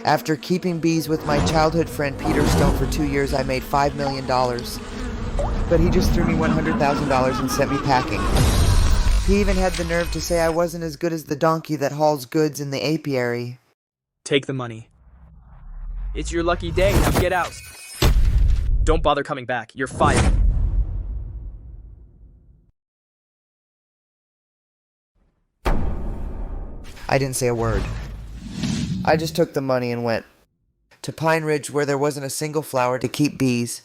After keeping bees with my childhood friend Peter Stone for 2 years, I made $5 million. But he just threw me $100,000 and sent me packing. He even had the nerve to say I wasn't as good as the donkey that hauls goods in the apiary. Take the money. It's your lucky day, now get out. Don't bother coming back, you're fired. I didn't say a word. I just took the money and went to Pine Ridge where there wasn't a single flower to keep bees.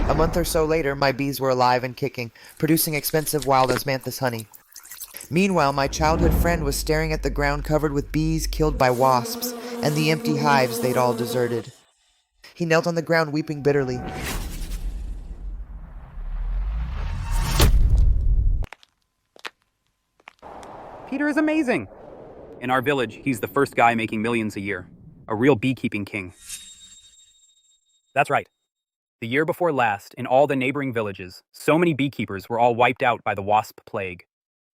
A month or so later, my bees were alive and kicking, producing expensive wild osmanthus honey. Meanwhile, my childhood friend was staring at the ground covered with bees killed by wasps and the empty hives they'd all deserted. He knelt on the ground weeping bitterly. Peter is amazing. In our village, he's the first guy making millions a year. A real beekeeping king. That's right. The year before last, in all the neighboring villages, so many beekeepers were all wiped out by the wasp plague.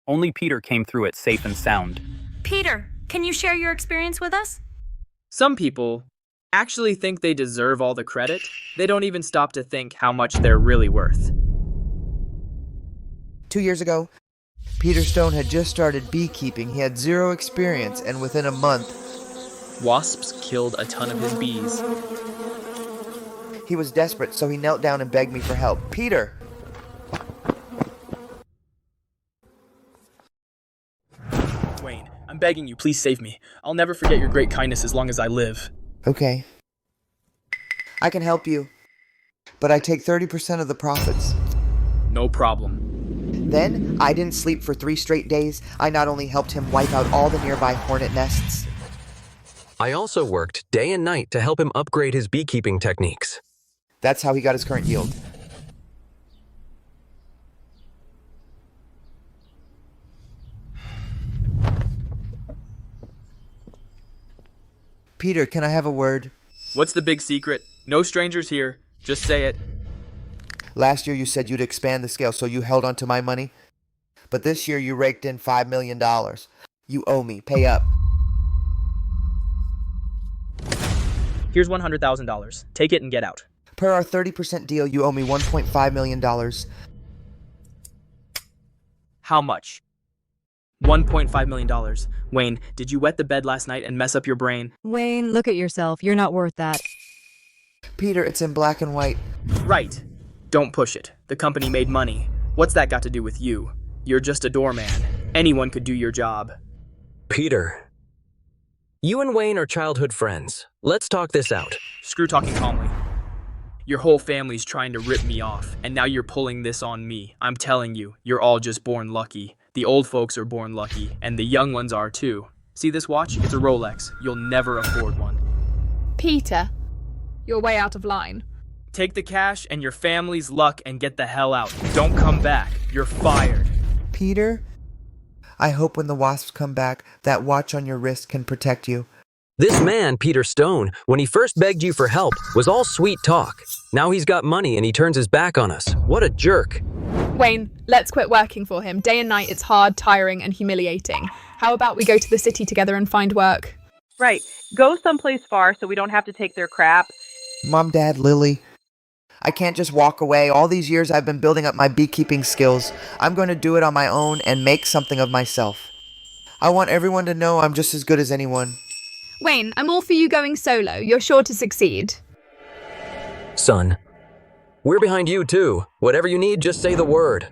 Only Peter came through it safe and sound. Peter, can you share your experience with us? Some people actually think they deserve all the credit. They don't even stop to think how much they're really worth. 2 years ago, Peter Stone had just started beekeeping. He had 0 experience, and within a month, Wasps killed a ton of his bees. he was desperate, so he knelt down and begged me for help. Peter! Wayne, I'm begging you, please save me. I'll never forget your great kindness as long as I live. Okay. I can help you, but I take 30% of the profits. No problem. Then, I didn't sleep for 3 straight days. I not only helped him wipe out all the nearby hornet nests, I also worked day and night to help him upgrade his beekeeping techniques. that's how he got his current yield. Peter, can I have a word? What's the big secret? No strangers here. Just say it. Last year you said you'd expand the scale, so you held on to my money. But this year you raked in $5 million. You owe me. Pay up. Here's $100,000. Take it and get out. Per our 30% deal, you owe me $1.5 million. How much? $1.5 million. Wayne, did you wet the bed last night and mess up your brain? Wayne, look at yourself. You're not worth that. Peter, it's in black and white. Right. Don't push it. The company made money. What's that got to do with you? You're just a doorman. Anyone could do your job. Peter, you and Wayne are childhood friends. Let's talk this out. Screw talking calmly. Your whole family's trying to rip me off, and now you're pulling this on me. I'm telling you, you're all just born lucky. The old folks are born lucky, and the young ones are too. See this watch? It's a Rolex. You'll never afford one. Peter, you're way out of line. Take the cash and your family's luck and get the hell out. Don't come back. You're fired. Peter, I hope when the wasps come back, that watch on your wrist can protect you. This man, Peter Stone, when he first begged you for help, was all sweet talk. Now he's got money and he turns his back on us. What a jerk. Wayne, let's quit working for him. Day and night it's hard, tiring, and humiliating. How about we go to the city together and find work? Right. Go someplace far so we don't have to take their crap. Mom, Dad, Lily, I can't just walk away. All these years I've been building up my beekeeping skills. I'm going to do it on my own and make something of myself. I want everyone to know I'm just as good as anyone. Wayne, I'm all for you going solo. You're sure to succeed. Son, we're behind you too. Whatever you need, just say the word.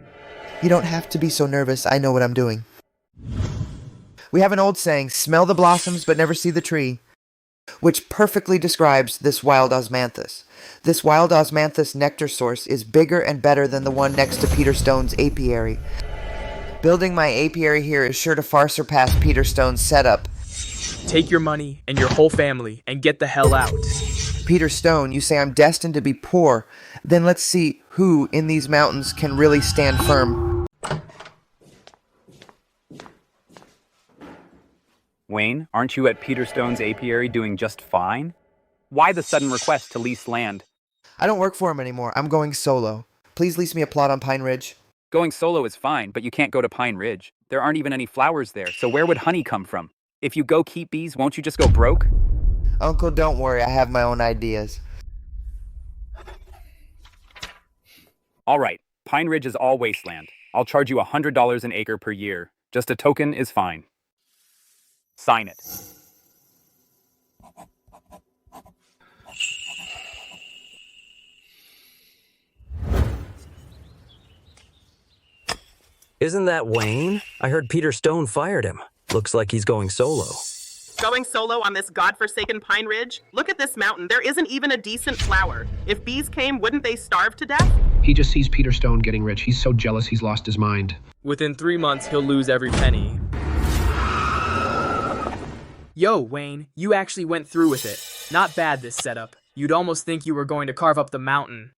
You don't have to be so nervous. I know what I'm doing. We have an old saying, smell the blossoms but never see the tree, which perfectly describes this wild osmanthus. This wild osmanthus nectar source is bigger and better than the one next to Peter Stone's apiary. Building my apiary here is sure to far surpass Peter Stone's setup. Take your money and your whole family and get the hell out. Peter Stone, you say I'm destined to be poor. Then let's see who in these mountains can really stand firm. Wayne, aren't you at Peter Stone's apiary doing just fine? Why the sudden request to lease land? I don't work for him anymore. I'm going solo. Please lease me a plot on Pine Ridge. Going solo is fine, but you can't go to Pine Ridge. There aren't even any flowers there, so where would honey come from? If you go keep bees, won't you just go broke? Uncle, don't worry, I have my own ideas. All right, Pine Ridge is all wasteland. I'll charge you $100 an acre per year. Just a token is fine. Sign it. Isn't that Wayne? I heard Peter Stone fired him. Looks like he's going solo. Going solo on this godforsaken Pine Ridge? Look at this mountain. There isn't even a decent flower. If bees came, wouldn't they starve to death? He just sees Peter Stone getting rich. He's so jealous he's lost his mind. Within 3 months, he'll lose every penny. Yo, Wayne, you actually went through with it. Not bad, this setup. You'd almost think you were going to carve up the mountain.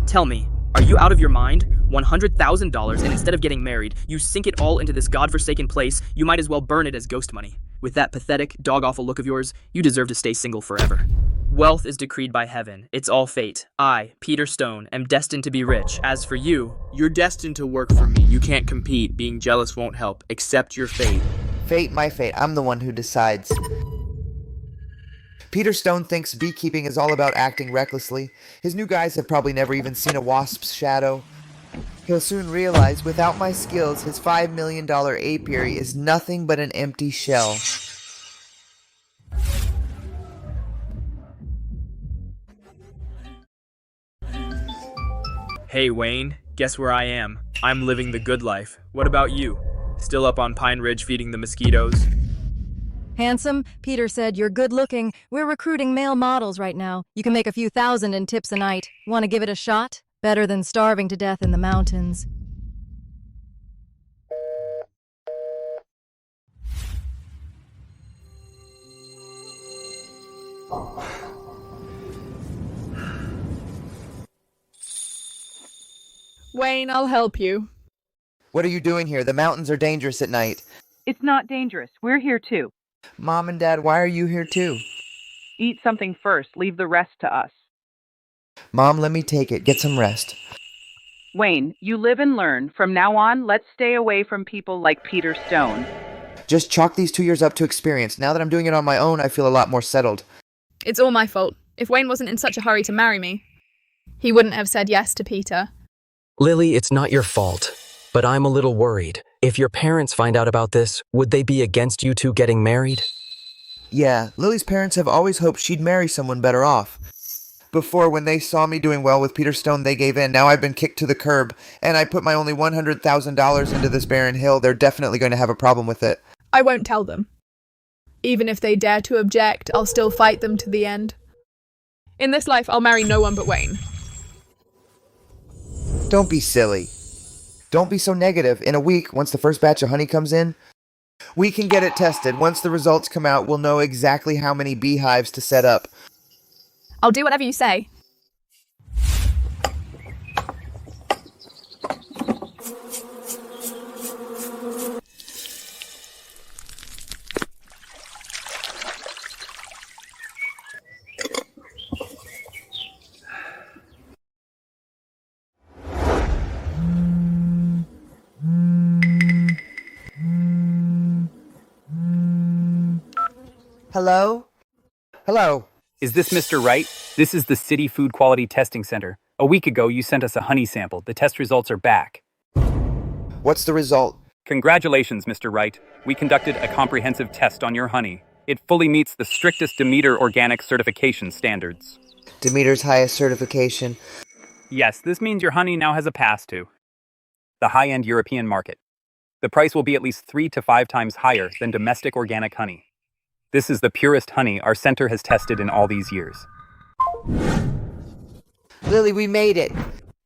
Tell me, are you out of your mind? $100,000, and instead of getting married, you sink it all into this godforsaken place. You might as well burn it as ghost money. With that pathetic, dog-awful look of yours, you deserve to stay single forever. Wealth is decreed by heaven. It's all fate. I, Peter Stone, am destined to be rich. As for you, you're destined to work for me. You can't compete. Being jealous won't help. Accept your fate. Fate, my fate. I'm the one who decides. Peter Stone thinks beekeeping is all about acting recklessly. His new guys have probably never even seen a wasp's shadow. He'll soon realize, without my skills, his $5 million apiary is nothing but an empty shell. Hey, Wayne, guess where I am? I'm living the good life. What about you? Still up on Pine Ridge feeding the mosquitoes? Handsome, Peter said you're good looking. We're recruiting male models right now. You can make a few thousand in tips a night. Want to give it a shot? Better than starving to death in the mountains. Wayne, I'll help you. What are you doing here? The mountains are dangerous at night. It's not dangerous. We're here too. Mom and Dad, why are you here too? Eat something first. Leave the rest to us. Mom, let me take it. Get some rest. Wayne, you live and learn. From now on, let's stay away from people like Peter Stone. Just chalk these 2 years up to experience. Now that I'm doing it on my own, I feel a lot more settled. It's all my fault. If Wayne wasn't in such a hurry to marry me, he wouldn't have said yes to Peter. Lily, it's not your fault, but I'm a little worried. If your parents find out about this, would they be against you two getting married? Yeah, Lily's parents have always hoped she'd marry someone better off. Before, when they saw me doing well with Peter Stone, they gave in. Now I've been kicked to the curb, and I put my only $100,000 into this barren hill. They're definitely going to have a problem with it. I won't tell them. Even if they dare to object, I'll still fight them to the end. In this life, I'll marry no one but Wayne. Don't be silly. Don't be so negative. In a week, once the first batch of honey comes in, we can get it tested. Once the results come out, we'll know exactly how many beehives to set up. I'll do whatever you say. Hello? Hello? Is this Mr. Wright? This is the City Food Quality Testing Center. A week ago, you sent us a honey sample. The test results are back. What's the result? Congratulations, Mr. Wright. We conducted a comprehensive test on your honey. It fully meets the strictest Demeter organic certification standards. Demeter's highest certification. Yes, this means your honey now has a pass to the high-end European market. The price will be at least 3 to 5 times higher than domestic organic honey. This is the purest honey our center has tested in all these years. Lily, we made it.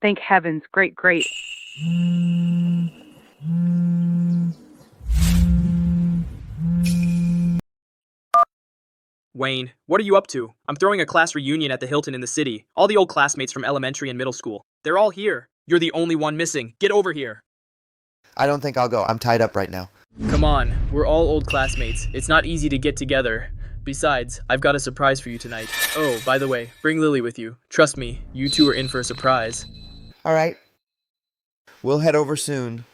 Thank heavens. Great, great. Wayne, what are you up to? I'm throwing a class reunion at the Hilton in the city. All the old classmates from elementary and middle school. They're all here. You're the only one missing. Get over here. I don't think I'll go. I'm tied up right now. Come on, we're all old classmates. It's not easy to get together. Besides, I've got a surprise for you tonight. Oh, by the way, bring Lily with you. Trust me, you two are in for a surprise. All right, We'll head over soon.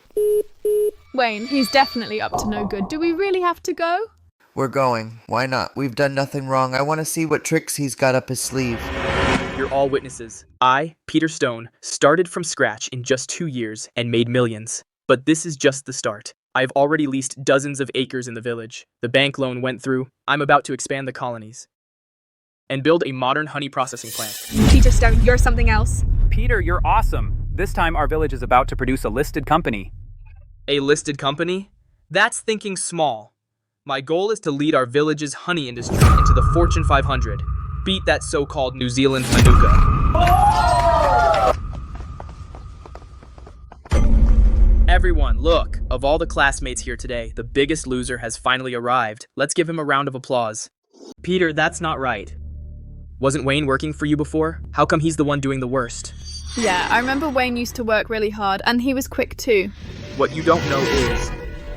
Wayne, he's definitely up to no good. Do we really have to go? We're going. Why not? We've done nothing wrong. I want to see what tricks he's got up his sleeve. You're all witnesses. I, Peter Stone, started from scratch in just 2 years and made millions. But this is just the start. I've already leased dozens of acres in the village. The bank loan went through. I'm about to expand the colonies and build a modern honey processing plant. Peter Stone, you're something else. Peter, you're awesome. This time our village is about to produce a listed company. A listed company? That's thinking small. My goal is to lead our village's honey industry into the Fortune 500. Beat that so-called New Zealand Manuka. Everyone, look. Of all the classmates here today, the biggest loser has finally arrived. Let's give him a round of applause. Peter, that's not right. Wasn't Wayne working for you before? How come he's the one doing the worst? Yeah, I remember Wayne used to work really hard, and he was quick too. What you don't know is,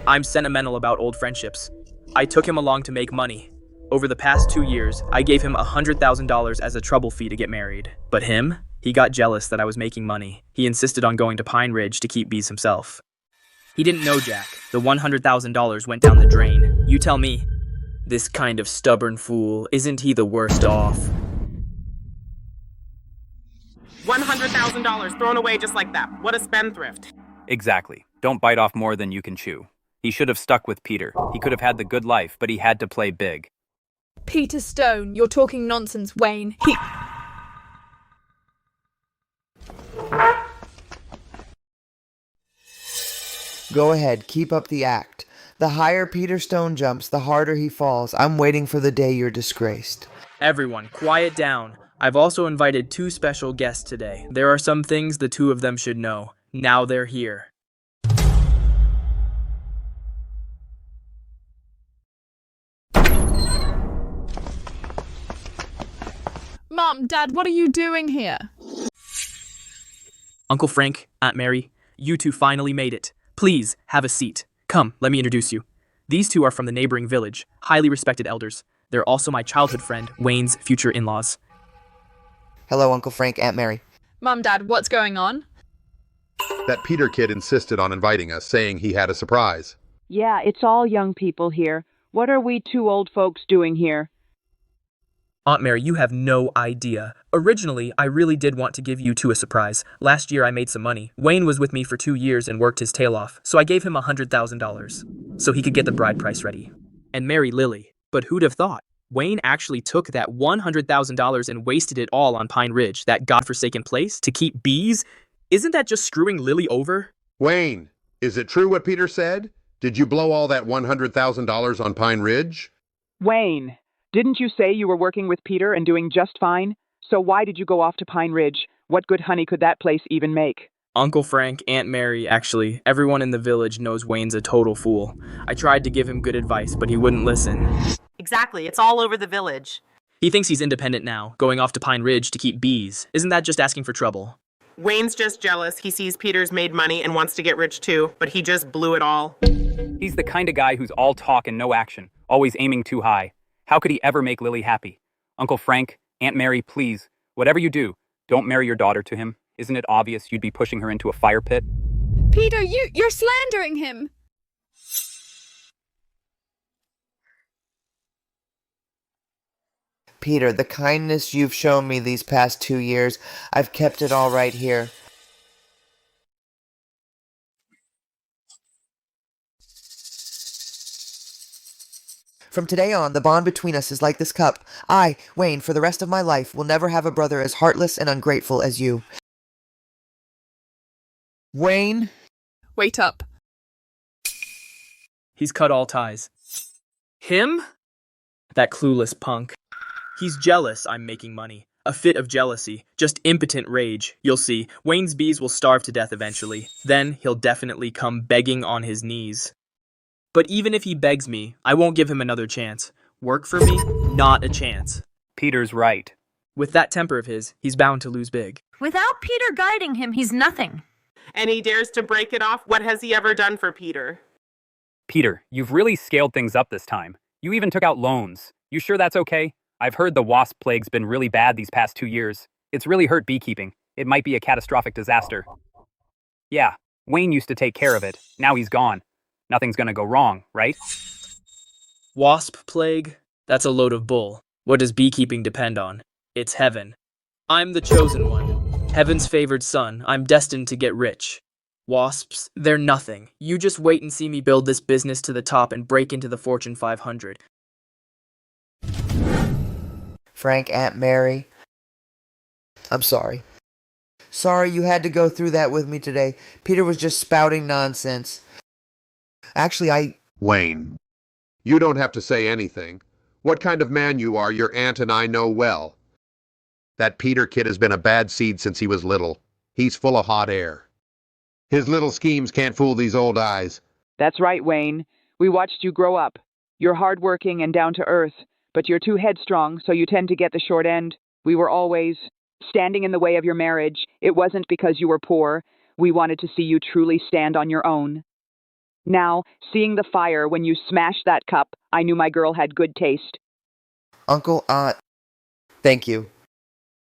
I'm sentimental about old friendships. I took him along to make money. Over the past 2 years, I gave him $100,000 as a trouble fee to get married. But him? He got jealous that I was making money. He insisted on going to Pine Ridge to keep bees himself. He didn't know, Jack. The $100,000 went down the drain. You tell me. This kind of stubborn fool, isn't he the worst off? $100,000 thrown away just like that. What a spendthrift. Exactly. Don't bite off more than you can chew. He should have stuck with Peter. He could have had the good life, but he had to play big. Peter Stone, you're talking nonsense, Wayne. Go ahead, keep up the act. The higher Peter Stone jumps, the harder he falls. I'm waiting for the day you're disgraced. Everyone, quiet down. I've also invited 2 special guests today. There are some things the 2 of them should know. Now they're here. Mom, Dad, what are you doing here? Uncle Frank, Aunt Mary, you 2 finally made it. Please, have a seat. Come, let me introduce you. These 2 are from the neighboring village, highly respected elders. They're also my childhood friend, Wayne's future in-laws. Hello, Uncle Frank, Aunt Mary. Mom, Dad, what's going on? That Peter kid insisted on inviting us, saying he had a surprise. Yeah, it's all young people here. What are we 2 old folks doing here? Aunt Mary, you have no idea. Originally, I really did want to give you 2 a surprise. Last year, I made some money. Wayne was with me for 2 years and worked his tail off, so I gave him $100,000 so he could get the bride price ready and marry Lily. But who'd have thought? Wayne actually took that $100,000 and wasted it all on Pine Ridge, that godforsaken place, to keep bees? Isn't that just screwing Lily over? Wayne, is it true what Peter said? Did you blow all that $100,000 on Pine Ridge? Wayne, didn't you say you were working with Peter and doing just fine? So why did you go off to Pine Ridge? What good honey could that place even make? Uncle Frank, Aunt Mary, actually, everyone in the village knows Wayne's a total fool. I tried to give him good advice, but he wouldn't listen. Exactly, it's all over the village. He thinks he's independent now, going off to Pine Ridge to keep bees. Isn't that just asking for trouble? Wayne's just jealous. He sees Peter's made money and wants to get rich too, but he just blew it all. He's the kind of guy who's all talk and no action, always aiming too high. How could he ever make Lily happy? Uncle Frank, Aunt Mary, please, whatever you do, don't marry your daughter to him. Isn't it obvious you'd be pushing her into a fire pit? Peter, you're slandering him. Peter, the kindness you've shown me these past 2 years, I've kept it all right here. From today on, the bond between us is like this cup. I, Wayne, for the rest of my life, will never have a brother as heartless and ungrateful as you. Wayne? Wait up. He's cut all ties. Him? That clueless punk. He's jealous I'm making money. A fit of jealousy. Just impotent rage. You'll see. Wayne's bees will starve to death eventually. Then he'll definitely come begging on his knees. But even if he begs me, I won't give him another chance. Work for me? Not a chance. Peter's right. With that temper of his, he's bound to lose big. Without Peter guiding him, he's nothing. And he dares to break it off? What has he ever done for Peter? Peter, you've really scaled things up this time. You even took out loans. You sure that's okay? I've heard the wasp plague's been really bad these past 2 years. It's really hurt beekeeping. It might be a catastrophic disaster. Yeah, Wayne used to take care of it. Now he's gone. Nothing's gonna go wrong, right? Wasp plague? That's a load of bull. What does beekeeping depend on? It's heaven. I'm the chosen one. Heaven's favored son. I'm destined to get rich. Wasps, they're nothing. You just wait and see me build this business to the top and break into the Fortune 500. Frank, Aunt Mary. I'm sorry. Sorry you had to go through that with me today. Peter was just spouting nonsense. Actually, Wayne, you don't have to say anything. What kind of man you are, your aunt and I know well. That Peter kid has been a bad seed since he was little. He's full of hot air. His little schemes can't fool these old eyes. That's right, Wayne. We watched you grow up. You're hardworking and down to earth, but you're too headstrong, so you tend to get the short end. We were always standing in the way of your marriage. It wasn't because you were poor. We wanted to see you truly stand on your own. Now, seeing the fire when you smashed that cup, I knew my girl had good taste. Uncle, Aunt, thank you.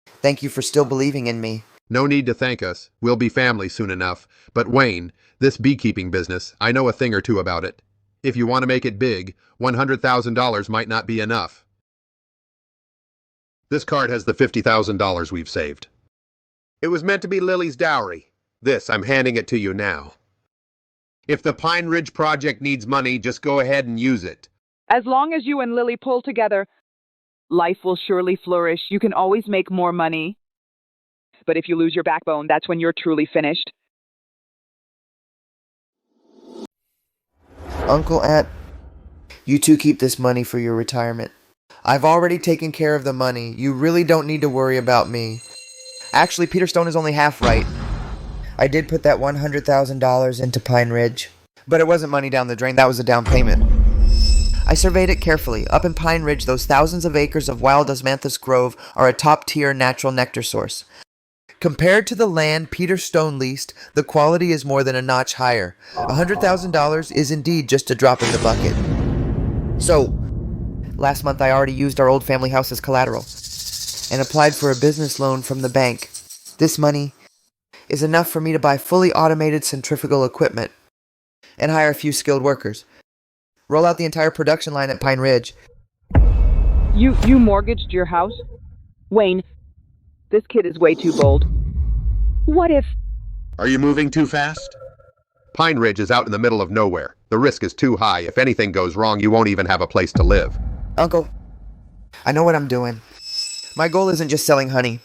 Thank you for still believing in me. No need to thank us. We'll be family soon enough. But Wayne, this beekeeping business, I know a thing or two about it. If you want to make it big, $100,000 might not be enough. This card has the $50,000 we've saved. It was meant to be Lily's dowry. This, I'm handing it to you now. If the Pine Ridge project needs money, just go ahead and use it. As long as you and Lily pull together, life will surely flourish. You can always make more money. But if you lose your backbone, that's when you're truly finished. Uncle, Aunt, you two keep this money for your retirement. I've already taken care of the money. You really don't need to worry about me. Actually, Peter Stone is only half right. I did put that $100,000 into Pine Ridge, but it wasn't money down the drain. That was a down payment. I surveyed it carefully. Up in Pine Ridge, those thousands of acres of wild osmanthus grove are a top-tier natural nectar source. Compared to the land Peter Stone leased, the quality is more than a notch higher. $100,000 is indeed just a drop in the bucket. So, last month I already used our old family house as collateral and applied for a business loan from the bank. This money is enough for me to buy fully automated centrifugal equipment and hire a few skilled workers. Roll out the entire production line at Pine Ridge. You mortgaged your house? Wayne, this kid is way too bold. What if... Are you moving too fast? Pine Ridge is out in the middle of nowhere. The risk is too high. If anything goes wrong, you won't even have a place to live. Uncle, I know what I'm doing. My goal isn't just selling honey.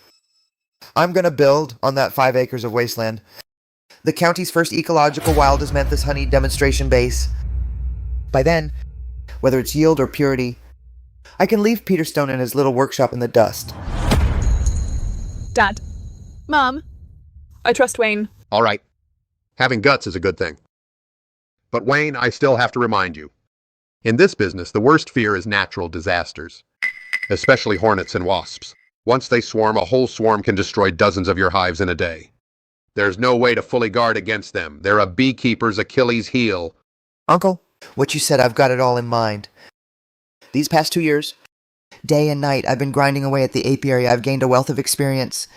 I'm gonna build on that 5 acres of wasteland. The county's first ecological wild osmanthus honey demonstration base. By then, whether it's yield or purity, I can leave Peter Stone in his little workshop in the dust. Dad. Mom. I trust Wayne. All right. Having guts is a good thing. But Wayne, I still have to remind you. In this business, the worst fear is natural disasters. Especially hornets and wasps. Once they swarm, a whole swarm can destroy dozens of your hives in a day. There's no way to fully guard against them. They're a beekeeper's Achilles heel. Uncle, what you said, I've got it all in mind. These past 2 years, day and night, I've been grinding away at the apiary. I've gained a wealth of experience.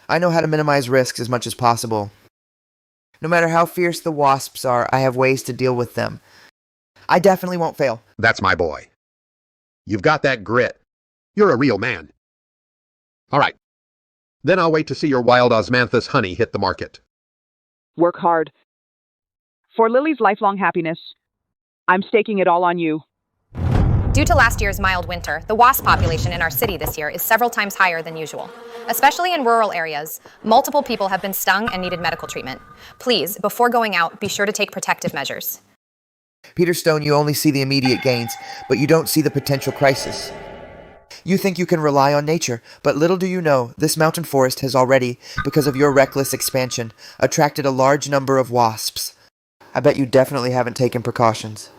I know how to minimize risks as much as possible. No matter how fierce the wasps are, I have ways to deal with them. I definitely won't fail. That's my boy. You've got that grit. You're a real man. All right. Then I'll wait to see your wild osmanthus honey hit the market. Work hard. For Lily's lifelong happiness, I'm staking it all on you. Due to last year's mild winter, the wasp population in our city this year is several times higher than usual. Especially in rural areas, multiple people have been stung and needed medical treatment. Please, before going out, be sure to take protective measures. Peter Stone, you only see the immediate gains, but you don't see the potential crisis. You think you can rely on nature, but little do you know, this mountain forest has already, because of your reckless expansion, attracted a large number of wasps. I bet you definitely haven't taken precautions.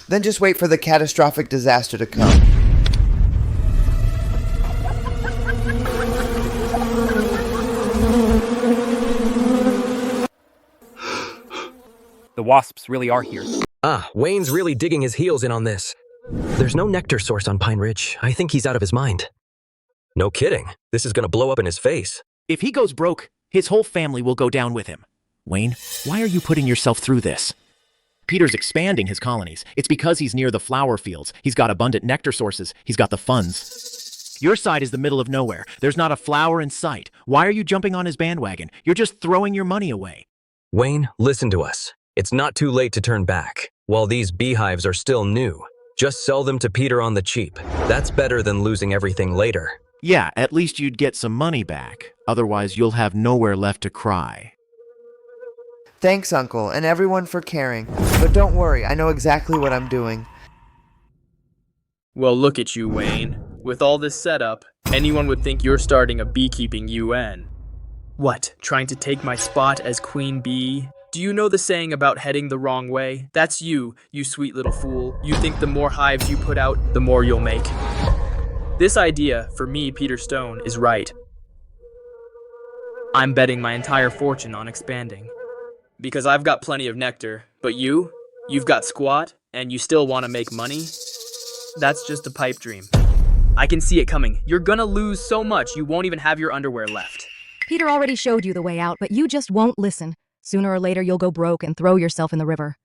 Then just wait for the catastrophic disaster to come. The wasps really are here. Ah, Wayne's really digging his heels in on this. There's no nectar source on Pine Ridge. I think he's out of his mind. No kidding. This is gonna blow up in his face. If he goes broke, his whole family will go down with him. Wayne, why are you putting yourself through this? Peter's expanding his colonies. It's because he's near the flower fields. He's got abundant nectar sources. He's got the funds. Your side is the middle of nowhere. There's not a flower in sight. Why are you jumping on his bandwagon? You're just throwing your money away. Wayne, listen to us. It's not too late to turn back. While these beehives are still new, just sell them to Peter on the cheap. That's better than losing everything later. Yeah, at least you'd get some money back. Otherwise, you'll have nowhere left to cry. Thanks, Uncle, and everyone for caring. But don't worry, I know exactly what I'm doing. Well, look at you, Wayne. With all this setup, anyone would think you're starting a beekeeping UN. What, trying to take my spot as queen bee? Do you know the saying about heading the wrong way? That's you sweet little fool. You think the more hives you put out, the more you'll make. This idea, for me, Peter Stone, is right. I'm betting my entire fortune on expanding. Because I've got plenty of nectar, but you've got squat, and you still want to make money? That's just a pipe dream. I can see it coming. You're gonna lose so much you won't even have your underwear left. Peter already showed you the way out, but you just won't listen. Sooner or later you'll go broke and throw yourself in the river.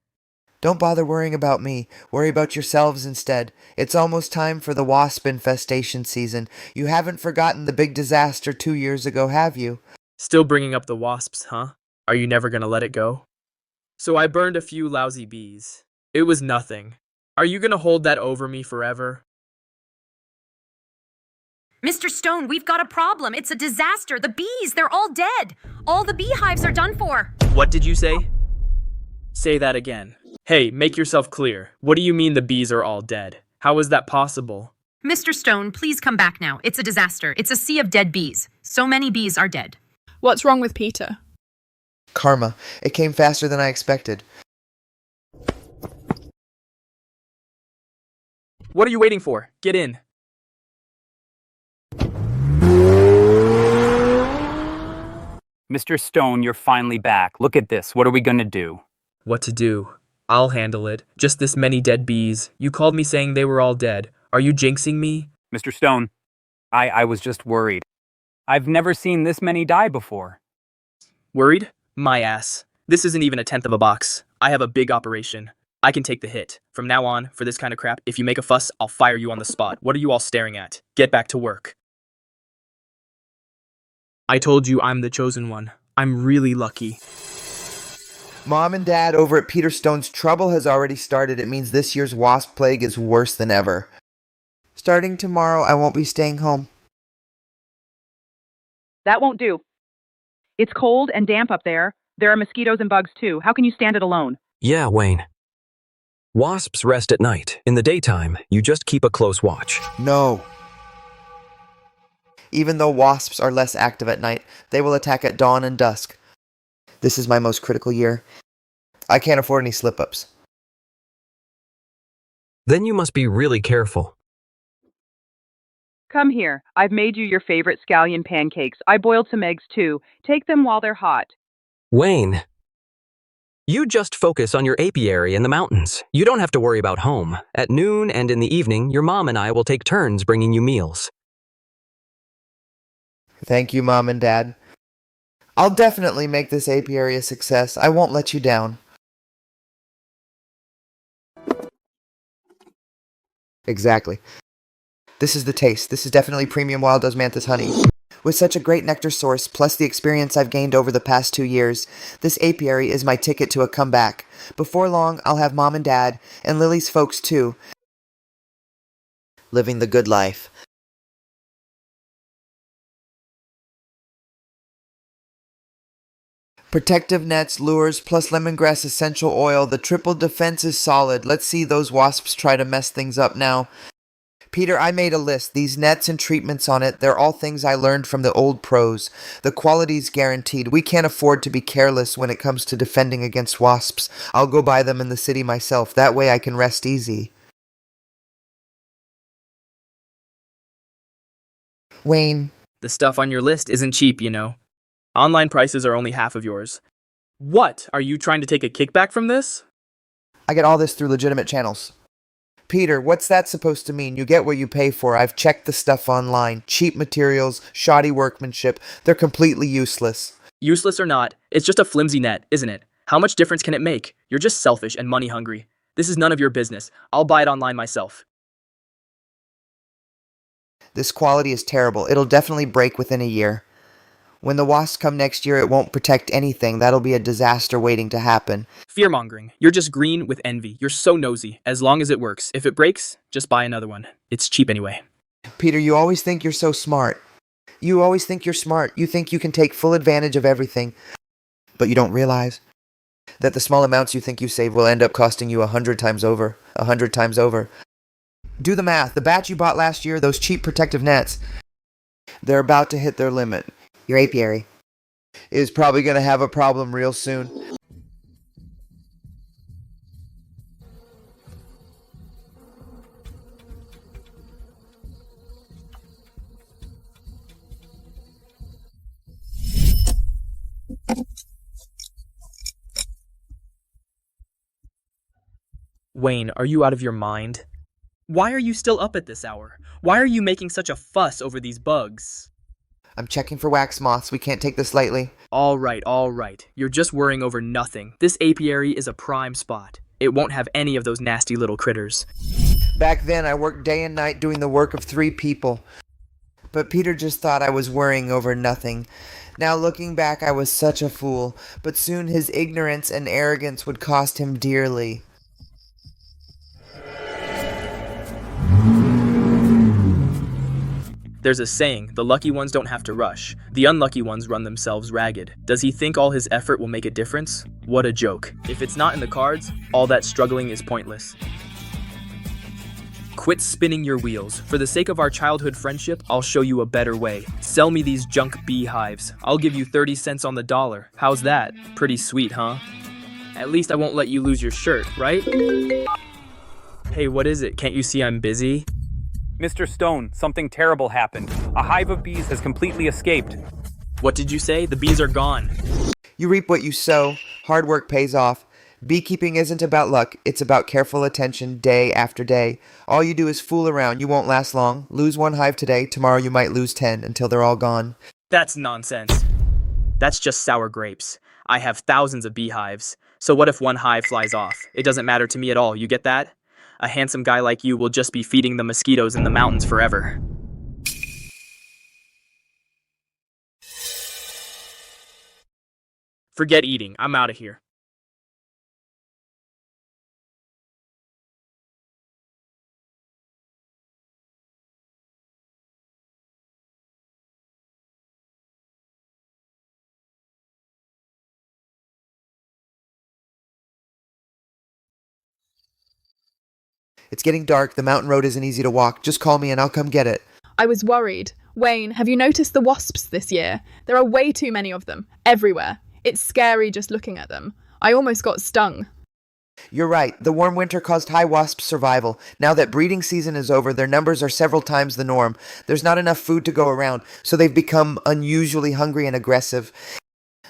Don't bother worrying about me. Worry about yourselves instead. It's almost time for the wasp infestation season. You haven't forgotten the big disaster 2 years ago, have you? Still bringing up the wasps, huh? Are you never gonna let it go? So I burned a few lousy bees. It was nothing. Are you gonna hold that over me forever? Mr. Stone, we've got a problem. It's a disaster. The bees, they're all dead. All the beehives are done for. What did you say? Say that again. Hey, make yourself clear. What do you mean the bees are all dead? How is that possible? Mr. Stone, please come back now. It's a disaster. It's a sea of dead bees. So many bees are dead. What's wrong with Peter? Karma. It came faster than I expected. What are you waiting for? Get in. Mr. Stone, you're finally back. Look at this. What are we gonna do? What to do? I'll handle it. Just this many dead bees. You called me saying they were all dead. Are you jinxing me? Mr. Stone, I was just worried. I've never seen this many die before. Worried? My ass. This isn't even a tenth of a box. I have a big operation. I can take the hit. From now on, for this kind of crap, if you make a fuss, I'll fire you on the spot. What are you all staring at? Get back to work. I told you I'm the chosen one. I'm really lucky. Mom and Dad over at Peter Stone's trouble has already started. It means this year's wasp plague is worse than ever. Starting tomorrow, I won't be staying home. That won't do. It's cold and damp up there. There are mosquitoes and bugs too. How can you stand it alone? Yeah, Wayne. Wasps rest at night. In the daytime, you just keep a close watch. No. Even though wasps are less active at night, they will attack at dawn and dusk. This is my most critical year. I can't afford any slip-ups. Then you must be really careful. Come here. I've made you your favorite scallion pancakes. I boiled some eggs too. Take them while they're hot. Wayne, you just focus on your apiary in the mountains. You don't have to worry about home. At noon and in the evening, your mom and I will take turns bringing you meals. Thank you, Mom and Dad. I'll definitely make this apiary a success. I won't let you down. Exactly. This is the taste. This is definitely premium wild osmanthus honey. With such a great nectar source, plus the experience I've gained over the past 2 years, this apiary is my ticket to a comeback. Before long, I'll have Mom and Dad, and Lily's folks too, living the good life. Protective nets, lures, plus lemongrass essential oil. The triple defense is solid. Let's see those wasps try to mess things up now. Peter, I made a list. These nets and treatments on it, they're all things I learned from the old pros. The quality's guaranteed. We can't afford to be careless when it comes to defending against wasps. I'll go buy them in the city myself. That way I can rest easy. Wayne. The stuff on your list isn't cheap, you know. Online prices are only half of yours. What? Are you trying to take a kickback from this? I get all this through legitimate channels. Peter, what's that supposed to mean? You get what you pay for. I've checked the stuff online. Cheap materials, shoddy workmanship. They're completely useless. Useless or not, it's just a flimsy net, isn't it? How much difference can it make? You're just selfish and money hungry. This is none of your business. I'll buy it online myself. This quality is terrible. It'll definitely break within a year. When the wasps come next year, it won't protect anything. That'll be a disaster waiting to happen. Fear-mongering. You're just green with envy. You're so nosy. As long as it works. If it breaks, just buy another one. It's cheap anyway. Peter, you always think you're so smart. You always think you're smart. You think you can take full advantage of everything. But you don't realize that the small amounts you think you save will end up costing you 100 times over. 100 times over. Do the math. The batch you bought last year, those cheap protective nets, they're about to hit their limit. Your apiary is probably going to have a problem real soon. Wayne, are you out of your mind? Why are you still up at this hour? Why are you making such a fuss over these bugs? I'm checking for wax moths. We can't take this lightly. All right. You're just worrying over nothing. This apiary is a prime spot. It won't have any of those nasty little critters. Back then, I worked day and night doing the work of 3 people. But Peter just thought I was worrying over nothing. Now looking back, I was such a fool. But soon his ignorance and arrogance would cost him dearly. There's a saying, the lucky ones don't have to rush. The unlucky ones run themselves ragged. Does he think all his effort will make a difference? What a joke. If it's not in the cards, all that struggling is pointless. Quit spinning your wheels. For the sake of our childhood friendship, I'll show you a better way. Sell me these junk beehives. I'll give you 30 cents on the dollar. How's that? Pretty sweet, huh? At least I won't let you lose your shirt, right? Hey, what is it? Can't you see I'm busy? Mr. Stone, something terrible happened. A hive of bees has completely escaped. What did you say? The bees are gone. You reap what you sow. Hard work pays off. Beekeeping isn't about luck. It's about careful attention day after day. All you do is fool around. You won't last long. Lose 1 hive today. Tomorrow you might lose 10 until they're all gone. That's nonsense. That's just sour grapes. I have thousands of beehives. So what if 1 hive flies off? It doesn't matter to me at all. You get that? A handsome guy like you will just be feeding the mosquitoes in the mountains forever. Forget eating. I'm out of here. It's getting dark. The mountain road isn't easy to walk. Just call me and I'll come get it. I was worried. Wayne, have you noticed the wasps this year? There are way too many of them. Everywhere. It's scary just looking at them. I almost got stung. You're right. The warm winter caused high wasp survival. Now that breeding season is over, their numbers are several times the norm. There's not enough food to go around, so they've become unusually hungry and aggressive.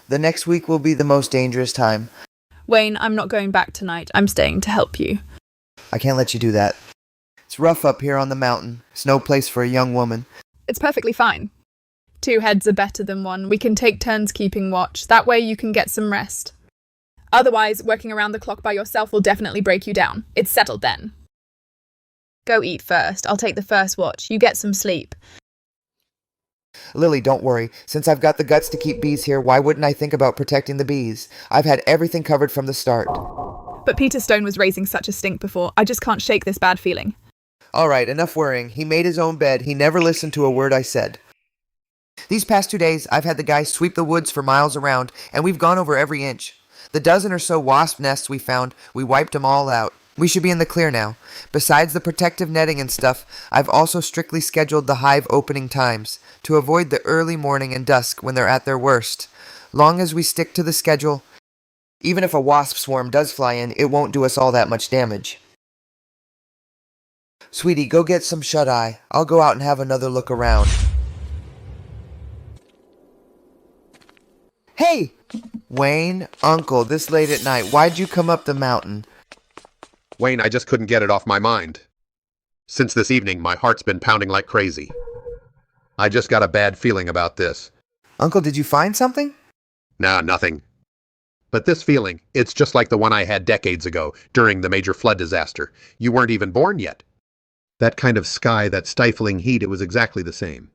The next week will be the most dangerous time. Wayne, I'm not going back tonight. I'm staying to help you. I can't let you do that. It's rough up here on the mountain. It's no place for a young woman. It's perfectly fine. 2 heads are better than 1. We can take turns keeping watch. That way you can get some rest. Otherwise, working around the clock by yourself will definitely break you down. It's settled then. Go eat first. I'll take the first watch. You get some sleep. Lily, don't worry. Since I've got the guts to keep bees here, why wouldn't I think about protecting the bees? I've had everything covered from the start. But Peter Stone was raising such a stink before. I just can't shake this bad feeling. All right, enough worrying. He made his own bed. He never listened to a word I said. These past 2 days, I've had the guys sweep the woods for miles around, and we've gone over every inch. The dozen or so wasp nests we found, we wiped them all out. We should be in the clear now. Besides the protective netting and stuff, I've also strictly scheduled the hive opening times to avoid the early morning and dusk when they're at their worst. Long as we stick to the schedule, even if a wasp swarm does fly in, it won't do us all that much damage. Sweetie, go get some shut-eye. I'll go out and have another look around. Hey! Wayne, Uncle, this late at night, why'd you come up the mountain? Wayne, I just couldn't get it off my mind. Since this evening, my heart's been pounding like crazy. I just got a bad feeling about this. Uncle, did you find something? Nah, nothing. But this feeling, it's just like the one I had decades ago, during the major flood disaster. You weren't even born yet. That kind of sky, that stifling heat, it was exactly the same.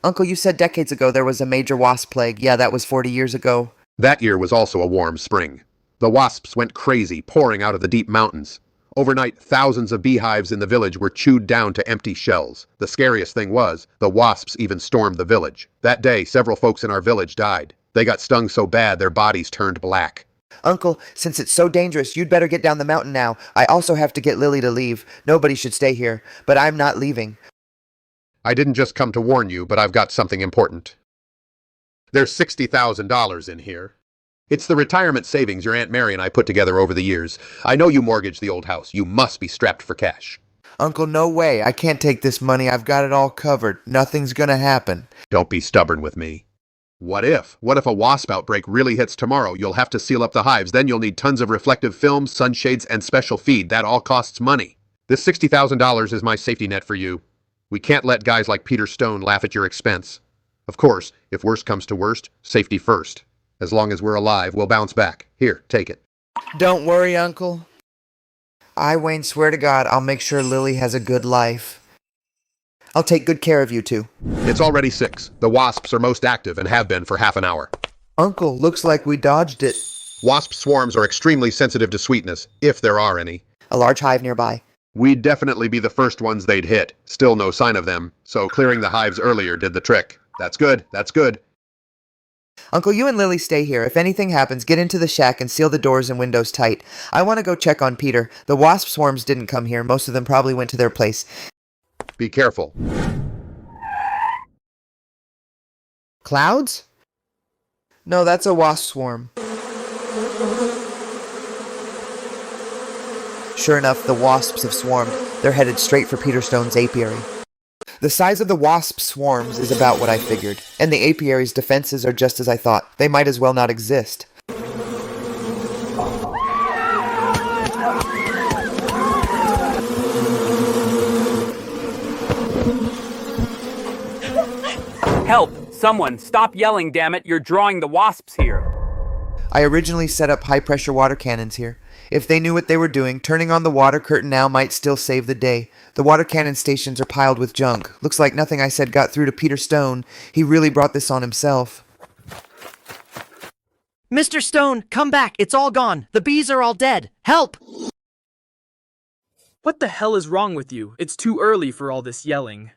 Uncle, you said decades ago there was a major wasp plague. Yeah, that was 40 years ago. That year was also a warm spring. The wasps went crazy, pouring out of the deep mountains. Overnight, thousands of beehives in the village were chewed down to empty shells. The scariest thing was, the wasps even stormed the village. That day, several folks in our village died. They got stung so bad their bodies turned black. Uncle, since it's so dangerous, you'd better get down the mountain now. I also have to get Lily to leave. Nobody should stay here, but I'm not leaving. I didn't just come to warn you, but I've got something important. There's $60,000 in here. It's the retirement savings your Aunt Mary and I put together over the years. I know you mortgaged the old house. You must be strapped for cash. Uncle, no way. I can't take this money. I've got it all covered. Nothing's gonna happen. Don't be stubborn with me. What if? What if a wasp outbreak really hits tomorrow? You'll have to seal up the hives. Then you'll need tons of reflective film, sunshades, and special feed. That all costs money. This $60,000 is my safety net for you. We can't let guys like Peter Stone laugh at your expense. Of course, if worst comes to worst, safety first. As long as we're alive, we'll bounce back. Here, take it. Don't worry, Uncle. I, Wayne, swear to God, I'll make sure Lily has a good life. I'll take good care of you two. It's already 6. The wasps are most active and have been for half an hour. Uncle, looks like we dodged it. Wasp swarms are extremely sensitive to sweetness, if there are any. A large hive nearby. We'd definitely be the first ones they'd hit. Still no sign of them, so clearing the hives earlier did the trick. That's good, that's good. Uncle, you and Lily stay here. If anything happens, get into the shack and seal the doors and windows tight. I want to go check on Peter. The wasp swarms didn't come here. Most of them probably went to their place. Be careful. Clouds? No, that's a wasp swarm. Sure enough, the wasps have swarmed. They're headed straight for Peter Stone's apiary. The size of the wasp swarms is about what I figured, and the apiary's defenses are just as I thought. They might as well not exist. Help! Someone, stop yelling, damn it! You're drawing the wasps here. I originally set up high-pressure water cannons here. If they knew what they were doing, turning on the water curtain now might still save the day. The water cannon stations are piled with junk. Looks like nothing I said got through to Peter Stone. He really brought this on himself. Mr. Stone, come back. It's all gone. The bees are all dead. Help! What the hell is wrong with you? It's too early for all this yelling.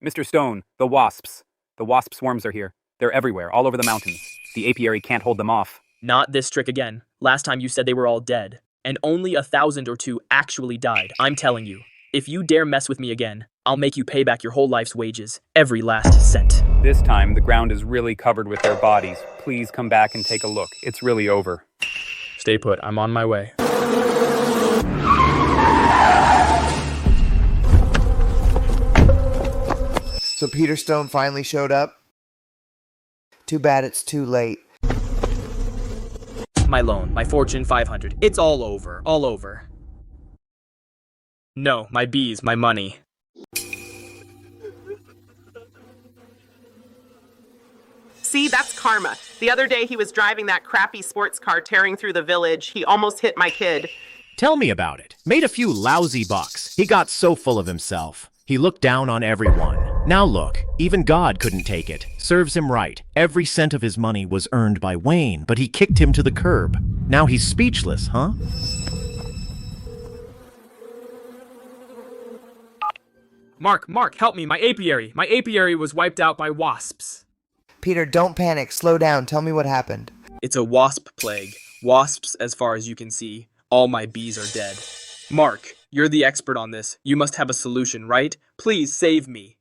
Mr. Stone, the wasps. The wasp swarms are here. They're everywhere, all over the mountains. The apiary can't hold them off. Not this trick again. Last time you said they were all dead. And only 1,000 or 2 actually died. I'm telling you. If you dare mess with me again, I'll make you pay back your whole life's wages. Every last cent. This time, the ground is really covered with their bodies. Please come back and take a look. It's really over. Stay put. I'm on my way. So Peter Stone finally showed up? Too bad it's too late. My loan, my fortune 500. It's all over. All over. No, my bees, my money. See, that's karma. The other day he was driving that crappy sports car tearing through the village. He almost hit my kid. Tell me about it. Made a few lousy bucks. He got so full of himself. He looked down on everyone. Now look, even God couldn't take it. Serves him right. Every cent of his money was earned by Wayne, but he kicked him to the curb. Now he's speechless, huh? Mark, help me, my apiary. My apiary was wiped out by wasps. Peter, don't panic. Slow down. Tell me what happened. It's a wasp plague. Wasps, as far as you can see. All my bees are dead. Mark, you're the expert on this. You must have a solution, right? Please save me.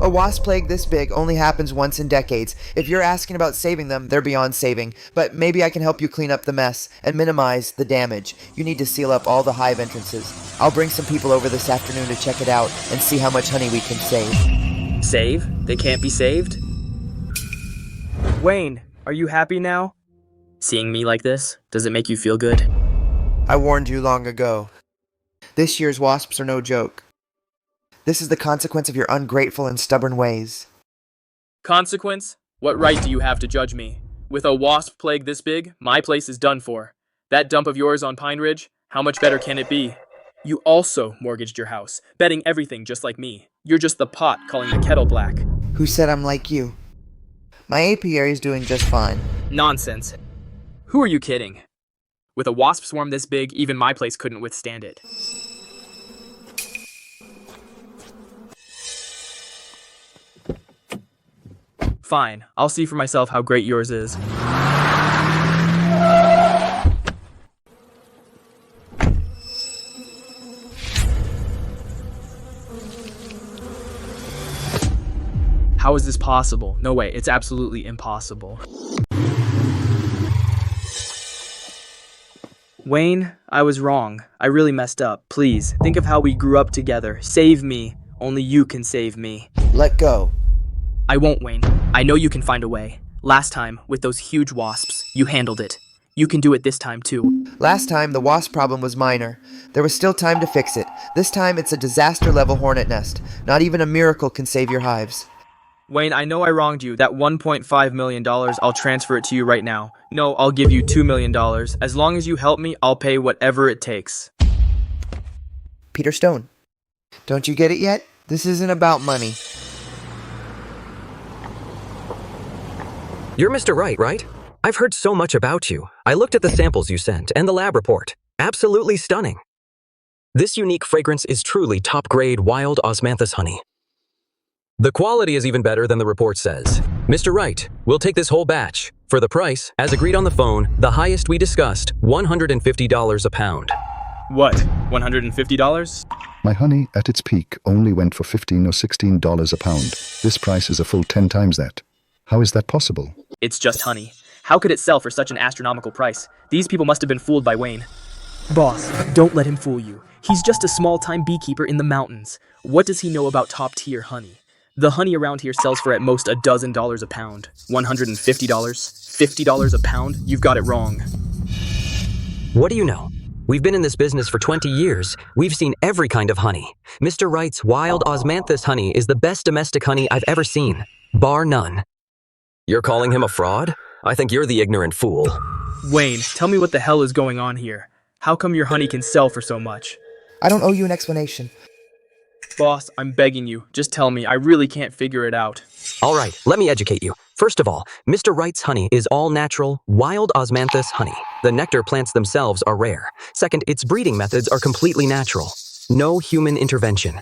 A wasp plague this big only happens once in decades. If you're asking about saving them, they're beyond saving. But maybe I can help you clean up the mess and minimize the damage. You need to seal up all the hive entrances. I'll bring some people over this afternoon to check it out and see how much honey we can save. Save? They can't be saved? Wayne, are you happy now? Seeing me like this, does it make you feel good? I warned you long ago. This year's wasps are no joke. This is the consequence of your ungrateful and stubborn ways. Consequence? What right do you have to judge me? With a wasp plague this big, my place is done for. That dump of yours on Pine Ridge, how much better can it be? You also mortgaged your house, betting everything just like me. You're just the pot calling the kettle black. Who said I'm like you? My apiary is doing just fine. Nonsense. Who are you kidding? With a wasp swarm this big, even my place couldn't withstand it. Fine, I'll see for myself how great yours is. How is this possible? No way, it's absolutely impossible. Wayne, I was wrong. I really messed up. Please, think of how we grew up together. Save me. Only you can save me. Let go. I won't, Wayne. I know you can find a way. Last time, with those huge wasps, you handled it. You can do it this time, too. Last time, the wasp problem was minor. There was still time to fix it. This time, it's a disaster-level hornet nest. Not even a miracle can save your hives. Wayne, I know I wronged you. That $1.5 million, I'll transfer it to you right now. No, I'll give you $2 million. As long as you help me, I'll pay whatever it takes. Peter Stone. Don't you get it yet? This isn't about money. You're Mr. Wright, right? I've heard so much about you. I looked at the samples you sent and the lab report. Absolutely stunning. This unique fragrance is truly top-grade wild osmanthus honey. The quality is even better than the report says. Mr. Wright, we'll take this whole batch. For the price, as agreed on the phone, the highest we discussed, $150 a pound. What, $150? My honey, at its peak, only went for $15 or $16 a pound. This price is a full 10 times that. How is that possible? It's just honey. How could it sell for such an astronomical price? These people must have been fooled by Wayne. Boss, don't let him fool you. He's just a small-time beekeeper in the mountains. What does he know about top-tier honey? The honey around here sells for at most $12 a pound. $150? $50 a pound? You've got it wrong. What do you know? We've been in this business for 20 years. We've seen every kind of honey. Mr. Wright's wild osmanthus honey is the best domestic honey I've ever seen, bar none. You're calling him a fraud? I think you're the ignorant fool. Wayne, tell me what the hell is going on here. How come your honey can sell for so much? I don't owe you an explanation. Boss, I'm begging you. Just tell me. I really can't figure it out. All right, let me educate you. First of all, Mr. Wright's honey is all natural, wild osmanthus honey. The nectar plants themselves are rare. Second, its breeding methods are completely natural. No human intervention.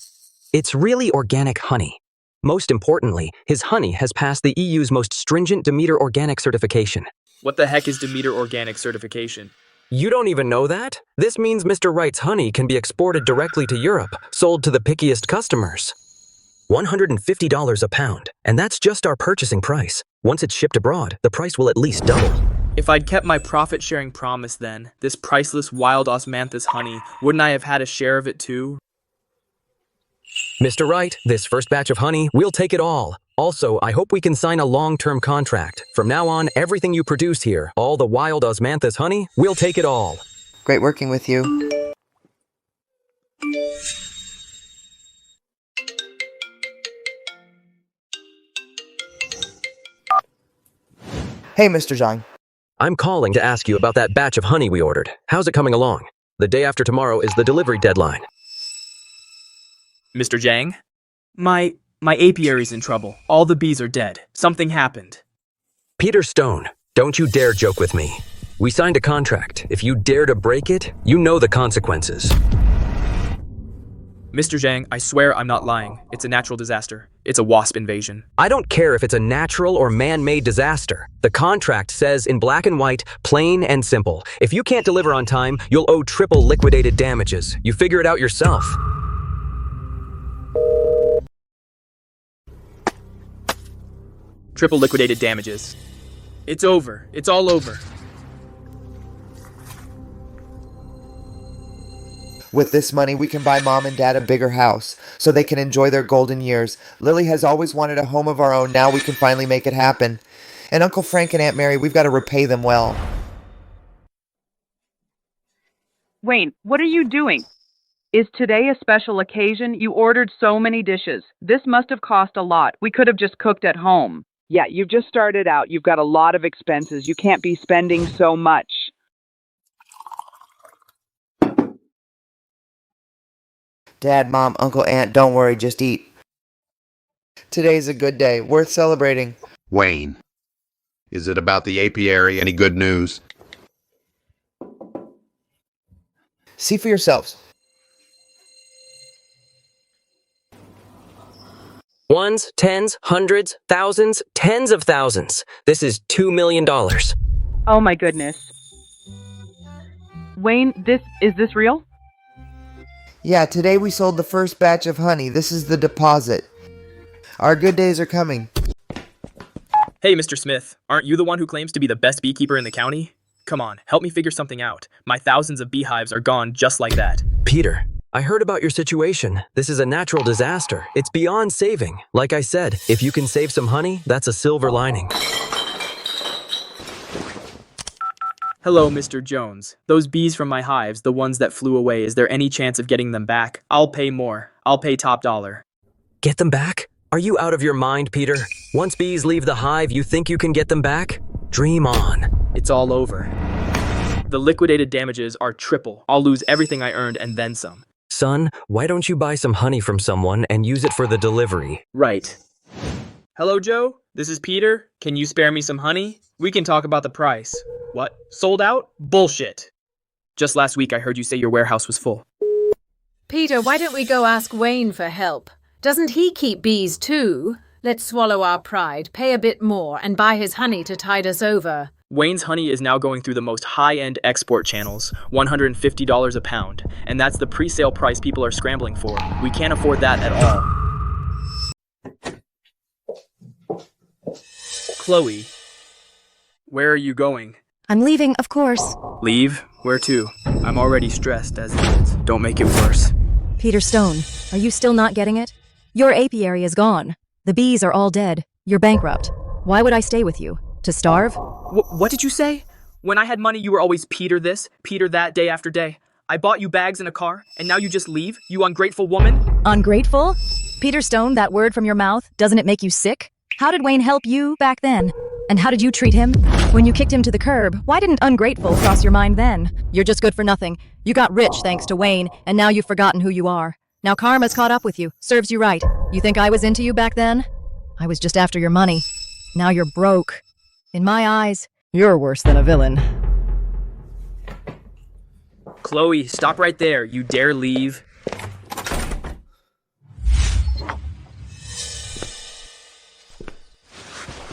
It's really organic honey. Most importantly, his honey has passed the EU's most stringent Demeter Organic certification. What the heck is Demeter Organic certification? You don't even know that? This means Mr. Wright's honey can be exported directly to Europe, sold to the pickiest customers. $150 a pound, and that's just our purchasing price. Once it's shipped abroad, the price will at least double. If I'd kept my profit-sharing promise then, this priceless wild osmanthus honey, wouldn't I have had a share of it too? Mr. Wright, this first batch of honey, we'll take it all. Also, I hope we can sign a long-term contract. From now on, everything you produce here, all the wild osmanthus honey, we'll take it all. Great working with you. Hey, Mr. Zhang. I'm calling to ask you about that batch of honey we ordered. How's it coming along? The day after tomorrow is the delivery deadline. Mr. Zhang? My apiary's in trouble. All the bees are dead. Something happened. Peter Stone, don't you dare joke with me. We signed a contract. If you dare to break it, you know the consequences. Mr. Zhang, I swear I'm not lying. It's a natural disaster. It's a wasp invasion. I don't care if it's a natural or man-made disaster. The contract says in black and white, plain and simple. If you can't deliver on time, you'll owe triple liquidated damages. You figure it out yourself. Triple liquidated damages. It's over. It's all over. With this money, we can buy Mom and Dad a bigger house, so they can enjoy their golden years. Lily has always wanted a home of our own. Now we can finally make it happen. And Uncle Frank and Aunt Mary, we've got to repay them well. Wayne, what are you doing? Is today a special occasion? You ordered so many dishes. This must have cost a lot. We could have just cooked at home. Yeah, you've just started out. You've got a lot of expenses. You can't be spending so much. Dad, Mom, Uncle, Aunt, don't worry, just eat. Today's a good day, worth celebrating. Wayne, is it about the apiary? Any good news? See for yourselves. Ones, tens, hundreds, thousands, tens of thousands. This is $2 million. Oh my goodness. Wayne, is this real? Yeah, today we sold the first batch of honey. This is the deposit. Our good days are coming. Hey, Mr. Smith, aren't you the one who claims to be the best beekeeper in the county? Come on, help me figure something out. My thousands of beehives are gone just like that. Peter, I heard about your situation. This is a natural disaster. It's beyond saving. Like I said, if you can save some honey, that's a silver lining. Hello, Mr. Jones. Those bees from my hives, the ones that flew away, is there any chance of getting them back? I'll pay more. I'll pay top dollar. Get them back? Are you out of your mind, Peter? Once bees leave the hive, you think you can get them back? Dream on. It's all over. The liquidated damages are triple. I'll lose everything I earned and then some. Son, why don't you buy some honey from someone and use it for the delivery? Right. Hello, Joe? This is Peter. Can you spare me some honey? We can talk about the price. What? Sold out? Bullshit. Just last week I heard you say your warehouse was full. Peter, why don't we go ask Wayne for help? Doesn't he keep bees too? Let's swallow our pride, pay a bit more, and buy his honey to tide us over. Wayne's honey is now going through the most high-end export channels, $150 a pound, and that's the pre-sale price people are scrambling for. We can't afford that at all. Chloe, where are you going? I'm leaving, of course. Leave? Where to? I'm already stressed as it is. Don't make it worse. Peter Stone, are you still not getting it? Your apiary is gone. The bees are all dead. You're bankrupt. Why would I stay with you? To starve? What did you say? When I had money, you were always Peter this, Peter that, day after day. I bought you bags and a car, and now you just leave? You ungrateful woman? Ungrateful? Peter Stone, that word from your mouth, doesn't it make you sick? How did Wayne help you back then? And how did you treat him? When you kicked him to the curb, why didn't ungrateful cross your mind then? You're just good for nothing. You got rich thanks to Wayne, and now you've forgotten who you are. Now karma's caught up with you. Serves you right. You think I was into you back then? I was just after your money. Now you're broke. In my eyes, you're worse than a villain. Chloe, stop right there. You dare leave?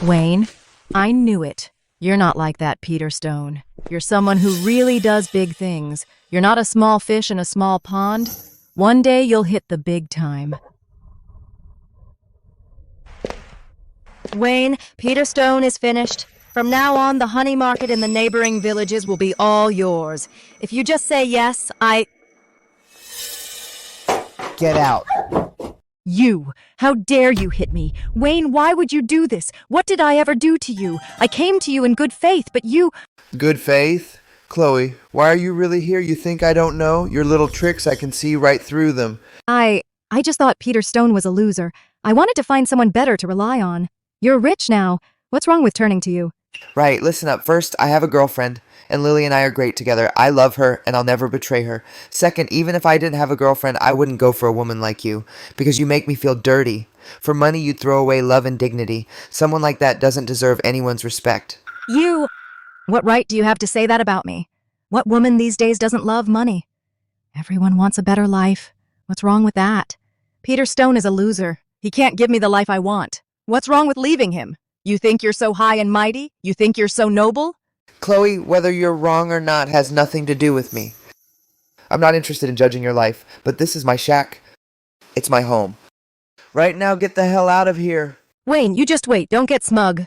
Wayne, I knew it. You're not like that, Peter Stone. You're someone who really does big things. You're not a small fish in a small pond. One day you'll hit the big time. Wayne, Peter Stone is finished. From now on, the honey market in the neighboring villages will be all yours. If you just say yes, Get out. You! How dare you hit me? Wayne, why would you do this? What did I ever do to you? I came to you in good faith, but you... Good faith? Chloe, why are you really here? You think I don't know? Your little tricks, I can see right through them. I just thought Peter Stone was a loser. I wanted to find someone better to rely on. You're rich now. What's wrong with turning to you? Right, listen up. First, I have a girlfriend, and Lily and I are great together. I love her, and I'll never betray her. Second, even if I didn't have a girlfriend, I wouldn't go for a woman like you, because you make me feel dirty. For money, you'd throw away love and dignity. Someone like that doesn't deserve anyone's respect. You! What right do you have to say that about me? What woman these days doesn't love money? Everyone wants a better life. What's wrong with that? Peter Stone is a loser. He can't give me the life I want. What's wrong with leaving him? You think you're so high and mighty? You think you're so noble? Chloe, whether you're wrong or not has nothing to do with me. I'm not interested in judging your life, but this is my shack. It's my home. Right now, get the hell out of here. Wayne, you just wait. Don't get smug.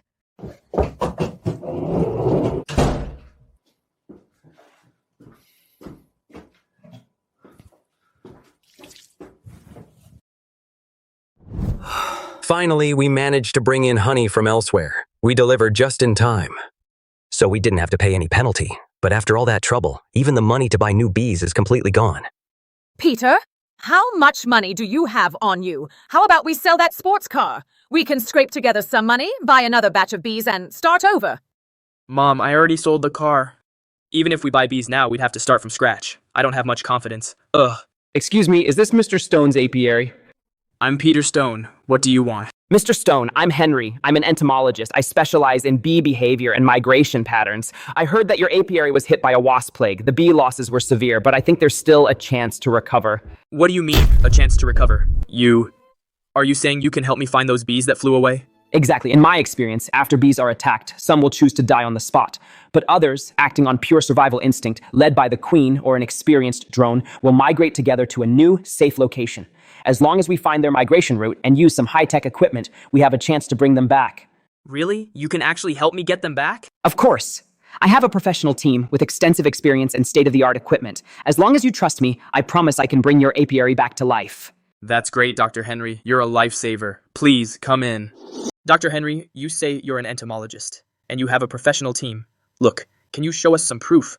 Finally, we managed to bring in honey from elsewhere. We delivered just in time. So we didn't have to pay any penalty. But after all that trouble, even the money to buy new bees is completely gone. Peter, how much money do you have on you? How about we sell that sports car? We can scrape together some money, buy another batch of bees, and start over. Mom, I already sold the car. Even if we buy bees now, we'd have to start from scratch. I don't have much confidence. Ugh. Excuse me, is this Mr. Stone's apiary? I'm Peter Stone. What do you want? Mr. Stone, I'm Henry. I'm an entomologist. I specialize in bee behavior and migration patterns. I heard that your apiary was hit by a wasp plague. The bee losses were severe, but I think there's still a chance to recover. What do you mean, a chance to recover? Are you saying you can help me find those bees that flew away? Exactly. In my experience, after bees are attacked, some will choose to die on the spot. But others, acting on pure survival instinct, led by the queen or an experienced drone, will migrate together to a new, safe location. As long as we find their migration route and use some high-tech equipment, we have a chance to bring them back. Really? You can actually help me get them back? Of course. I have a professional team with extensive experience and state-of-the-art equipment. As long as you trust me, I promise I can bring your apiary back to life. That's great, Dr. Henry. You're a lifesaver. Please, come in. Dr. Henry, you say you're an entomologist, and you have a professional team. Look, can you show us some proof?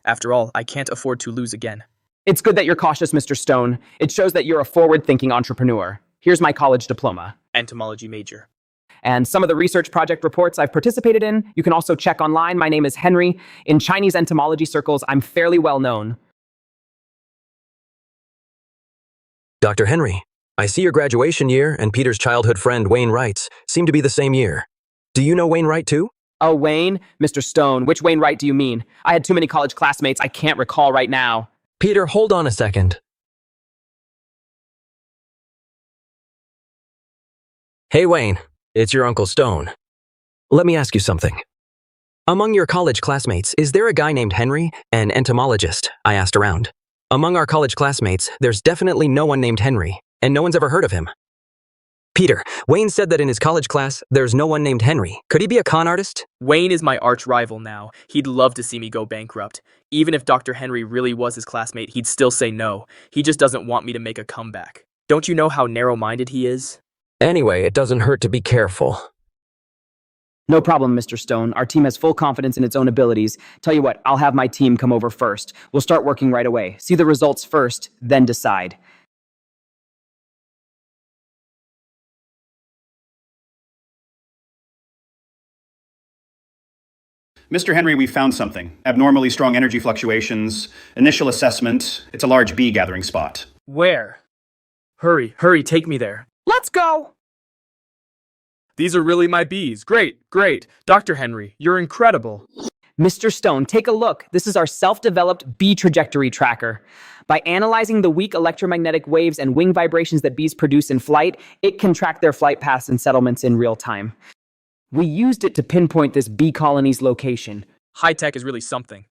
After all, I can't afford to lose again. It's good that you're cautious, Mr. Stone. It shows that you're a forward-thinking entrepreneur. Here's my college diploma. Entomology major. And some of the research project reports I've participated in. You can also check online. My name is Henry. In Chinese entomology circles, I'm fairly well known. Dr. Henry, I see your graduation year and Peter's childhood friend Wayne Wright's seem to be the same year. Do you know Wayne Wright too? Oh, Wayne? Mr. Stone, which Wayne Wright do you mean? I had too many college classmates I can't recall right now. Peter, hold on a second. Hey, Wayne. It's your Uncle Stone. Let me ask you something. Among your college classmates, is there a guy named Henry, an entomologist? I asked around. Among our college classmates, there's definitely no one named Henry, and no one's ever heard of him. Peter, Wayne said that in his college class, there's no one named Henry. Could he be a con artist? Wayne is my arch rival now. He'd love to see me go bankrupt. Even if Dr. Henry really was his classmate, he'd still say no. He just doesn't want me to make a comeback. Don't you know how narrow-minded he is? Anyway, it doesn't hurt to be careful. No problem, Mr. Stone. Our team has full confidence in its own abilities. Tell you what, I'll have my team come over first. We'll start working right away. See the results first, then decide. Mr. Henry, we've found something. Abnormally strong energy fluctuations. Initial assessment, it's a large bee gathering spot. Where? Hurry, take me there. Let's go! These are really my bees. Great. Dr. Henry, you're incredible. Mr. Stone, take a look. This is our self-developed bee trajectory tracker. By analyzing the weak electromagnetic waves and wing vibrations that bees produce in flight, it can track their flight paths and settlements in real time. We used it to pinpoint this bee colony's location. High tech is really something.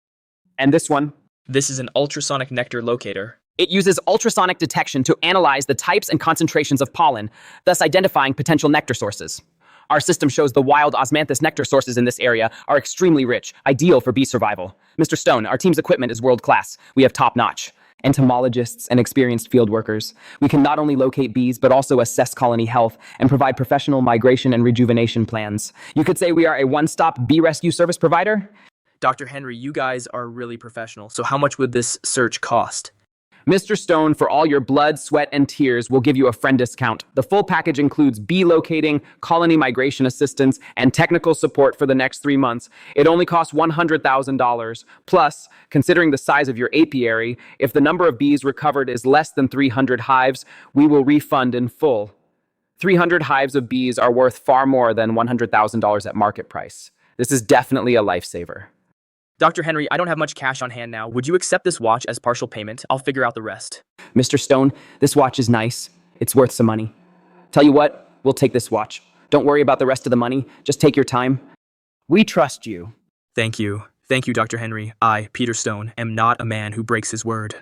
And this one? This is an ultrasonic nectar locator. It uses ultrasonic detection to analyze the types and concentrations of pollen, thus identifying potential nectar sources. Our system shows the wild osmanthus nectar sources in this area are extremely rich, ideal for bee survival. Mr. Stone, our team's equipment is world-class. We have top-notch entomologists and experienced field workers. We can not only locate bees, but also assess colony health and provide professional migration and rejuvenation plans. You could say we are a one-stop bee rescue service provider. Dr. Henry, you guys are really professional, so how much would this search cost? Mr. Stone, for all your blood, sweat, and tears, we'll give you a friend discount. The full package includes bee locating, colony migration assistance, and technical support for the next 3 months. It only costs $100,000. Plus, considering the size of your apiary, if the number of bees recovered is less than 300 hives, we will refund in full. 300 hives of bees are worth far more than $100,000 at market price. This is definitely a lifesaver. Dr. Henry, I don't have much cash on hand now. Would you accept this watch as partial payment? I'll figure out the rest. Mr. Stone, this watch is nice. It's worth some money. Tell you what, we'll take this watch. Don't worry about the rest of the money. Just take your time. We trust you. Thank you. Thank you, Dr. Henry. I, Peter Stone, am not a man who breaks his word.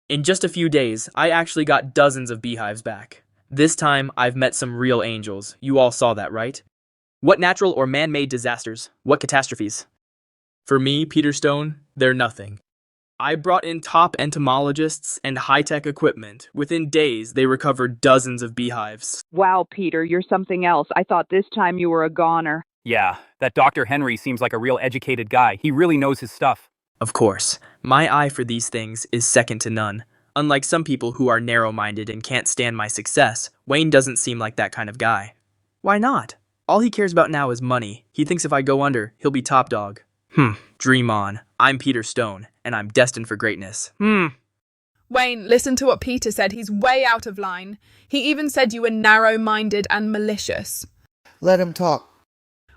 In just a few days, I actually got dozens of beehives back. This time, I've met some real angels. You all saw that, right? What natural or man-made disasters? What catastrophes? For me, Peter Stone, they're nothing. I brought in top entomologists and high-tech equipment. Within days, they recovered dozens of beehives. Wow, Peter, you're something else. I thought this time you were a goner. Yeah, that Dr. Henry seems like a real educated guy. He really knows his stuff. Of course, my eye for these things is second to none. Unlike some people who are narrow-minded and can't stand my success, Wayne doesn't seem like that kind of guy. Why not? All he cares about now is money. He thinks if I go under, he'll be top dog. Dream on. I'm Peter Stone, and I'm destined for greatness. Wayne, listen to what Peter said. He's way out of line. He even said you were narrow-minded and malicious. Let him talk.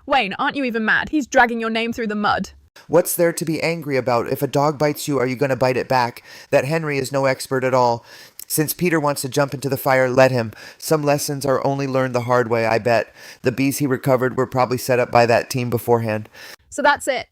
Wayne, aren't you even mad? He's dragging your name through the mud. What's there to be angry about? If a dog bites you, are you going to bite it back? That Henry is no expert at all. Since Peter wants to jump into the fire, let him. Some lessons are only learned the hard way, I bet. The bees he recovered were probably set up by that team beforehand. So that's it.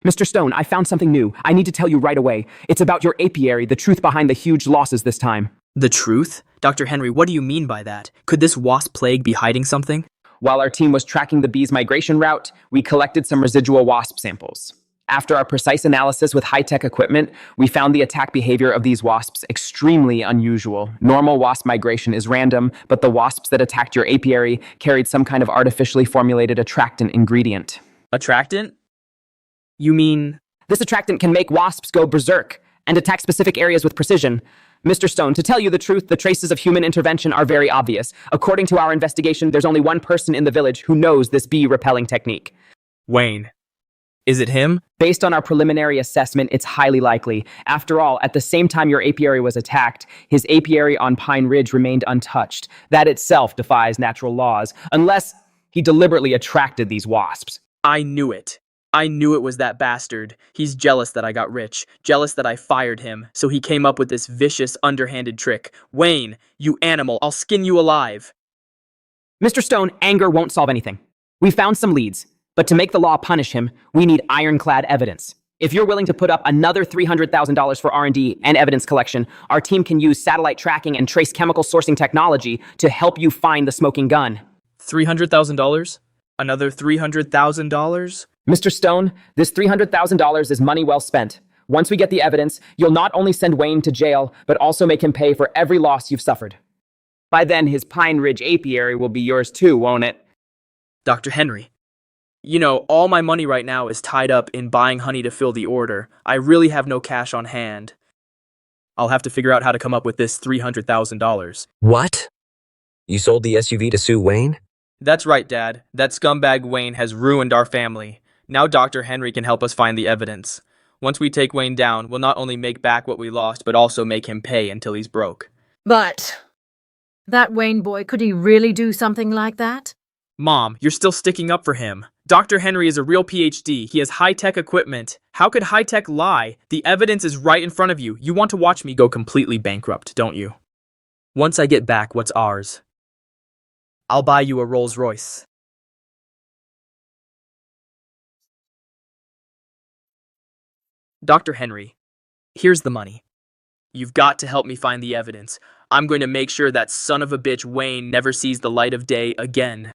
Mr. Stone, I found something new. I need to tell you right away. It's about your apiary, the truth behind the huge losses this time. The truth? Dr. Henry, what do you mean by that? Could this wasp plague be hiding something? While our team was tracking the bees' migration route, we collected some residual wasp samples. After our precise analysis with high-tech equipment, we found the attack behavior of these wasps extremely unusual. Normal wasp migration is random, but the wasps that attacked your apiary carried some kind of artificially formulated attractant ingredient. Attractant? You mean... This attractant can make wasps go berserk and attack specific areas with precision. Mr. Stone, to tell you the truth, the traces of human intervention are very obvious. According to our investigation, there's only one person in the village who knows this bee repelling technique. Wayne. Is it him? Based on our preliminary assessment, it's highly likely. After all, at the same time your apiary was attacked, his apiary on Pine Ridge remained untouched. That itself defies natural laws, unless he deliberately attracted these wasps. I knew it. I knew it was that bastard. He's jealous that I got rich, jealous that I fired him, so he came up with this vicious, underhanded trick. Wayne, you animal, I'll skin you alive. Mr. Stone, anger won't solve anything. We found some leads, but to make the law punish him, we need ironclad evidence. If you're willing to put up another $300,000 for R&D and evidence collection, our team can use satellite tracking and trace chemical sourcing technology to help you find the smoking gun. $300,000? Another $300,000? Mr. Stone, this $300,000 is money well spent. Once we get the evidence, you'll not only send Wayne to jail, but also make him pay for every loss you've suffered. By then, his Pine Ridge apiary will be yours too, won't it? Dr. Henry. You know, all my money right now is tied up in buying honey to fill the order. I really have no cash on hand. I'll have to figure out how to come up with this $300,000. What? You sold the SUV to sue Wayne? That's right, Dad. That scumbag Wayne has ruined our family. Now Dr. Henry can help us find the evidence. Once we take Wayne down, we'll not only make back what we lost, but also make him pay until he's broke. But that Wayne boy, could he really do something like that? Mom, you're still sticking up for him. Dr. Henry is a real PhD. He has high-tech equipment. How could high-tech lie? The evidence is right in front of you. You want to watch me go completely bankrupt, don't you? Once I get back what's ours, I'll buy you a Rolls Royce. Dr. Henry, here's the money. You've got to help me find the evidence. I'm going to make sure that son of a bitch Wayne never sees the light of day again.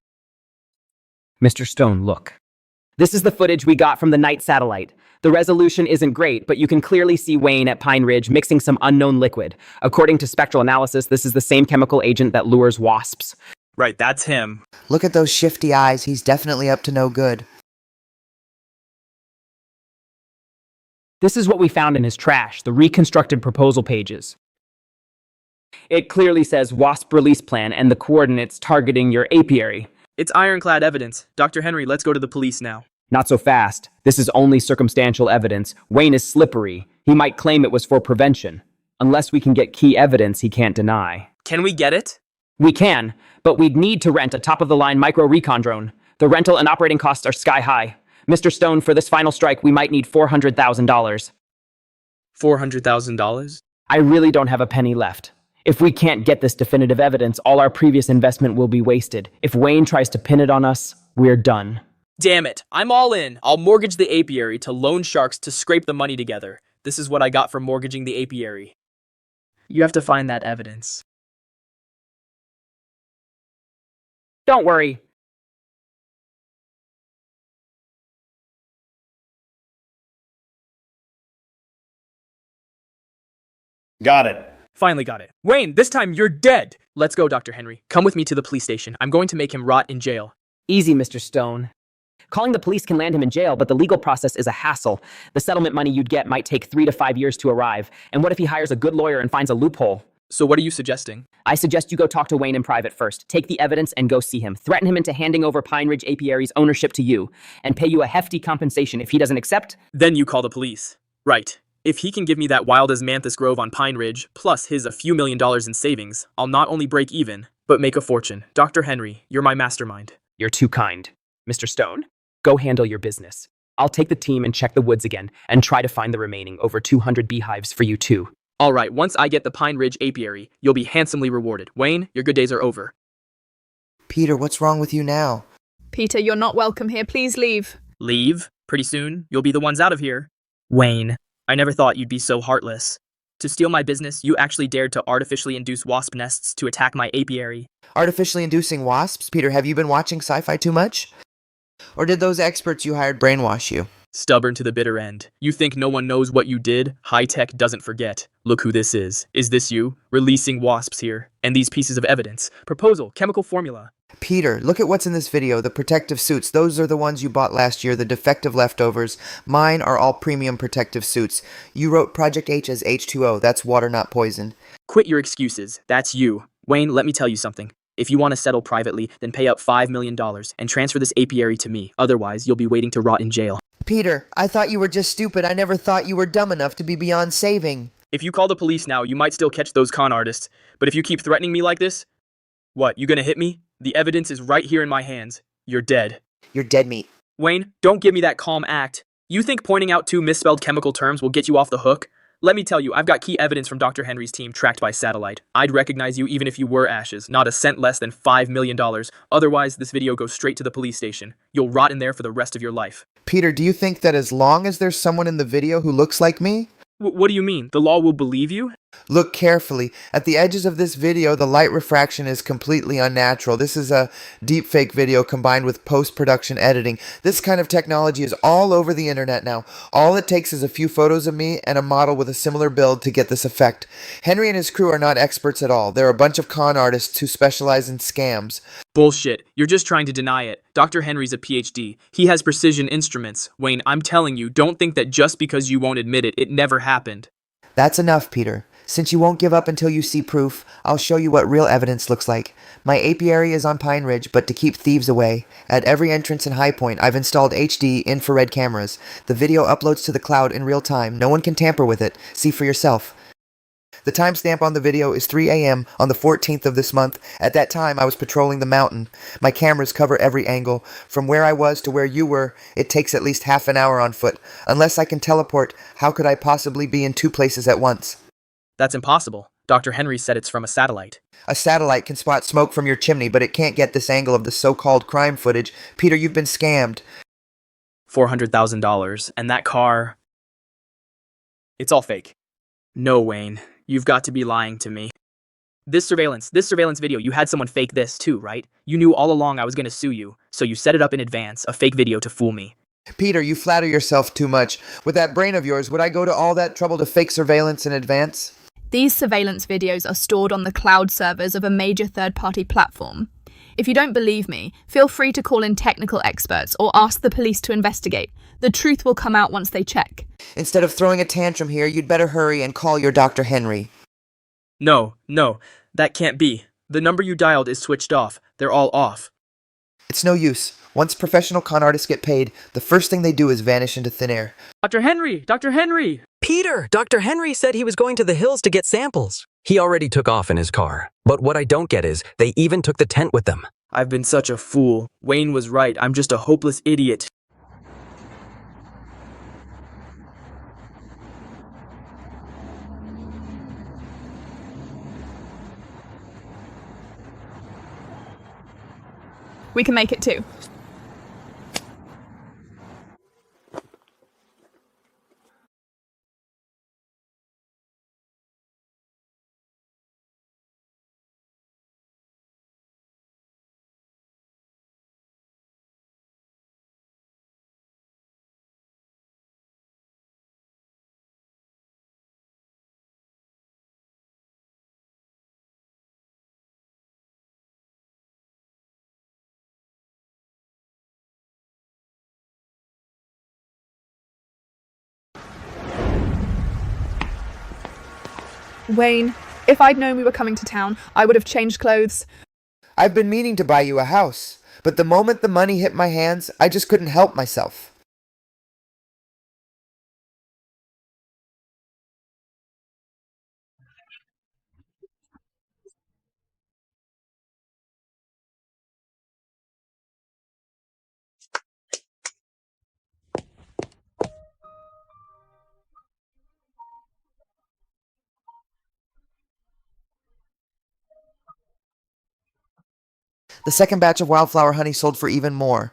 Mr. Stone, look. This is the footage we got from the night satellite. The resolution isn't great, but you can clearly see Wayne at Pine Ridge mixing some unknown liquid. According to spectral analysis, this is the same chemical agent that lures wasps. Right, that's him. Look at those shifty eyes. He's definitely up to no good. This is what we found in his trash, the reconstructed proposal pages. It clearly says WASP release plan and the coordinates targeting your apiary. It's ironclad evidence. Dr. Henry, let's go to the police now. Not so fast. This is only circumstantial evidence. Wayne is slippery. He might claim it was for prevention. Unless we can get key evidence he can't deny. Can we get it? We can, but we'd need to rent a top-of-the-line micro-recon drone. The rental and operating costs are sky-high. Mr. Stone, for this final strike, we might need $400,000. $400,000? I really don't have a penny left. If we can't get this definitive evidence, all our previous investment will be wasted. If Wayne tries to pin it on us, we're done. Damn it, I'm all in. I'll mortgage the apiary to loan sharks to scrape the money together. This is what I got for mortgaging the apiary. You have to find that evidence. Don't worry. Got it. Finally got it. Wayne, this time you're dead. Let's go, Dr. Henry. Come with me to the police station. I'm going to make him rot in jail. Easy, Mr. Stone. Calling the police can land him in jail, but the legal process is a hassle. The settlement money you'd get might take 3 to 5 years to arrive. And what if he hires a good lawyer and finds a loophole? So what are you suggesting? I suggest you go talk to Wayne in private first. Take the evidence and go see him. Threaten him into handing over Pine Ridge Apiary's ownership to you, and pay you a hefty compensation. If he doesn't accept, then you call the police. Right. If he can give me that wild osmanthus grove on Pine Ridge, plus his a few $1,000,000 in savings, I'll not only break even, but make a fortune. Dr. Henry, you're my mastermind. You're too kind. Mr. Stone, go handle your business. I'll take the team and check the woods again, and try to find the remaining over 200 beehives for you too. All right, once I get the Pine Ridge Apiary, you'll be handsomely rewarded. Wayne, your good days are over. Peter, what's wrong with you now? Peter, you're not welcome here. Please leave. Leave? Pretty soon, you'll be the ones out of here. Wayne, I never thought you'd be so heartless. To steal my business, you actually dared to artificially induce wasp nests to attack my apiary. Artificially inducing wasps? Peter, have you been watching sci-fi too much? Or did those experts you hired brainwash you? Stubborn to the bitter end. You think no one knows what you did? High tech doesn't forget. Look who this is. Is this you? Releasing wasps here. And these pieces of evidence. Proposal, chemical formula. Peter, look at what's in this video. The protective suits. Those are the ones you bought last year, the defective leftovers. Mine are all premium protective suits. You wrote Project H as H2O. That's water, not poison. Quit your excuses. That's you. Wayne, let me tell you something. If you want to settle privately, then pay up $5 million and transfer this apiary to me. Otherwise, you'll be waiting to rot in jail. Peter, I thought you were just stupid. I never thought you were dumb enough to be beyond saving. If you call the police now, you might still catch those con artists. But if you keep threatening me like this, what, you gonna hit me? The evidence is right here in my hands. You're dead. You're dead meat. Wayne, don't give me that calm act. You think pointing out 2 misspelled chemical terms will get you off the hook? Let me tell you, I've got key evidence from Dr. Henry's team tracked by satellite. I'd recognize you even if you were ashes, not a cent less than $5 million. Otherwise, this video goes straight to the police station. You'll rot in there for the rest of your life. Peter, do you think that as long as there's someone in the video who looks like me? What do you mean? The law will believe you? Look carefully. At the edges of this video, the light refraction is completely unnatural. This is a deepfake video combined with post-production editing. This kind of technology is all over the internet now. All it takes is a few photos of me and a model with a similar build to get this effect. Henry and his crew are not experts at all. They're a bunch of con artists who specialize in scams. Bullshit. You're just trying to deny it. Dr. Henry's a PhD. He has precision instruments. Wayne, I'm telling you, don't think that just because you won't admit it, it never happened. That's enough, Peter. Since you won't give up until you see proof, I'll show you what real evidence looks like. My apiary is on Pine Ridge, but to keep thieves away, at every entrance and high point, I've installed HD infrared cameras. The video uploads to the cloud in real time. No one can tamper with it. See for yourself. The timestamp on the video is 3 a.m. on the 14th of this month. At that time, I was patrolling the mountain. My cameras cover every angle. From where I was to where you were, it takes at least half an hour on foot. Unless I can teleport, how could I possibly be in 2 places at once? That's impossible. Dr. Henry said it's from a satellite. A satellite can spot smoke from your chimney, but it can't get this angle of the so-called crime footage. Peter, you've been scammed. $400,000. And that car... It's all fake. No, Wayne. You've got to be lying to me. This surveillance video, you had someone fake this too, right? You knew all along I was going to sue you, so you set it up in advance, a fake video to fool me. Peter, you flatter yourself too much. With that brain of yours, would I go to all that trouble to fake surveillance in advance? These surveillance videos are stored on the cloud servers of a major third-party platform. If you don't believe me, feel free to call in technical experts or ask the police to investigate. The truth will come out once they check. Instead of throwing a tantrum here, you'd better hurry and call your Dr. Henry. No, that can't be. The number you dialed is switched off. They're all off. It's no use. Once professional con artists get paid, the first thing they do is vanish into thin air. Dr. Henry! Dr. Henry! Peter! Dr. Henry said he was going to the hills to get samples. He already took off in his car. But what I don't get is, they even took the tent with them. I've been such a fool. Wayne was right. I'm just a hopeless idiot. We can make it too. Wayne, if I'd known we were coming to town, I would have changed clothes. I've been meaning to buy you a house, but the moment the money hit my hands, I just couldn't help myself. The second batch of wildflower honey sold for even more.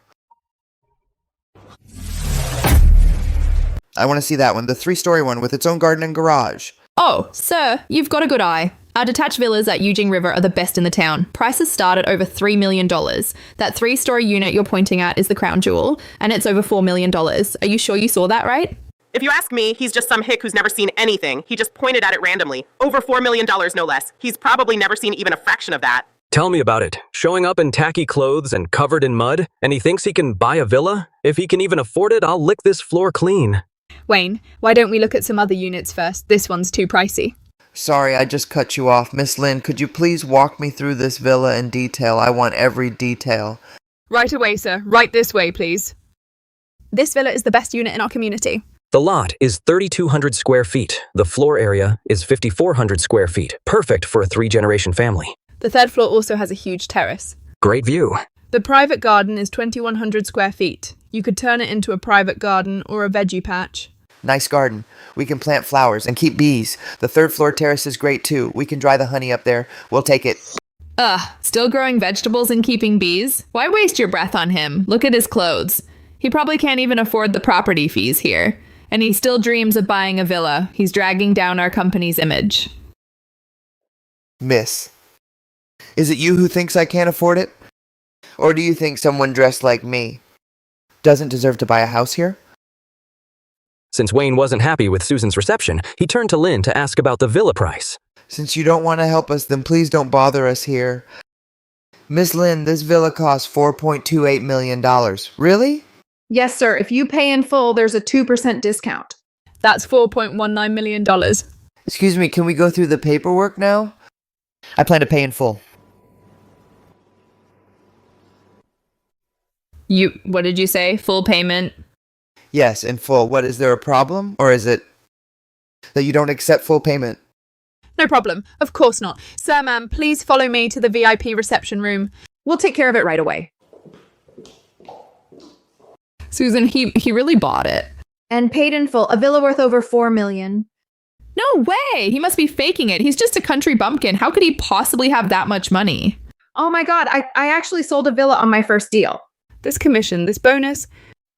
I want to see that one, the 3-story one with its own garden and garage. Oh, sir, you've got a good eye. Our detached villas at Eugene River are the best in the town. Prices start at over $3 million. That 3-story unit you're pointing at is the crown jewel, and it's over $4 million. Are you sure you saw that right? If you ask me, he's just some hick who's never seen anything. He just pointed at it randomly. Over $4 million, no less. He's probably never seen even a fraction of that. Tell me about it. Showing up in tacky clothes and covered in mud, and he thinks he can buy a villa? If he can even afford it, I'll lick this floor clean. Wayne, why don't we look at some other units first? This one's too pricey. Sorry, I just cut you off. Miss Lynn, could you please walk me through this villa in detail? I want every detail. Right away, sir. Right this way, please. This villa is the best unit in our community. The lot is 3,200 square feet. The floor area is 5,400 square feet. Perfect for a 3-generation family. The third floor also has a huge terrace. Great view. The private garden is 2,100 square feet. You could turn it into a private garden or a veggie patch. Nice garden. We can plant flowers and keep bees. The 3rd floor terrace is great too. We can dry the honey up there. We'll take it. Still growing vegetables and keeping bees? Why waste your breath on him? Look at his clothes. He probably can't even afford the property fees here. And he still dreams of buying a villa. He's dragging down our company's image. Miss, is it you who thinks I can't afford it? Or do you think someone dressed like me doesn't deserve to buy a house here? Since Wayne wasn't happy with Susan's reception, he turned to Lynn to ask about the villa price. Since you don't want to help us, then please don't bother us here. Miss Lynn, this villa costs $4.28 million. Really? Yes, sir. If you pay in full, there's a 2% discount. That's $4.19 million. Excuse me, can we go through the paperwork now? I plan to pay in full. What did you say? Full payment? Yes, in full. What, is there a problem? Or is it that you don't accept full payment? No problem. Of course not. Sir, ma'am, please follow me to the VIP reception room. We'll take care of it right away. Susan, he really bought it. And paid in full. A villa worth over $4 million. No way! He must be faking it. He's just a country bumpkin. How could he possibly have that much money? Oh my god, I actually sold a villa on my first deal. This commission, this bonus?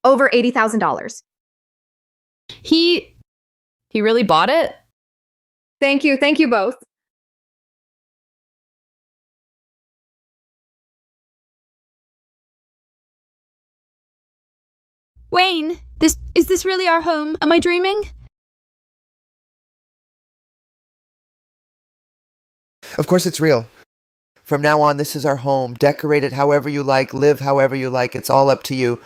Over $80,000. He really bought it? Thank you both. Wayne, is this really our home? Am I dreaming? Of course it's real. From now on, this is our home. Decorate it however you like, live however you like. It's all up to you.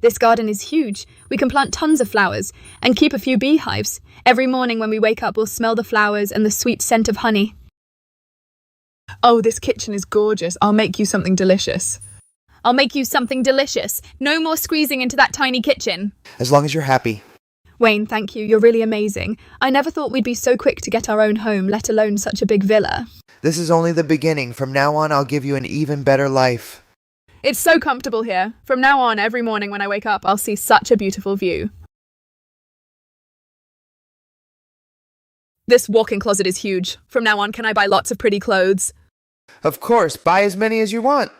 This garden is huge. We can plant tons of flowers and keep a few beehives. Every morning when we wake up, we'll smell the flowers and the sweet scent of honey. Oh, this kitchen is gorgeous. I'll make you something delicious. I'll make you something delicious. No more squeezing into that tiny kitchen. As long as you're happy. Wayne, thank you. You're really amazing. I never thought we'd be so quick to get our own home, let alone such a big villa. This is only the beginning. From now on, I'll give you an even better life. It's so comfortable here. From now on, every morning when I wake up, I'll see such a beautiful view. This walk-in closet is huge. From now on, can I buy lots of pretty clothes? Of course. Buy as many as you want.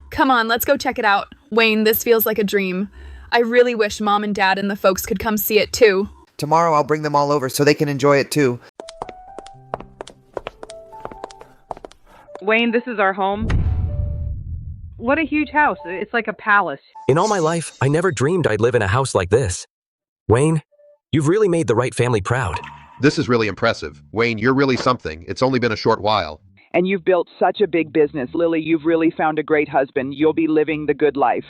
Come on, let's go check it out. Wayne, this feels like a dream. I really wish Mom and Dad and the folks could come see it too. Tomorrow I'll bring them all over so they can enjoy it too. Wayne, this is our home. What a huge house. It's like a palace. In all my life, I never dreamed I'd live in a house like this. Wayne, you've really made the right family proud. This is really impressive. Wayne, you're really something. It's only been a short while. And you've built such a big business. Lily, you've really found a great husband. You'll be living the good life.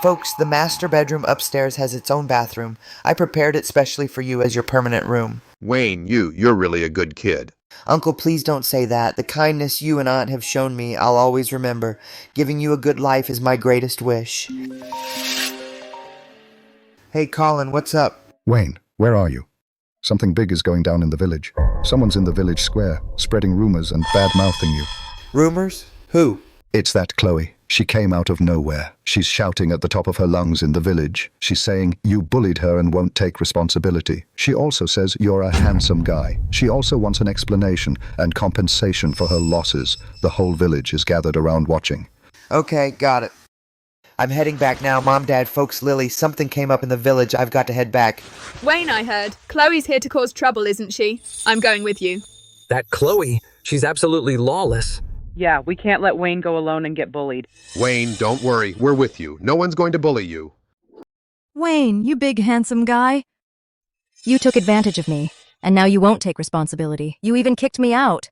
Folks, the master bedroom upstairs has its own bathroom. I prepared it specially for you as your permanent room. Wayne, you're really a good kid. Uncle, please don't say that. The kindness you and Aunt have shown me, I'll always remember. Giving you a good life is my greatest wish. Hey, Colin, what's up? Wayne, where are you? Something big is going down in the village. Someone's in the village square, spreading rumors and bad-mouthing you. Rumors? Who? It's that Chloe. She came out of nowhere. She's shouting at the top of her lungs in the village. She's saying you bullied her and won't take responsibility. She also says you're a handsome guy. She also wants an explanation and compensation for her losses. The whole village is gathered around watching. Okay, got it. I'm heading back now. Mom, Dad, folks, Lily, something came up in the village. I've got to head back. Wayne, I heard. Chloe's here to cause trouble, isn't she? I'm going with you. That Chloe, she's absolutely lawless. Yeah, we can't let Wayne go alone and get bullied. Wayne, don't worry. We're with you. No one's going to bully you. Wayne, you big handsome guy. You took advantage of me, and now you won't take responsibility. You even kicked me out.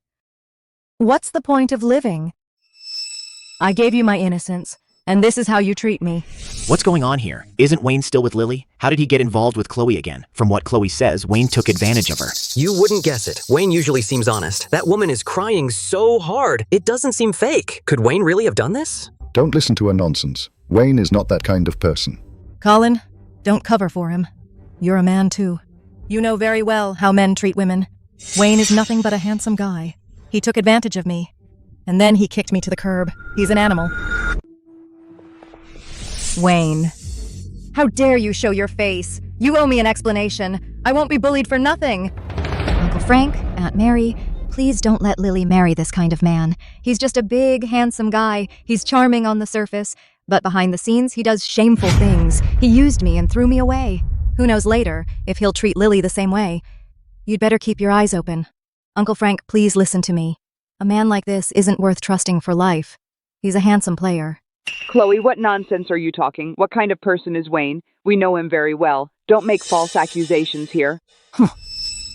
What's the point of living? I gave you my innocence, and this is how you treat me. What's going on here? Isn't Wayne still with Lily? How did he get involved with Chloe again? From what Chloe says, Wayne took advantage of her. You wouldn't guess it. Wayne usually seems honest. That woman is crying so hard. It doesn't seem fake. Could Wayne really have done this? Don't listen to her nonsense. Wayne is not that kind of person. Colin, don't cover for him. You're a man, too. You know very well how men treat women. Wayne is nothing but a handsome guy. He took advantage of me. And then he kicked me to the curb. He's an animal. Wayne, how dare you show your face? You owe me an explanation. I won't be bullied for nothing. Uncle Frank, Aunt Mary, please don't let Lily marry this kind of man. He's just a big, handsome guy. He's charming on the surface, but behind the scenes, he does shameful things. He used me and threw me away. Who knows later if he'll treat Lily the same way? You'd better keep your eyes open. Uncle Frank, please listen to me. A man like this isn't worth trusting for life. He's a handsome player. Chloe, what nonsense are you talking? What kind of person is Wayne? We know him very well. Don't make false accusations here.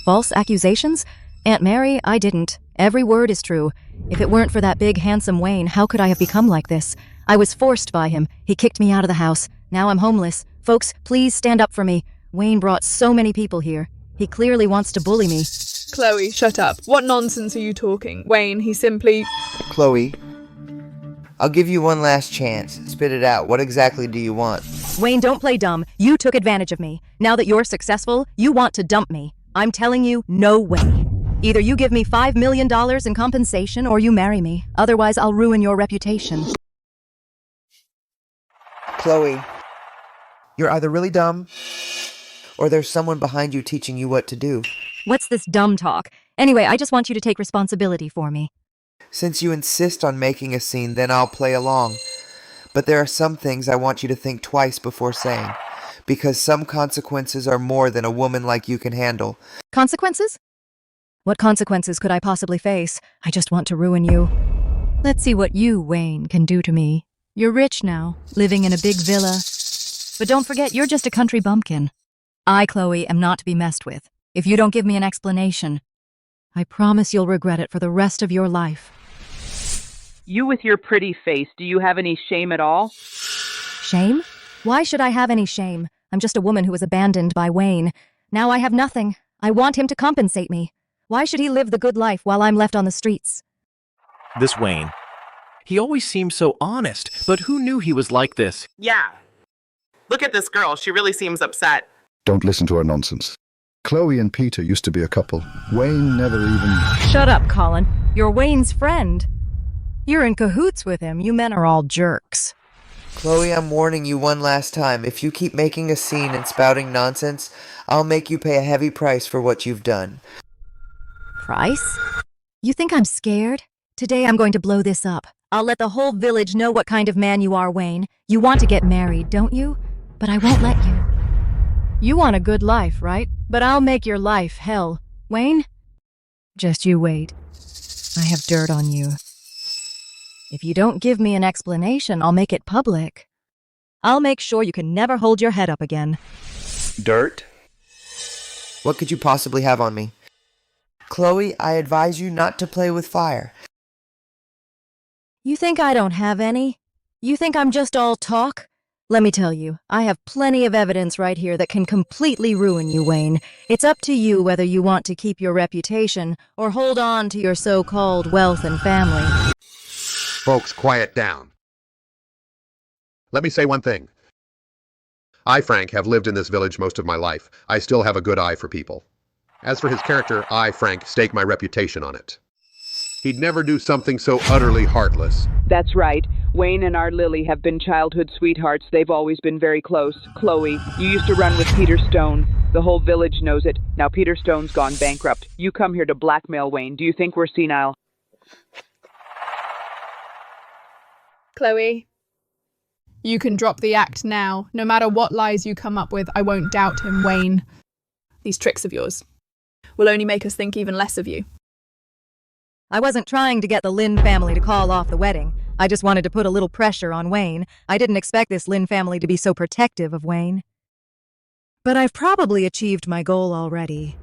False accusations? Aunt Mary, I didn't. Every word is true. If it weren't for that big, handsome Wayne, how could I have become like this? I was forced by him. He kicked me out of the house. Now I'm homeless. Folks, please stand up for me. Wayne brought so many people here. He clearly wants to bully me. Chloe, shut up. What nonsense are you talking? Wayne, he simply... Chloe, I'll give you one last chance. Spit it out. What exactly do you want? Wayne, don't play dumb. You took advantage of me. Now that you're successful, you want to dump me. I'm telling you, no way. Either you give me $5 million in compensation or you marry me. Otherwise, I'll ruin your reputation. Chloe, you're either really dumb or there's someone behind you teaching you what to do. What's this dumb talk? Anyway, I just want you to take responsibility for me. Since you insist on making a scene, then I'll play along. But there are some things I want you to think twice before saying, because some consequences are more than a woman like you can handle. Consequences? What consequences could I possibly face? I just want to ruin you. Let's see what you, Wayne, can do to me. You're rich now, living in a big villa. But don't forget, you're just a country bumpkin. I, Chloe, am not to be messed with. If you don't give me an explanation, I promise you'll regret it for the rest of your life. You with your pretty face, do you have any shame at all? Shame? Why should I have any shame? I'm just a woman who was abandoned by Wayne. Now I have nothing. I want him to compensate me. Why should he live the good life while I'm left on the streets? This Wayne. He always seemed so honest, but who knew he was like this? Yeah. Look at this girl. She really seems upset. Don't listen to her nonsense. Chloe and Peter used to be a couple. Wayne never even... Shut up, Colin. You're Wayne's friend. You're in cahoots with him. You men are all jerks. Chloe, I'm warning you one last time. If you keep making a scene and spouting nonsense, I'll make you pay a heavy price for what you've done. Price? You think I'm scared? Today I'm going to blow this up. I'll let the whole village know what kind of man you are, Wayne. You want to get married, don't you? But I won't let you. You want a good life, right? But I'll make your life hell. Wayne? Just you wait. I have dirt on you. If you don't give me an explanation, I'll make it public. I'll make sure you can never hold your head up again. Dirt? What could you possibly have on me? Chloe, I advise you not to play with fire. You think I don't have any? You think I'm just all talk? Let me tell you, I have plenty of evidence right here that can completely ruin you, Wayne. It's up to you whether you want to keep your reputation or hold on to your so-called wealth and family. Folks, quiet down. Let me say one thing. I, Frank, have lived in this village most of my life. I still have a good eye for people. As for his character, I, Frank, stake my reputation on it. He'd never do something so utterly heartless. That's right. Wayne and our Lily have been childhood sweethearts. They've always been very close. Chloe, you used to run with Peter Stone. The whole village knows it. Now Peter Stone's gone bankrupt. You come here to blackmail Wayne. Do you think we're senile? Chloe, you can drop the act now. No matter what lies you come up with, I won't doubt him, Wayne. These tricks of yours will only make us think even less of you. I wasn't trying to get the Lin family to call off the wedding. I just wanted to put a little pressure on Wayne. I didn't expect this Lin family to be so protective of Wayne. But I've probably achieved my goal already.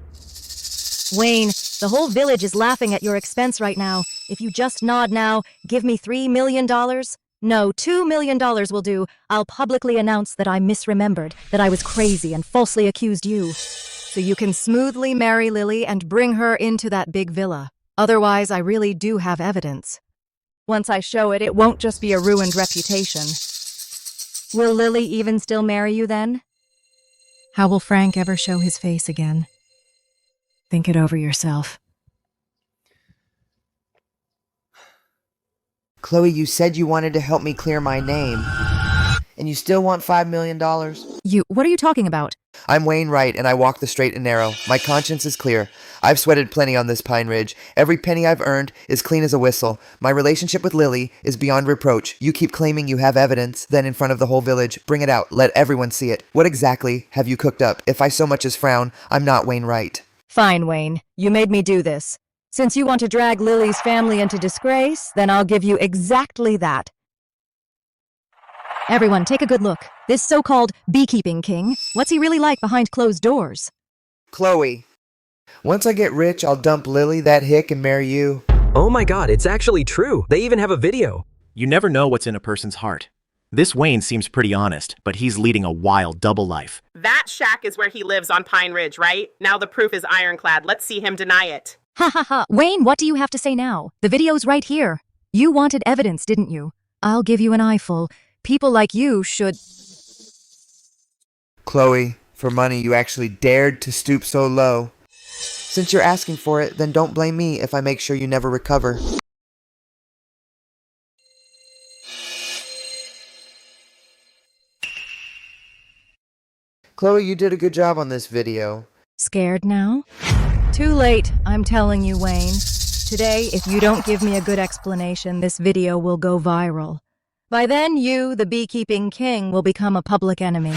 Wayne, the whole village is laughing at your expense right now. If you just nod now, give me $3 million. No, $2 million will do. I'll publicly announce that I misremembered, that I was crazy and falsely accused you. So you can smoothly marry Lily and bring her into that big villa. Otherwise, I really do have evidence. Once I show it, it won't just be a ruined reputation. Will Lily even still marry you then? How will Frank ever show his face again? Think it over yourself. Chloe, you said you wanted to help me clear my name. And you still want $5 million? What are you talking about? I'm Wayne Wright, and I walk the straight and narrow. My conscience is clear. I've sweated plenty on this Pine Ridge. Every penny I've earned is clean as a whistle. My relationship with Lily is beyond reproach. You keep claiming you have evidence, then in front of the whole village. Bring it out. Let everyone see it. What exactly have you cooked up? If I so much as frown, I'm not Wayne Wright. Fine, Wayne. You made me do this. Since you want to drag Lily's family into disgrace, then I'll give you exactly that. Everyone, take a good look. This so-called beekeeping king, what's he really like behind closed doors? Chloe, once I get rich, I'll dump Lily, that hick, and marry you. Oh my god, it's actually true. They even have a video. You never know what's in a person's heart. This Wayne seems pretty honest, but he's leading a wild double life. That shack is where he lives on Pine Ridge, right? Now the proof is ironclad. Let's see him deny it. Ha ha ha. Wayne, what do you have to say now? The video's right here. You wanted evidence, didn't you? I'll give you an eyeful. People like you should... Chloe, for money you actually dared to stoop so low. Since you're asking for it, then don't blame me if I make sure you never recover. Chloe, you did a good job on this video. Scared now? Too late, I'm telling you, Wayne. Today, if you don't give me a good explanation, this video will go viral. By then, you, the beekeeping king, will become a public enemy.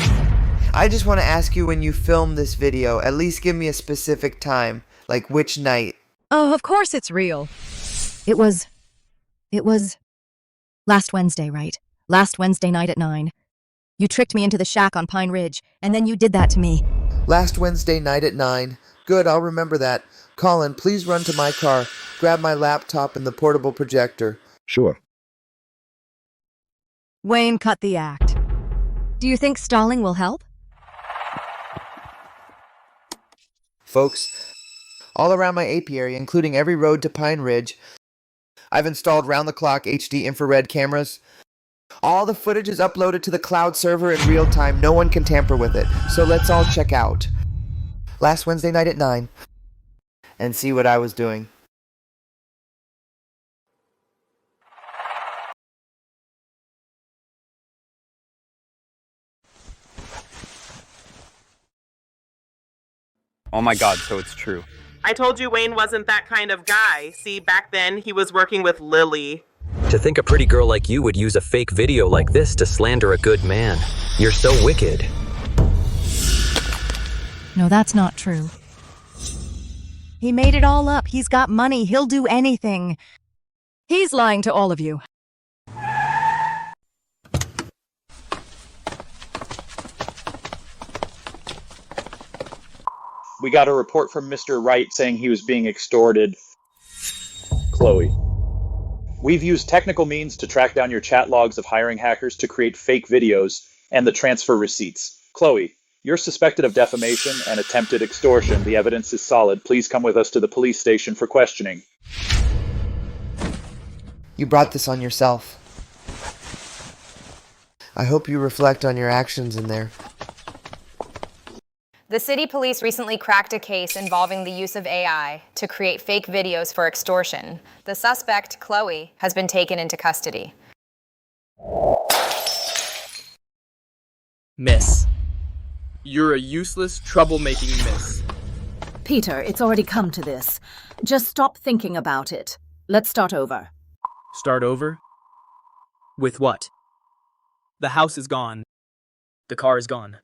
I just want to ask you, when you film this video, at least give me a specific time. Like which night? Oh, of course it's real. It was last Wednesday, right? Last Wednesday night at 9. You tricked me into the shack on Pine Ridge, and then you did that to me. Last Wednesday night at 9. Good, I'll remember that. Colin, please run to my car, grab my laptop and the portable projector. Sure. Wayne cut the act. Do you think stalling will help? Folks, all around my apiary, including every road to Pine Ridge, I've installed round-the-clock HD infrared cameras. All the footage is uploaded to the cloud server in real time. No one can tamper with it. So let's all check out last Wednesday night at 9 and see what I was doing. Oh my god, so it's true. I told you Wayne wasn't that kind of guy. See, back then he was working with Lily. To think a pretty girl like you would use a fake video like this to slander a good man. You're so wicked. No, that's not true. He made it all up. He's got money. He'll do anything. He's lying to all of you. We got a report from Mr. Wright saying he was being extorted. Chloe. We've used technical means to track down your chat logs of hiring hackers to create fake videos. and the transfer receipts. Chloe, you're suspected of defamation and attempted extortion. The evidence is solid. Please come with us to the police station for questioning. You brought this on yourself. I hope you reflect on your actions in there. The city police recently cracked a case involving the use of AI to create fake videos for extortion. The suspect, Chloe, has been taken into custody. Miss. You're a useless, troublemaking miss. Peter, it's already come to this. Just stop thinking about it. Let's start over. Start over? With what? The house is gone. The car is gone.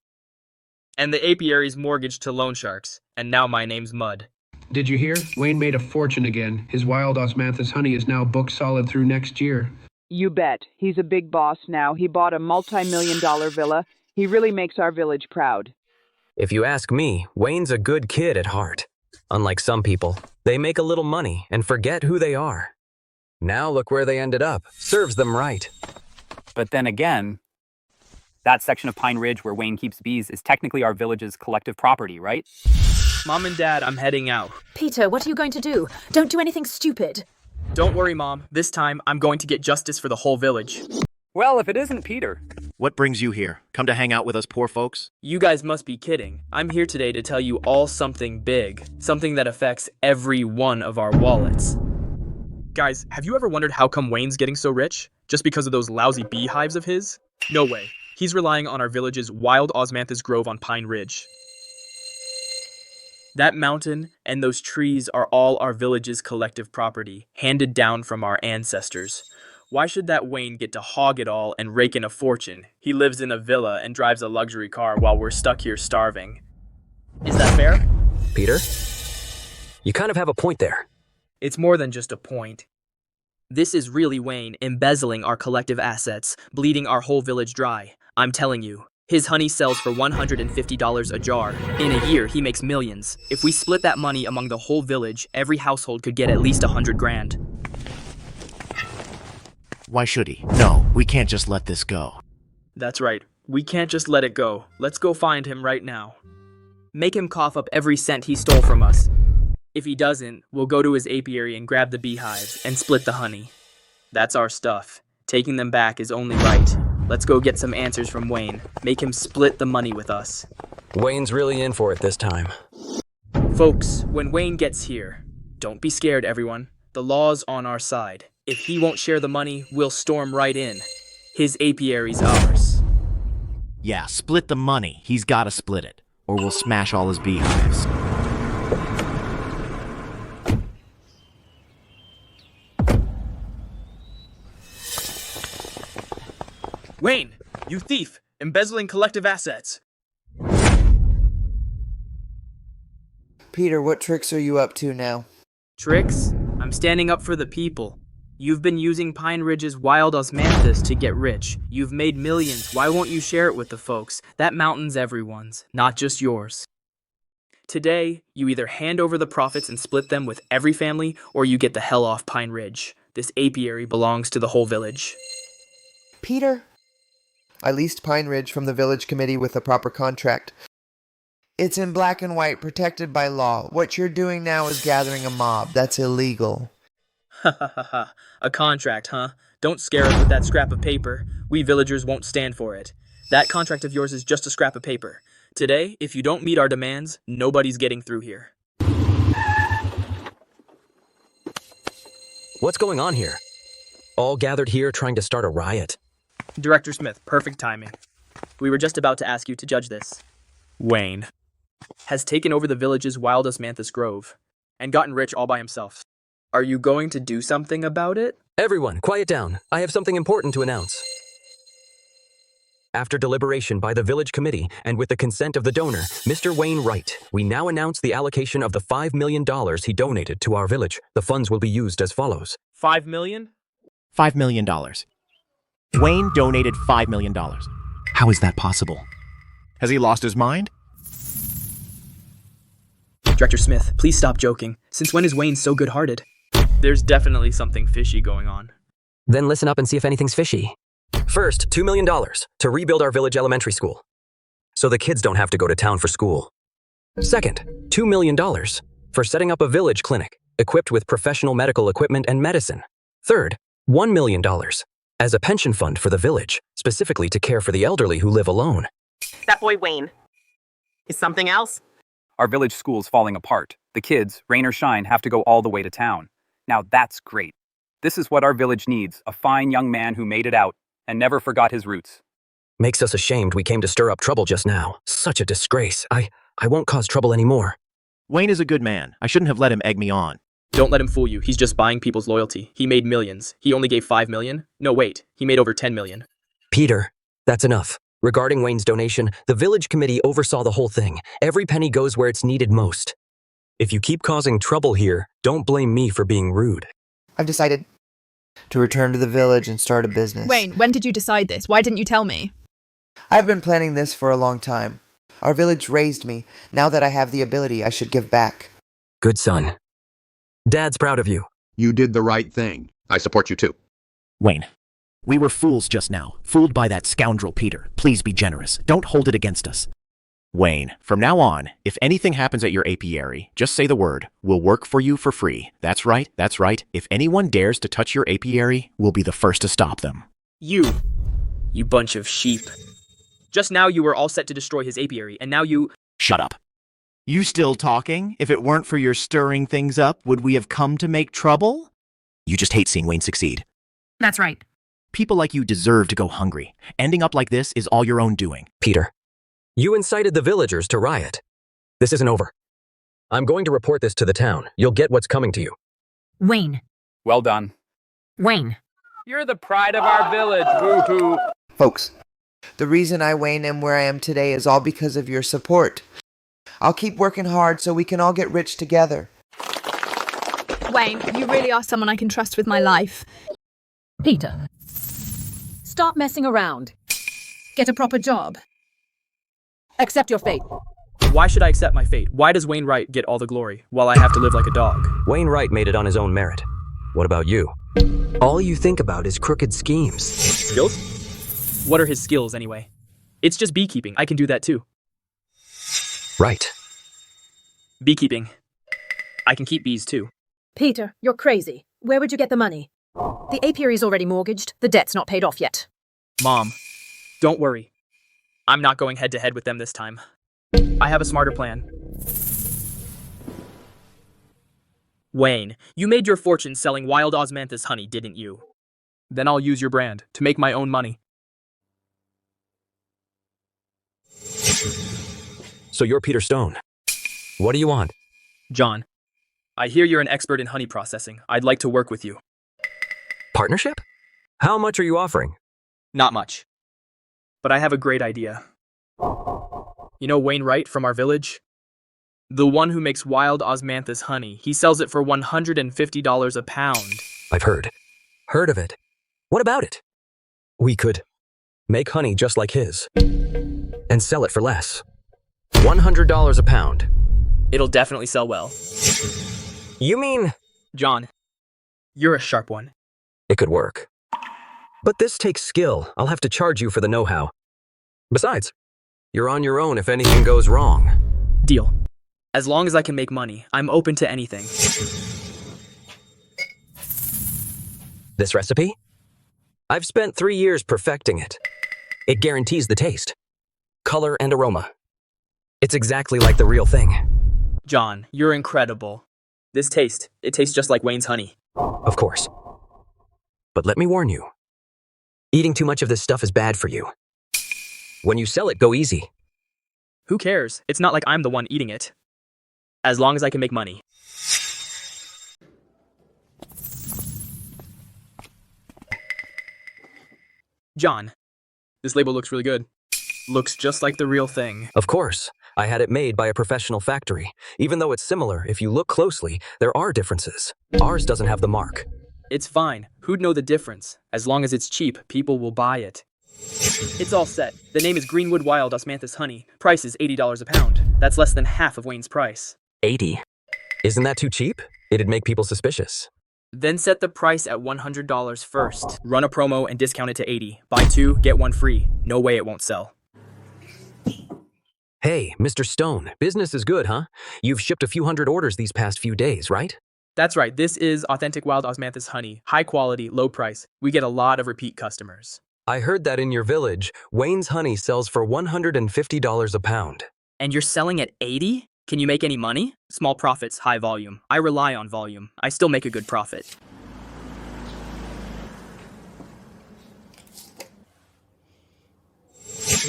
And the apiary's mortgaged to loan sharks, and now my name's Mud. Did you hear? Wayne made a fortune again. His wild osmanthus honey is now booked solid through next year. You bet. He's a big boss now. He bought a multi-million-dollar villa. He really makes our village proud. If you ask me, Wayne's a good kid at heart. Unlike some people, they make a little money and forget who they are. Now look where they ended up. Serves them right. But then again, that section of Pine Ridge where Wayne keeps bees is technically our village's collective property, right? Mom and Dad, I'm heading out. Peter, what are you going to do? Don't do anything stupid. Don't worry, Mom. This time, I'm going to get justice for the whole village. Well, if it isn't Peter. What brings you here? Come to hang out with us poor folks? You guys must be kidding. I'm here today to tell you all something big. Something that affects every one of our wallets. Guys, have you ever wondered how come Wayne's getting so rich? Just because of those lousy beehives of his? No way. He's relying on our village's wild osmanthus grove on Pine Ridge. That mountain and those trees are all our village's collective property, handed down from our ancestors. Why should that Wayne get to hog it all and rake in a fortune? He lives in a villa and drives a luxury car while we're stuck here starving. Is that fair? Peter? You kind of have a point there. It's more than just a point. This is really Wayne embezzling our collective assets, bleeding our whole village dry. I'm telling you, his honey sells for $150 a jar. In a year, he makes millions. If we split that money among the whole village, every household could get at least 100 grand. Why should he? No, we can't just let this go. That's right. We can't just let it go. Let's go find him right now. Make him cough up every cent he stole from us. If he doesn't, we'll go to his apiary and grab the beehives and split the honey. That's our stuff. Taking them back is only right. Let's go get some answers from Wayne. Make him split the money with us. Wayne's really in for it this time. Folks, when Wayne gets here, don't be scared, everyone. The law's on our side. If he won't share the money, we'll storm right in. His apiary's ours. Yeah, split the money. He's gotta split it, or we'll smash all his beehives. Wayne, you thief! Embezzling collective assets! Peter, what tricks are you up to now? Tricks? I'm standing up for the people. You've been using Pine Ridge's wild osmanthus to get rich. You've made millions. Why won't you share it with the folks? That mountain's everyone's, not just yours. Today, you either hand over the profits and split them with every family, or you get the hell off Pine Ridge. This apiary belongs to the whole village. Peter? I leased Pine Ridge from the village committee with a proper contract. It's in black and white, protected by law. What you're doing now is gathering a mob. That's illegal. Ha ha ha ha. A contract, huh? Don't scare us with that scrap of paper. We villagers won't stand for it. That contract of yours is just a scrap of paper. Today, if you don't meet our demands, nobody's getting through here. What's going on here? All gathered here trying to start a riot. Director Smith, perfect timing. We were just about to ask you to judge this. Wayne has taken over the village's wild osmanthus grove and gotten rich all by himself. Are you going to do something about it? Everyone, quiet down. I have something important to announce. After deliberation by the village committee and with the consent of the donor, Mr. Wayne Wright, we now announce the allocation of the $5 million he donated to our village. The funds will be used as follows. $5 million? $5 million. Wayne donated $5 million. How is that possible? Has he lost his mind? Director Smith, please stop joking. Since when is Wayne so good-hearted? There's definitely something fishy going on. Then listen up and see if anything's fishy. First, $2 million to rebuild our village elementary school, so the kids don't have to go to town for school. Second, $2 million for setting up a village clinic, equipped with professional medical equipment and medicine. Third, $1 million as a pension fund for the village, specifically to care for the elderly who live alone. That boy Wayne. Is something else? Our village school's falling apart. The kids, rain or shine, have to go all the way to town. Now that's great. This is what our village needs, a fine young man who made it out and never forgot his roots. Makes us ashamed we came to stir up trouble just now. Such a disgrace. I won't cause trouble anymore. Wayne is a good man. I shouldn't have let him egg me on. Don't let him fool you. He's just buying people's loyalty. He made millions. He only gave 5 million? No, wait. He made over 10 million. Peter, that's enough. Regarding Wayne's donation, the village committee oversaw the whole thing. Every penny goes where it's needed most. If you keep causing trouble here, don't blame me for being rude. I've decided to return to the village and start a business. Wayne, when did you decide this? Why didn't you tell me? I've been planning this for a long time. Our village raised me. Now that I have the ability, I should give back. Good son. Dad's proud of you. You did the right thing. I support you too. Wayne, we were fools just now. Fooled by that scoundrel Peter. Please be generous. Don't hold it against us. Wayne, from now on, if anything happens at your apiary, just say the word. We'll work for you for free. That's right, that's right. If anyone dares to touch your apiary, we'll be the first to stop them. You bunch of sheep. Just now you were all set to destroy his apiary, and now you— Shut up. You still talking? If it weren't for your stirring things up, would we have come to make trouble? You just hate seeing Wayne succeed. That's right. People like you deserve to go hungry. Ending up like this is all your own doing. Peter, you incited the villagers to riot. This isn't over. I'm going to report this to the town. You'll get what's coming to you. Wayne. Well done. Wayne. You're the pride of our village, woohoo! Folks, the reason I, Wayne, am where I am today is all because of your support. I'll keep working hard so we can all get rich together. Wayne, you really are someone I can trust with my life. Peter, stop messing around. Get a proper job. Accept your fate. Why should I accept my fate? Why does Wayne Wright get all the glory, while I have to live like a dog? Wayne Wright made it on his own merit. What about you? All you think about is crooked schemes. Skills? What are his skills, anyway? It's just beekeeping. I can do that, too. Right. Beekeeping. I can keep bees, too. Peter, you're crazy. Where would you get the money? The apiary's already mortgaged. The debt's not paid off yet. Mom, don't worry. I'm not going head-to-head with them this time. I have a smarter plan. Wayne, you made your fortune selling wild osmanthus honey, didn't you? Then I'll use your brand to make my own money. So you're Peter Stone. What do you want? John, I hear you're an expert in honey processing. I'd like to work with you. Partnership? How much are you offering? Not much. But I have a great idea. You know Wayne Wright from our village? The one who makes wild osmanthus honey. He sells it for $150 a pound. I've heard. Heard of it. What about it? We could make honey just like his and sell it for less. $100 a pound. It'll definitely sell well. You mean? John, you're a sharp one. It could work. But this takes skill. I'll have to charge you for the know-how. Besides, you're on your own if anything goes wrong. Deal. As long as I can make money, I'm open to anything. This recipe? I've spent 3 years perfecting it. It guarantees the taste, color, and aroma. It's exactly like the real thing. John, you're incredible. It tastes just like Wayne's honey. Of course. But let me warn you. Eating too much of this stuff is bad for you. When you sell it, go easy. Who cares? It's not like I'm the one eating it. As long as I can make money. John, this label looks really good. Looks just like the real thing. Of course. I had it made by a professional factory. Even though it's similar, if you look closely, there are differences. Ours doesn't have the mark. It's fine. Who'd know the difference? As long as it's cheap, people will buy it. It's all set. The name is Greenwood Wild Osmanthus Honey. Price is $80 a pound. That's less than half of Wayne's price. 80? Isn't that too cheap? It'd make people suspicious. Then set the price at $100 first. Run a promo and discount it to $80. Buy 2, get 1 free. No way it won't sell. Hey, Mr. Stone, business is good, huh? You've shipped a few hundred orders these past few days, right? That's right, this is authentic wild osmanthus honey. High quality, low price. We get a lot of repeat customers. I heard that in your village, Wayne's honey sells for $150 a pound. And you're selling at 80? Can you make any money? Small profits, high volume. I rely on volume. I still make a good profit.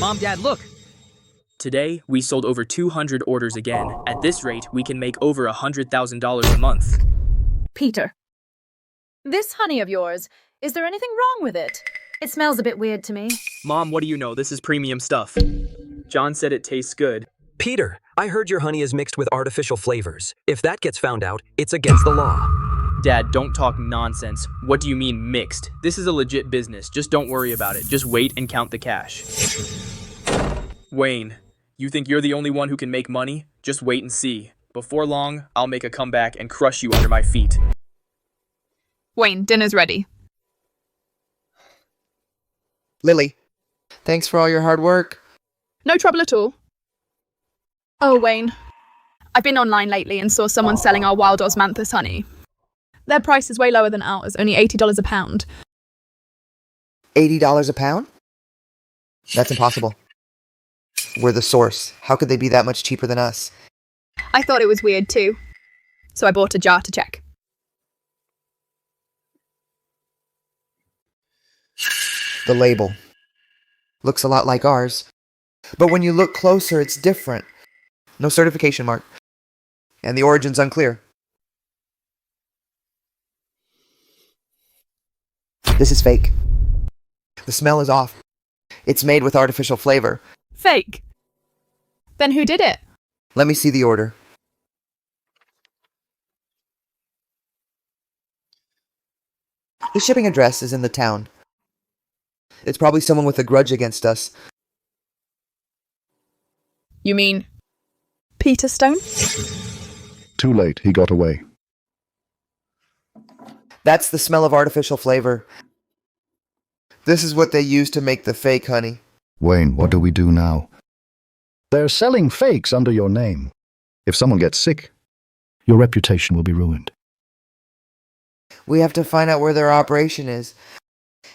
Mom, Dad, look. Today, we sold over 200 orders again. At this rate, we can make over $100,000 a month. Peter, this honey of yours, is there anything wrong with it? It smells a bit weird to me. Mom, what do you know? This is premium stuff. John said it tastes good. Peter, I heard your honey is mixed with artificial flavors. If that gets found out, it's against the law. Dad, don't talk nonsense. What do you mean mixed? This is a legit business. Just don't worry about it. Just wait and count the cash. Wayne, you think you're the only one who can make money? Just wait and see. Before long, I'll make a comeback and crush you under my feet. Wayne, dinner's ready. Lily, thanks for all your hard work. No trouble at all. Oh, Wayne. I've been online lately and saw someone selling our wild osmanthus honey. Their price is way lower than ours, only $80 a pound. $80 a pound? That's impossible. We're the source. How could they be that much cheaper than us? I thought it was weird too, so I bought a jar to check. The label looks a lot like ours, but when you look closer, it's different. No certification mark, and the origin's unclear. This is fake. The smell is off. It's made with artificial flavor. Fake? Then who did it? Let me see the order. The shipping address is in the town. It's probably someone with a grudge against us. You mean Peter Stone? Too late, he got away. That's the smell of artificial flavor. This is what they use to make the fake honey. Wayne, what do we do now? They're selling fakes under your name. If someone gets sick, your reputation will be ruined. We have to find out where their operation is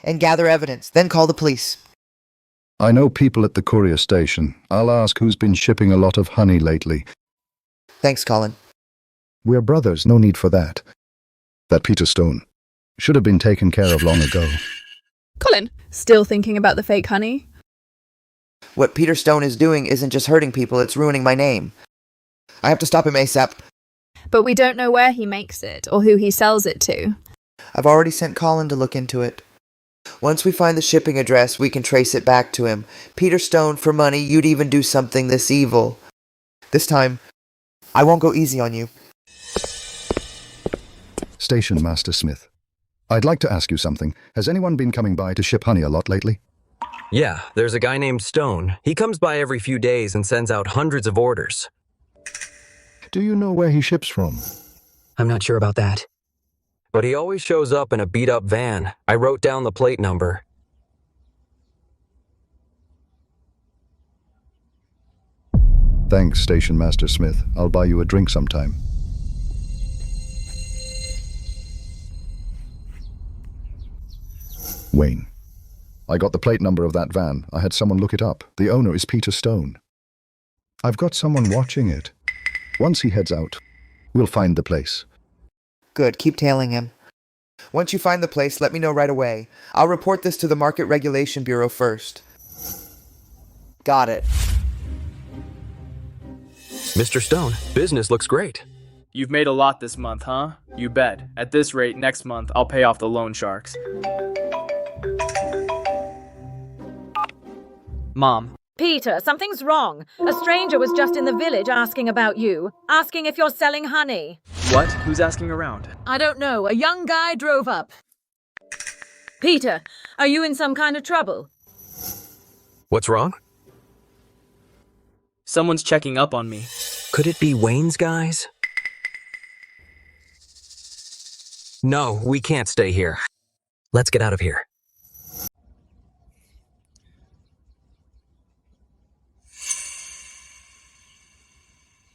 and gather evidence, then call the police. I know people at the courier station. I'll ask who's been shipping a lot of honey lately. Thanks, Colin. We're brothers, no need for that. That Peter Stone should have been taken care of long ago. Colin, still thinking about the fake honey? What Peter Stone is doing isn't just hurting people, it's ruining my name. I have to stop him ASAP. But we don't know where he makes it or who he sells it to. I've already sent Colin to look into it. Once we find the shipping address, we can trace it back to him. Peter Stone, for money, you'd even do something this evil. This time, I won't go easy on you. Station Master Smith, I'd like to ask you something. Has anyone been coming by to ship honey a lot lately? Yeah, there's a guy named Stone. He comes by every few days and sends out hundreds of orders. Do you know where he ships from? I'm not sure about that. But he always shows up in a beat-up van. I wrote down the plate number. Thanks, Station Master Smith. I'll buy you a drink sometime. Wayne, I got the plate number of that van. I had someone look it up. The owner is Peter Stone. I've got someone watching it. Once he heads out, we'll find the place. Good, keep tailing him. Once you find the place, let me know right away. I'll report this to the Market Regulation Bureau first. Got it. Mr. Stone, business looks great. You've made a lot this month, huh? You bet. At this rate, next month, I'll pay off the loan sharks. Mom. Peter, something's wrong. A stranger was just in the village asking about you, asking if you're selling honey. What? Who's asking around? I don't know. A young guy drove up. Peter, are you in some kind of trouble? What's wrong? Someone's checking up on me. Could it be Wayne's guys? No, we can't stay here. Let's get out of here.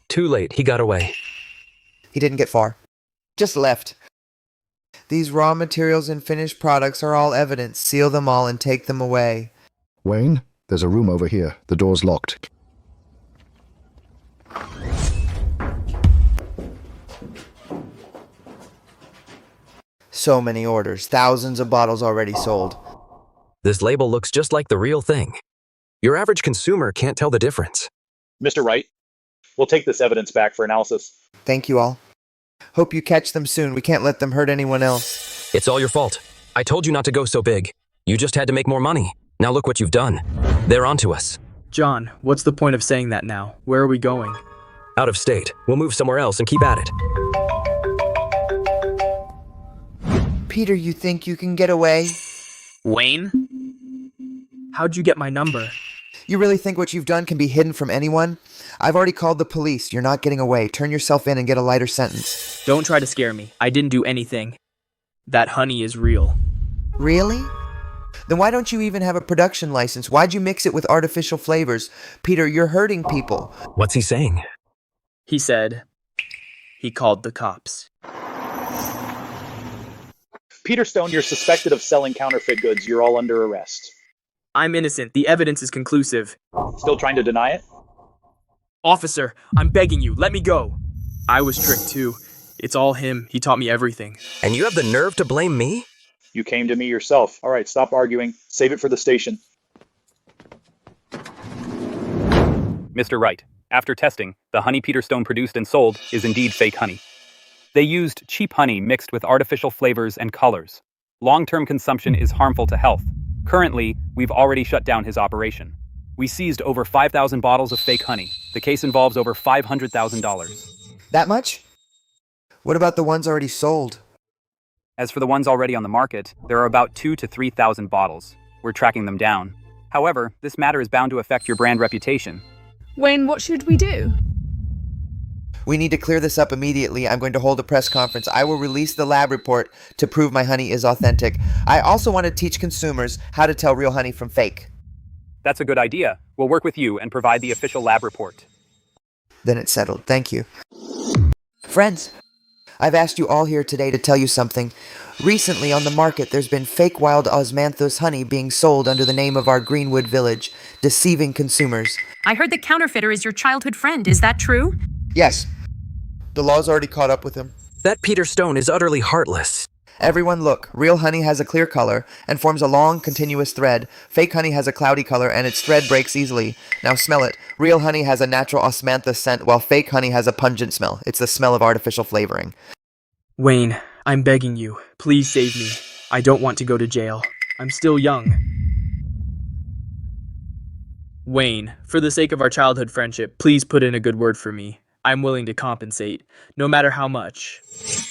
Too late, he got away. He didn't get far. Just left. These raw materials and finished products are all evidence. Seal them all and take them away. Wayne, there's a room over here. The door's locked. So many orders. Thousands of bottles already sold. This label looks just like the real thing. Your average consumer can't tell the difference. Mr. Wright, we'll take this evidence back for analysis. Thank you all. Hope you catch them soon. We can't let them hurt anyone else. It's all your fault. I told you not to go so big. You just had to make more money. Now look what you've done. They're onto us. John, what's the point of saying that now? Where are we going? Out of state. We'll move somewhere else and keep at it. Peter, you think you can get away? Wayne? How'd you get my number? You really think what you've done can be hidden from anyone? I've already called the police. You're not getting away. Turn yourself in and get a lighter sentence. Don't try to scare me. I didn't do anything. That honey is real. Really? Then why don't you even have a production license? Why'd you mix it with artificial flavors? Peter, you're hurting people. What's he saying? He said he called the cops. Peter Stone, you're suspected of selling counterfeit goods. You're all under arrest. I'm innocent. The evidence is conclusive. Still trying to deny it? Officer, I'm begging you, let me go. I was tricked too. It's all him. He taught me everything. And you have the nerve to blame me? You came to me yourself. All right, stop arguing. Save it for the station. Mr. Wright, after testing, the honey Peter Stone produced and sold is indeed fake honey. They used cheap honey mixed with artificial flavors and colors. Long-term consumption is harmful to health. Currently, we've already shut down his operation. We seized over 5,000 bottles of fake honey. The case involves over $500,000. That much? What about the ones already sold? As for the ones already on the market, there are about 2,000 to 3,000 bottles. We're tracking them down. However, this matter is bound to affect your brand reputation. Wayne, what should we do? We need to clear this up immediately. I'm going to hold a press conference. I will release the lab report to prove my honey is authentic. I also want to teach consumers how to tell real honey from fake. That's a good idea. We'll work with you and provide the official lab report. Then it's settled. Thank you. Friends, I've asked you all here today to tell you something. Recently on the market, there's been fake wild osmanthus honey being sold under the name of our Greenwood village, deceiving consumers. I heard the counterfeiter is your childhood friend. Is that true? Yes. The law's already caught up with him. That Peter Stone is utterly heartless. Everyone look. Real honey has a clear color and forms a long, continuous thread. Fake honey has a cloudy color and its thread breaks easily. Now smell it. Real honey has a natural osmanthus scent, while fake honey has a pungent smell. It's the smell of artificial flavoring. Wayne, I'm begging you. Please save me. I don't want to go to jail. I'm still young. Wayne, for the sake of our childhood friendship, please put in a good word for me. I'm willing to compensate, no matter how much.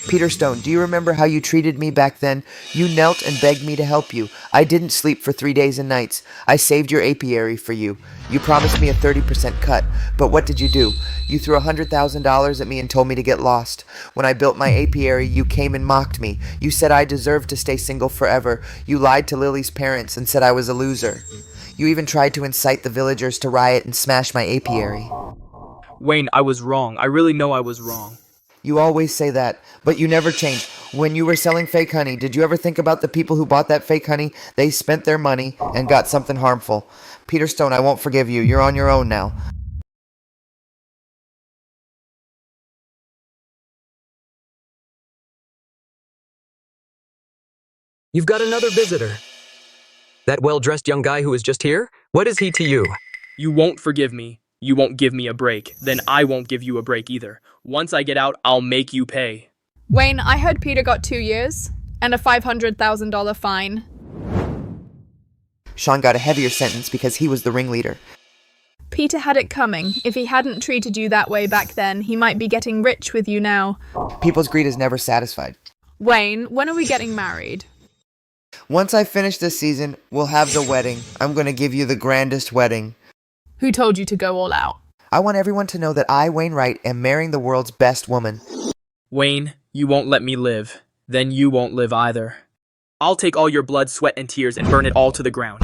Peter Stone, do you remember how you treated me back then? You knelt and begged me to help you. I didn't sleep for 3 days and nights. I saved your apiary for you. You promised me a 30% cut, but what did you do? You threw $100,000 at me and told me to get lost. When I built my apiary, you came and mocked me. You said I deserved to stay single forever. You lied to Lily's parents and said I was a loser. You even tried to incite the villagers to riot and smash my apiary. Wayne, I was wrong. I really know I was wrong. You always say that, but you never change. When you were selling fake honey, did you ever think about the people who bought that fake honey? They spent their money and got something harmful. Peter Stone, I won't forgive you. You're on your own now. You've got another visitor. That well-dressed young guy who was just here? What is he to you? You won't forgive me. You won't give me a break. Then I won't give you a break either. Once I get out, I'll make you pay. Wayne, I heard Peter got 2 years and a $500,000 fine. Sean got a heavier sentence because he was the ringleader. Peter had it coming. If he hadn't treated you that way back then, he might be getting rich with you now. People's greed is never satisfied. Wayne, when are we getting married? Once I finish this season, we'll have the wedding. I'm going to give you the grandest wedding. Who told you to go all out? I want everyone to know that I, Wayne Wright, am marrying the world's best woman. Wayne, you won't let me live. Then you won't live either. I'll take all your blood, sweat, and tears and burn it all to the ground.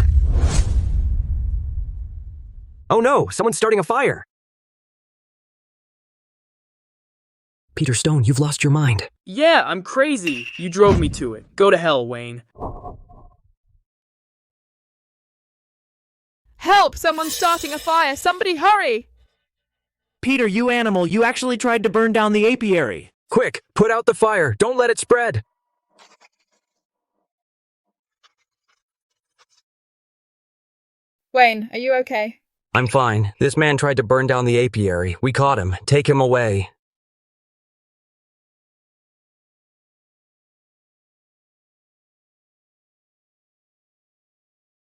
Oh no, someone's starting a fire. Peter Stone, you've lost your mind. Yeah, I'm crazy. You drove me to it. Go to hell, Wayne. Help! Someone's starting a fire! Somebody hurry! Peter, you animal, you actually tried to burn down the apiary. Quick, put out the fire. Don't let it spread. Wayne, are you okay? I'm fine. This man tried to burn down the apiary. We caught him. Take him away.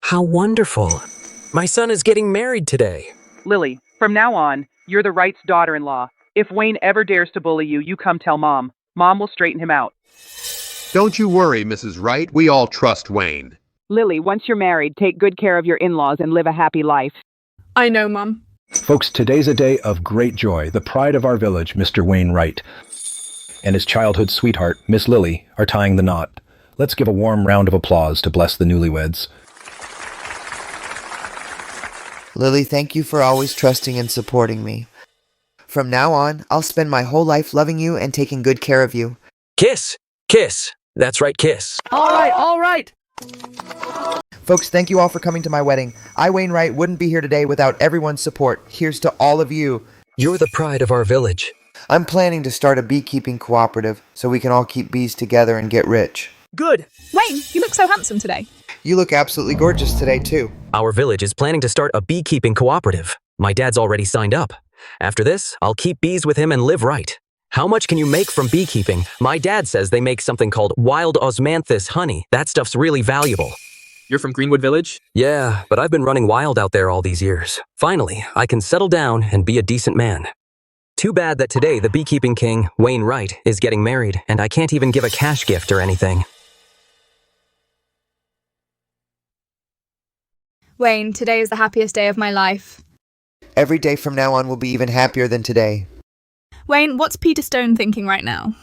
How wonderful. My son is getting married today. Lily, from now on, you're the Wright's daughter-in-law. If Wayne ever dares to bully you, you come tell Mom. Mom will straighten him out. Don't you worry, Mrs. Wright. We all trust Wayne. Lily, once you're married, take good care of your in-laws and live a happy life. I know, Mum. Folks, today's a day of great joy. The pride of our village, Mr. Wayne Wright, and his childhood sweetheart, Miss Lily, are tying the knot. Let's give a warm round of applause to bless the newlyweds. Lily, thank you for always trusting and supporting me. From now on, I'll spend my whole life loving you and taking good care of you. Kiss. Kiss. That's right, kiss. All right. Folks, thank you all for coming to my wedding. I, Wayne Wright, wouldn't be here today without everyone's support. Here's to all of you. You're the pride of our village. I'm planning to start a beekeeping cooperative so we can all keep bees together and get rich. Good. Wayne, you look so handsome today. You look absolutely gorgeous today, too. Our village is planning to start a beekeeping cooperative. My dad's already signed up. After this, I'll keep bees with him and live right. How much can you make from beekeeping? My dad says they make something called wild osmanthus honey. That stuff's really valuable. You're from Greenwood Village? Yeah, but I've been running wild out there all these years. Finally, I can settle down and be a decent man. Too bad that today the beekeeping king, Wayne Wright, is getting married, and I can't even give a cash gift or anything. Wayne, today is the happiest day of my life. Every day from now on will be even happier than today. Wayne, what's Peter Stone thinking right now?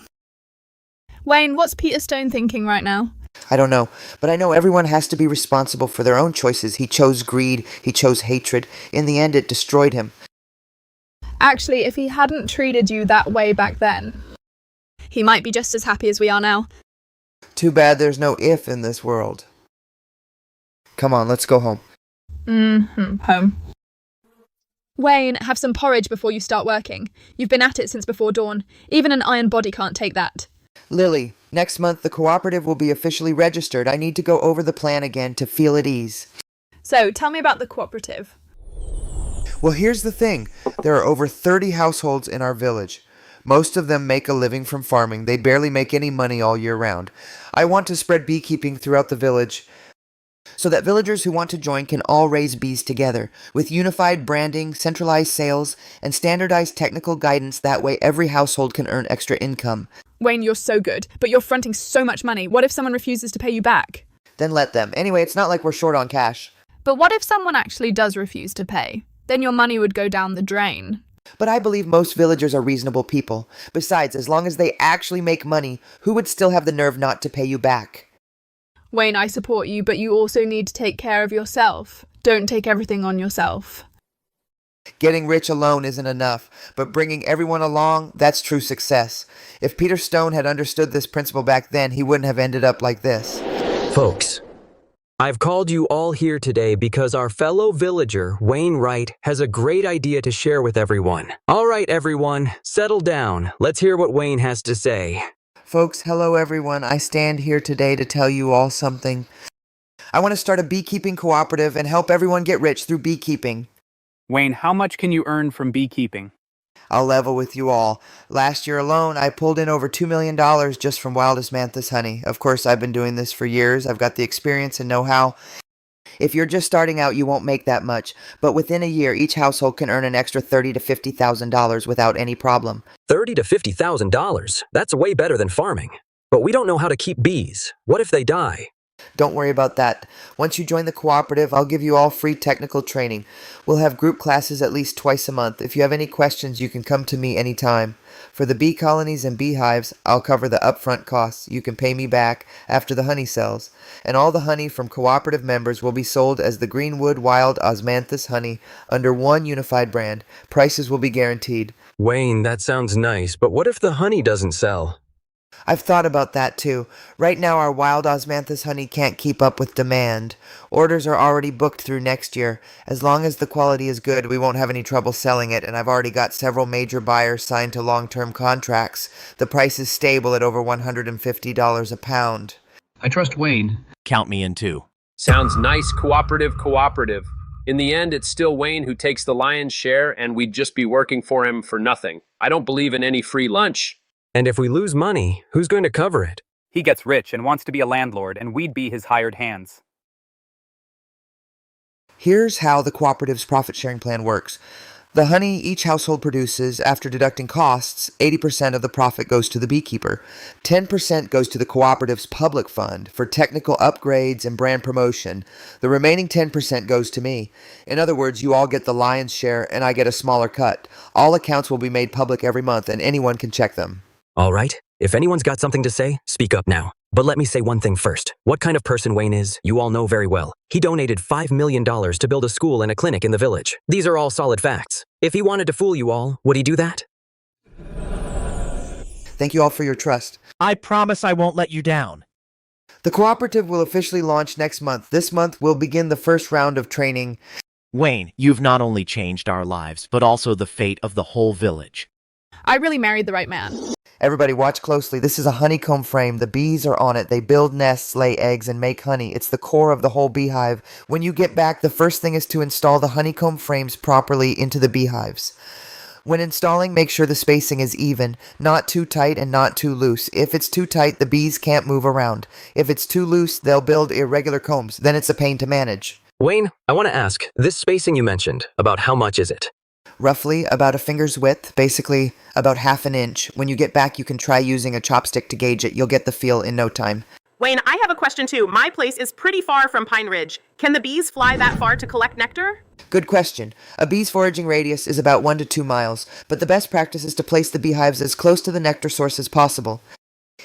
Wayne, what's Peter Stone thinking right now? I don't know, but I know everyone has to be responsible for their own choices. He chose greed, he chose hatred. In the end, it destroyed him. Actually, if he hadn't treated you that way back then, he might be just as happy as we are now. Too bad there's no if in this world. Come on, let's go home. Home. Wayne, have some porridge before you start working. You've been at it since before dawn. Even an iron body can't take that. Lily, next month the cooperative will be officially registered. I need to go over the plan again to feel at ease. So, tell me about the cooperative. Well, here's the thing. There are over 30 households in our village. Most of them make a living from farming. They barely make any money all year round. I want to spread beekeeping throughout the village so that villagers who want to join can all raise bees together. With unified branding, centralized sales, and standardized technical guidance, that way every household can earn extra income. Wayne, you're so good, but you're fronting so much money. What if someone refuses to pay you back? Then let them. Anyway, it's not like we're short on cash. But what if someone actually does refuse to pay? Then your money would go down the drain. But I believe most villagers are reasonable people. Besides, as long as they actually make money, who would still have the nerve not to pay you back? Wayne, I support you, but you also need to take care of yourself. Don't take everything on yourself. Getting rich alone isn't enough, but bringing everyone along, that's true success. If Peter Stone had understood this principle back then, he wouldn't have ended up like this. Folks, I've called you all here today because our fellow villager, Wayne Wright, has a great idea to share with everyone. All right, everyone, settle down. Let's hear what Wayne has to say. Folks, hello everyone. I stand here today to tell you all something. I want to start a beekeeping cooperative and help everyone get rich through beekeeping. Wayne, how much can you earn from beekeeping? I'll level with you all. Last year alone, I pulled in over $2 million just from wild osmanthus honey. Of course, I've been doing this for years. I've got the experience and know-how. If you're just starting out, you won't make that much. But within a year, each household can earn an extra $30,000 to $50,000 without any problem. $30,000 to $50,000? That's way better than farming. But we don't know how to keep bees. What if they die? Don't worry about that. Once you join the cooperative, I'll give you all free technical training. We'll have group classes at least twice a month. If you have any questions, you can come to me anytime. For the bee colonies and beehives, I'll cover the upfront costs. You can pay me back after the honey sells. And all the honey from cooperative members will be sold as the Greenwood Wild Osmanthus honey under one unified brand. Prices will be guaranteed. Wayne, that sounds nice, but what if the honey doesn't sell? I've thought about that too. Right now our wild osmanthus honey can't keep up with demand. Orders are already booked through next year. As long as the quality is good, we won't have any trouble selling it, and I've already got several major buyers signed to long-term contracts. The price is stable at over $150 a pound. I trust Wayne. Count me in too. Sounds nice, cooperative. In the end, it's still Wayne who takes the lion's share, and we'd just be working for him for nothing. I don't believe in any free lunch. And if we lose money, who's going to cover it? He gets rich and wants to be a landlord, and we'd be his hired hands. Here's how the cooperative's profit-sharing plan works. The honey each household produces, after deducting costs, 80% of the profit goes to the beekeeper. 10% goes to the cooperative's public fund for technical upgrades and brand promotion. The remaining 10% goes to me. In other words, you all get the lion's share and I get a smaller cut. All accounts will be made public every month and anyone can check them. All right. If anyone's got something to say, speak up now. But let me say one thing first. What kind of person Wayne is, you all know very well. He donated $5 million to build a school and a clinic in the village. These are all solid facts. If he wanted to fool you all, would he do that? Thank you all for your trust. I promise I won't let you down. The cooperative will officially launch next month. This month we'll begin the first round of training. Wayne, you've not only changed our lives, but also the fate of the whole village. I really married the right man. Everybody watch closely. This is a honeycomb frame. The bees are on it. They build nests, lay eggs, and make honey. It's the core of the whole beehive. When you get back, the first thing is to install the honeycomb frames properly into the beehives. When installing, make sure the spacing is even, not too tight and not too loose. If it's too tight, the bees can't move around. If it's too loose, they'll build irregular combs. Then it's a pain to manage. Wayne, I want to ask, this spacing you mentioned, about how much is it? Roughly about a finger's width, basically about half an inch. When you get back, you can try using a chopstick to gauge it. You'll get the feel in no time. Wayne, I have a question too. My place is pretty far from Pine Ridge. Can the bees fly that far to collect nectar? Good question. A bee's foraging radius is about 1 to 2 miles, but the best practice is to place the beehives as close to the nectar source as possible.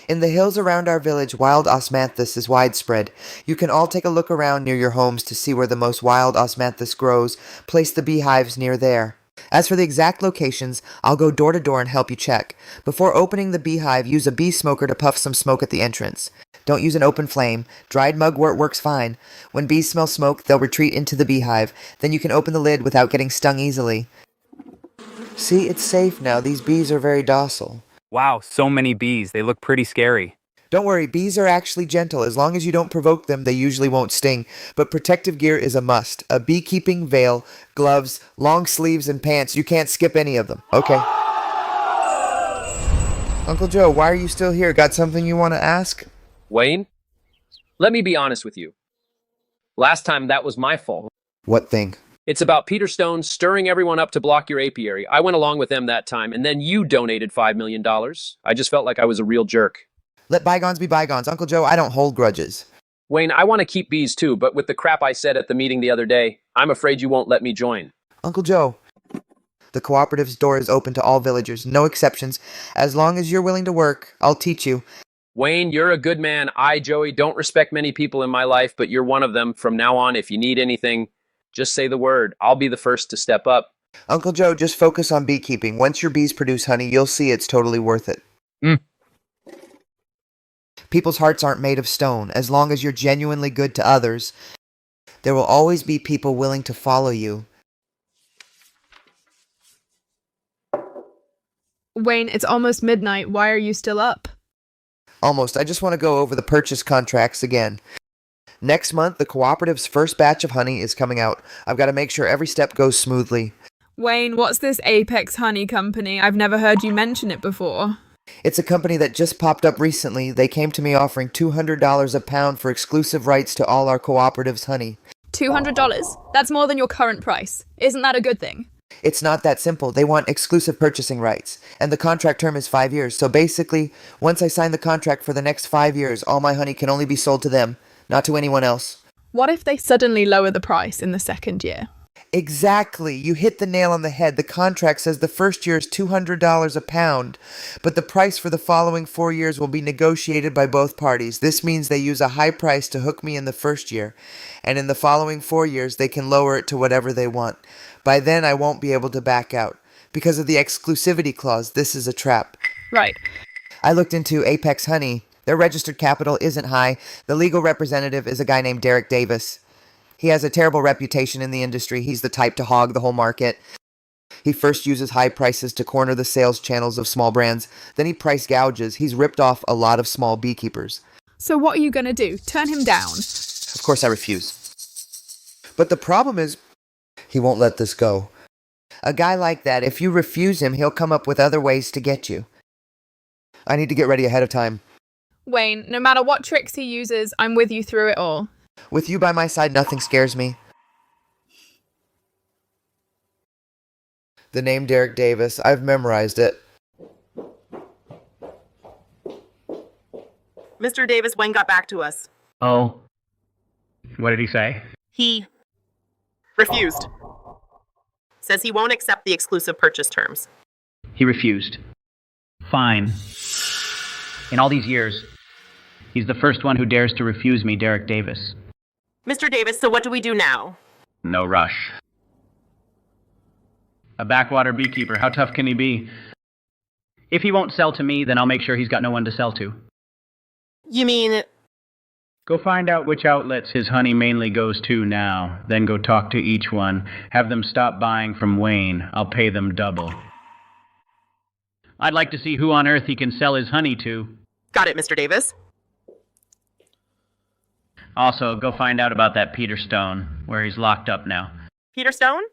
In the hills around our village, wild osmanthus is widespread. You can all take a look around near your homes to see where the most wild osmanthus grows. Place the beehives near there. As for the exact locations, I'll go door to door and help you check. Before opening the beehive, use a bee smoker to puff some smoke at the entrance. Don't use an open flame. Dried mugwort works fine. When bees smell smoke, they'll retreat into the beehive. Then you can open the lid without getting stung easily. See, it's safe now. These bees are very docile. Wow, so many bees. They look pretty scary. Don't worry, bees are actually gentle. As long as you don't provoke them, they usually won't sting. But protective gear is a must. A beekeeping veil, gloves, long sleeves, and pants. You can't skip any of them. Okay. Uncle Joe, why are you still here? Got something you want to ask? Wayne, let me be honest with you. Last time that was my fault. What thing? It's about Peter Stone stirring everyone up to block your apiary. I went along with them that time, and then you donated $5 million. I just felt like I was a real jerk. Let bygones be bygones. Uncle Joe, I don't hold grudges. Wayne, I want to keep bees too, but with the crap I said at the meeting the other day, I'm afraid you won't let me join. Uncle Joe, the cooperative's door is open to all villagers, no exceptions. As long as you're willing to work, I'll teach you. Wayne, you're a good man. I, Joey, don't respect many people in my life, but you're one of them. From now on, if you need anything, just say the word. I'll be the first to step up. Uncle Joe, just focus on beekeeping. Once your bees produce honey, you'll see it's totally worth it. People's hearts aren't made of stone. As long as you're genuinely good to others, there will always be people willing to follow you. Wayne, it's almost midnight. Why are you still up? Almost. I just want to go over the purchase contracts again. Next month, the cooperative's first batch of honey is coming out. I've got to make sure every step goes smoothly. Wayne, what's this Apex Honey Company? I've never heard you mention it before. It's a company that just popped up recently. They came to me offering $200 a pound for exclusive rights to all our cooperative's honey. $200? That's more than your current price. Isn't that a good thing? It's not that simple. They want exclusive purchasing rights. And the contract term is 5 years. So basically, once I sign the contract for the next 5 years, all my honey can only be sold to them. not to anyone else. What if they suddenly lower the price in the second year? Exactly. You hit the nail on the head. The contract says the first year is $200 a pound, but the price for the following 4 years will be negotiated by both parties. This means they use a high price to hook me in the first year, and in the following 4 years they can lower it to whatever they want. By then I won't be able to back out. Because of the exclusivity clause, this is a trap. Right. I looked into Apex Honey. Their registered capital isn't high. The legal representative is a guy named Derek Davis. He has a terrible reputation in the industry. He's the type to hog the whole market. He first uses high prices to corner the sales channels of small brands. Then he price gouges. He's ripped off a lot of small beekeepers. So what are you going to do? Turn him down? Of course I refuse. But the problem is, he won't let this go. A guy like that, if you refuse him, he'll come up with other ways to get you. I need to get ready ahead of time. Wayne, no matter what tricks he uses, I'm with you through it all. With you by my side, nothing scares me. The name Derek Davis, I've memorized it. Mr. Davis, Wayne got back to us. Oh. What did he say? He refused. Says he won't accept the exclusive purchase terms. He refused. Fine. In all these years, he's the first one who dares to refuse me, Derek Davis. Mr. Davis, so what do we do now? No rush. A backwater beekeeper, how tough can he be? If he won't sell to me, then I'll make sure he's got no one to sell to. You mean... Go find out which outlets his honey mainly goes to now. Then go talk to each one. Have them stop buying from Wayne. I'll pay them double. I'd like to see who on earth he can sell his honey to. Got it, Mr. Davis. Also, go find out about that Peter Stone, where he's locked up now. Peter Stone?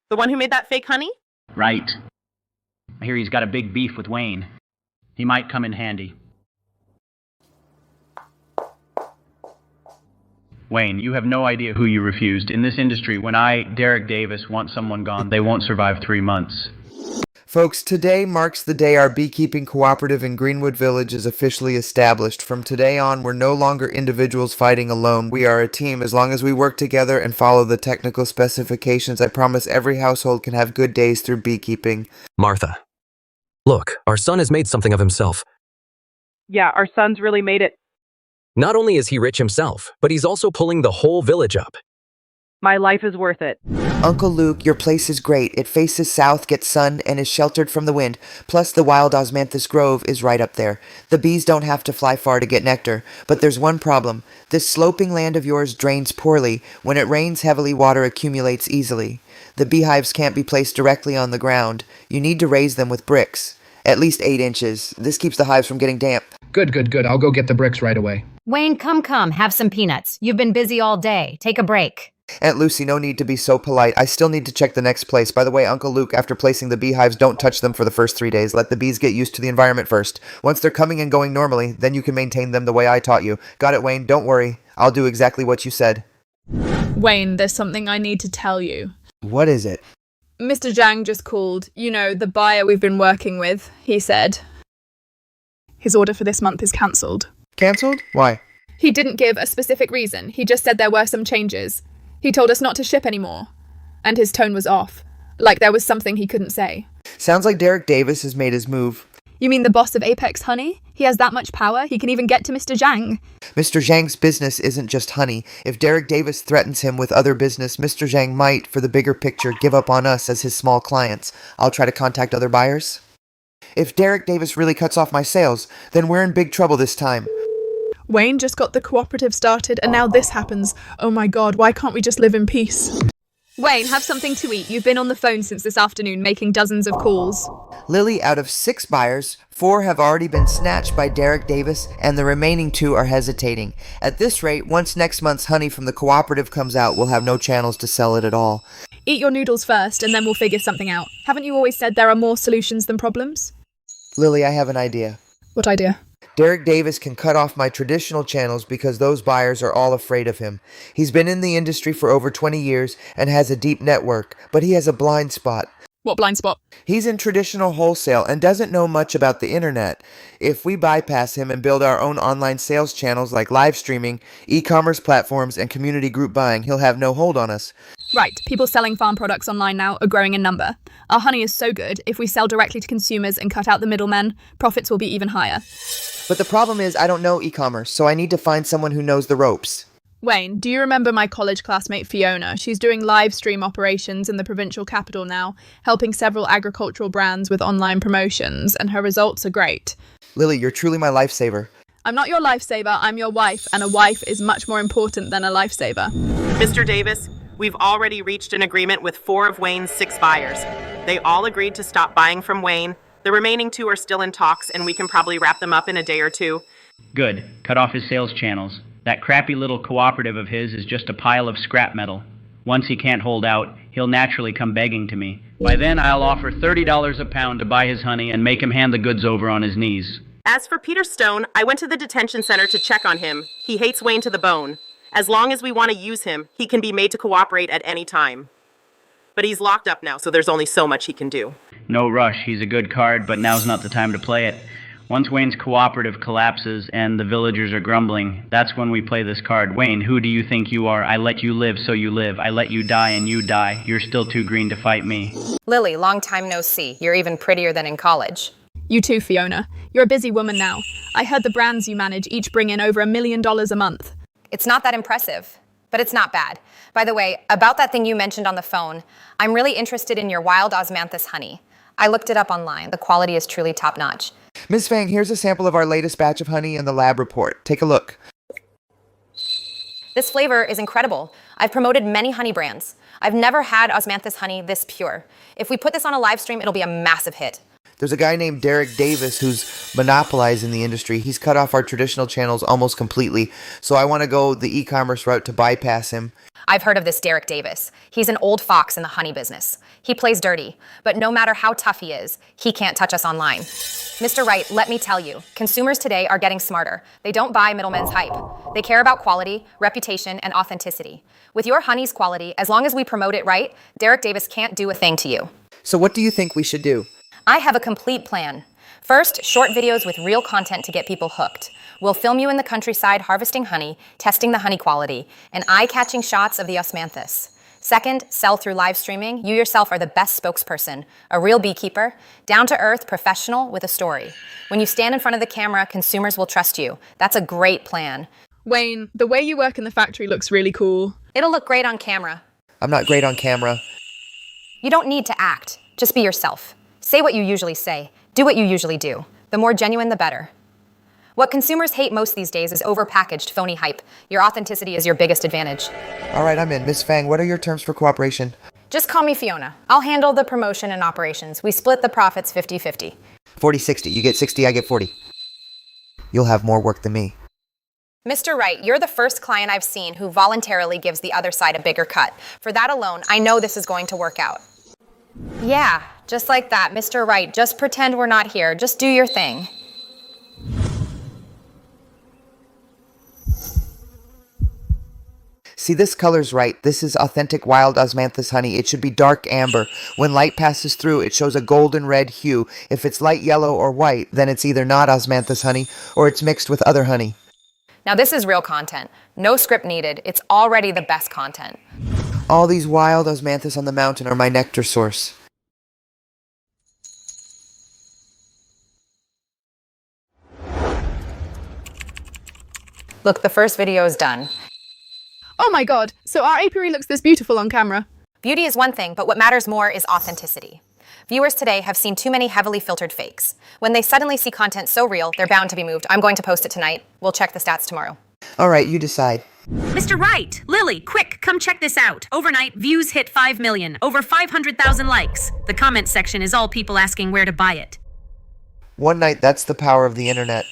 The one who made that fake honey? Right. I hear he's got a big beef with Wayne. He might come in handy. Wayne, you have no idea who you refused. In this industry, when I, Derek Davis, want someone gone, they won't survive 3 months. Folks, today marks the day our beekeeping cooperative in Greenwood Village is officially established. From today on, we're no longer individuals fighting alone. We are a team. As long as we work together and follow the technical specifications, I promise every household can have good days through beekeeping. Martha. Look, our son has made something of himself. Yeah, our son's really made it. Not only is he rich himself, but he's also pulling the whole village up. My life is worth it. Uncle Luke, your place is great. It faces south, gets sun, and is sheltered from the wind. Plus, the wild osmanthus grove is right up there. The bees don't have to fly far to get nectar. But there's one problem. This sloping land of yours drains poorly. When it rains heavily, water accumulates easily. The beehives can't be placed directly on the ground. You need to raise them with bricks. At least 8 inches. This keeps the hives from getting damp. Good. I'll go get the bricks right away. Wayne, come, have some peanuts. You've been busy all day. Take a break. Aunt Lucy, no need to be so polite. I still need to check the next place. By the way, Uncle Luke, after placing the beehives, don't touch them for the first 3 days. Let the bees get used to the environment first. Once they're coming and going normally, then you can maintain them the way I taught you. Got it, Wayne? Don't worry. I'll do exactly what you said. Wayne, there's something I need to tell you. What is it? Mr. Zhang just called. You know, the buyer we've been working with. He said his order for this month is cancelled. Cancelled? Why? He didn't give a specific reason. He just said there were some changes. He told us not to ship anymore. And his tone was off. Like there was something he couldn't say. Sounds like Derek Davis has made his move. You mean the boss of Apex Honey? He has that much power, he can even get to Mr. Zhang. Mr. Zhang's business isn't just honey. If Derek Davis threatens him with other business, Mr. Zhang might, for the bigger picture, give up on us as his small clients. I'll try to contact other buyers. If Derek Davis really cuts off my sales, then we're in big trouble this time. Wayne just got the cooperative started and now this happens. Oh my god, why can't we just live in peace? Wayne, have something to eat. You've been on the phone since this afternoon making dozens of calls. Lily, out of 6 buyers, 4 have already been snatched by Derek Davis and the remaining 2 are hesitating. At this rate, once next month's honey from the cooperative comes out, we'll have no channels to sell it at all. Eat your noodles first and then we'll figure something out. Haven't you always said there are more solutions than problems? Lily, I have an idea. What idea? Derek Davis can cut off my traditional channels because those buyers are all afraid of him. He's been in the industry for over 20 years and has a deep network, but he has a blind spot. What blind spot? He's in traditional wholesale and doesn't know much about the internet. If we bypass him and build our own online sales channels like live streaming, e-commerce platforms, and community group buying, he'll have no hold on us. Right, people selling farm products online now are growing in number. Our honey is so good, if we sell directly to consumers and cut out the middlemen, profits will be even higher. But the problem is I don't know e-commerce, so I need to find someone who knows the ropes. Wayne, do you remember my college classmate Fiona? She's doing live stream operations in the provincial capital now, helping several agricultural brands with online promotions, and her results are great. Lily, you're truly my lifesaver. I'm not your lifesaver, I'm your wife, and a wife is much more important than a lifesaver. Mr. Davis, we've already reached an agreement with 4 of Wayne's 6 buyers. They all agreed to stop buying from Wayne. The remaining 2 are still in talks, and we can probably wrap them up in a day or 2. Good. Cut off his sales channels. That crappy little cooperative of his is just a pile of scrap metal. Once he can't hold out, he'll naturally come begging to me. By then, I'll offer $30 a pound to buy his honey and make him hand the goods over on his knees. As for Peter Stone, I went to the detention center to check on him. He hates Wayne to the bone. As long as we want to use him, he can be made to cooperate at any time. But he's locked up now, so there's only so much he can do. No rush. He's a good card, but now's not the time to play it. Once Wayne's cooperative collapses and the villagers are grumbling, that's when we play this card. Wayne, who do you think you are? I let you live, so you live. I let you die, and you die. You're still too green to fight me. Lily, long time no see. You're even prettier than in college. You too, Fiona. You're a busy woman now. I heard the brands you manage each bring in over $1 million a month. It's not that impressive, but it's not bad. By the way, about that thing you mentioned on the phone, I'm really interested in your wild osmanthus honey. I looked it up online. The quality is truly top-notch. Ms. Fang, here's a sample of our latest batch of honey in the lab report. Take a look. This flavor is incredible. I've promoted many honey brands. I've never had osmanthus honey this pure. If we put this on a live stream, it'll be a massive hit. There's a guy named Derek Davis who's monopolizing the industry. He's cut off our traditional channels almost completely, so I want to go the e-commerce route to bypass him. I've heard of this Derek Davis. He's an old fox in the honey business. He plays dirty, but no matter how tough he is, he can't touch us online. Mr. Wright, let me tell you, consumers today are getting smarter. They don't buy middlemen's hype. They care about quality, reputation, and authenticity. With your honey's quality, as long as we promote it right, Derek Davis can't do a thing to you. So what do you think we should do? I have a complete plan. First, short videos with real content to get people hooked. We'll film you in the countryside harvesting honey, testing the honey quality, and eye-catching shots of the osmanthus. Second, sell through live streaming. You yourself are the best spokesperson, a real beekeeper, down-to-earth, professional with a story. When you stand in front of the camera, consumers will trust you. That's a great plan. Wayne, the way you work in the factory looks really cool. It'll look great on camera. I'm not great on camera. You don't need to act. Just be yourself. Say what you usually say. Do what you usually do. The more genuine, the better. What consumers hate most these days is overpackaged, phony hype. Your authenticity is your biggest advantage. All right, I'm in. Ms. Fang, what are your terms for cooperation? Just call me Fiona. I'll handle the promotion and operations. We split the profits 50-50. 40-60. You get 60, I get 40. You'll have more work than me. Mr. Wright, you're the first client I've seen who voluntarily gives the other side a bigger cut. For that alone, I know this is going to work out. Yeah, just like that, Mr. Wright. Just pretend we're not here. Just do your thing. See, this color's right. This is authentic wild osmanthus honey. It should be dark amber. When light passes through, it shows a golden red hue. If it's light yellow or white, then it's either not osmanthus honey or it's mixed with other honey. Now this is real content. No script needed. It's already the best content. All these wild osmanthus on the mountain are my nectar source. Look, the first video is done. Oh my god, so our apiary looks this beautiful on camera. Beauty is one thing, but what matters more is authenticity. Viewers today have seen too many heavily filtered fakes. When they suddenly see content so real, they're bound to be moved. I'm going to post it tonight. We'll check the stats tomorrow. All right, you decide. Mr. Wright, Lily, quick, come check this out. Overnight, views hit 5 million, over 500,000 likes. The comment section is all people asking where to buy it. One night, that's the power of the internet.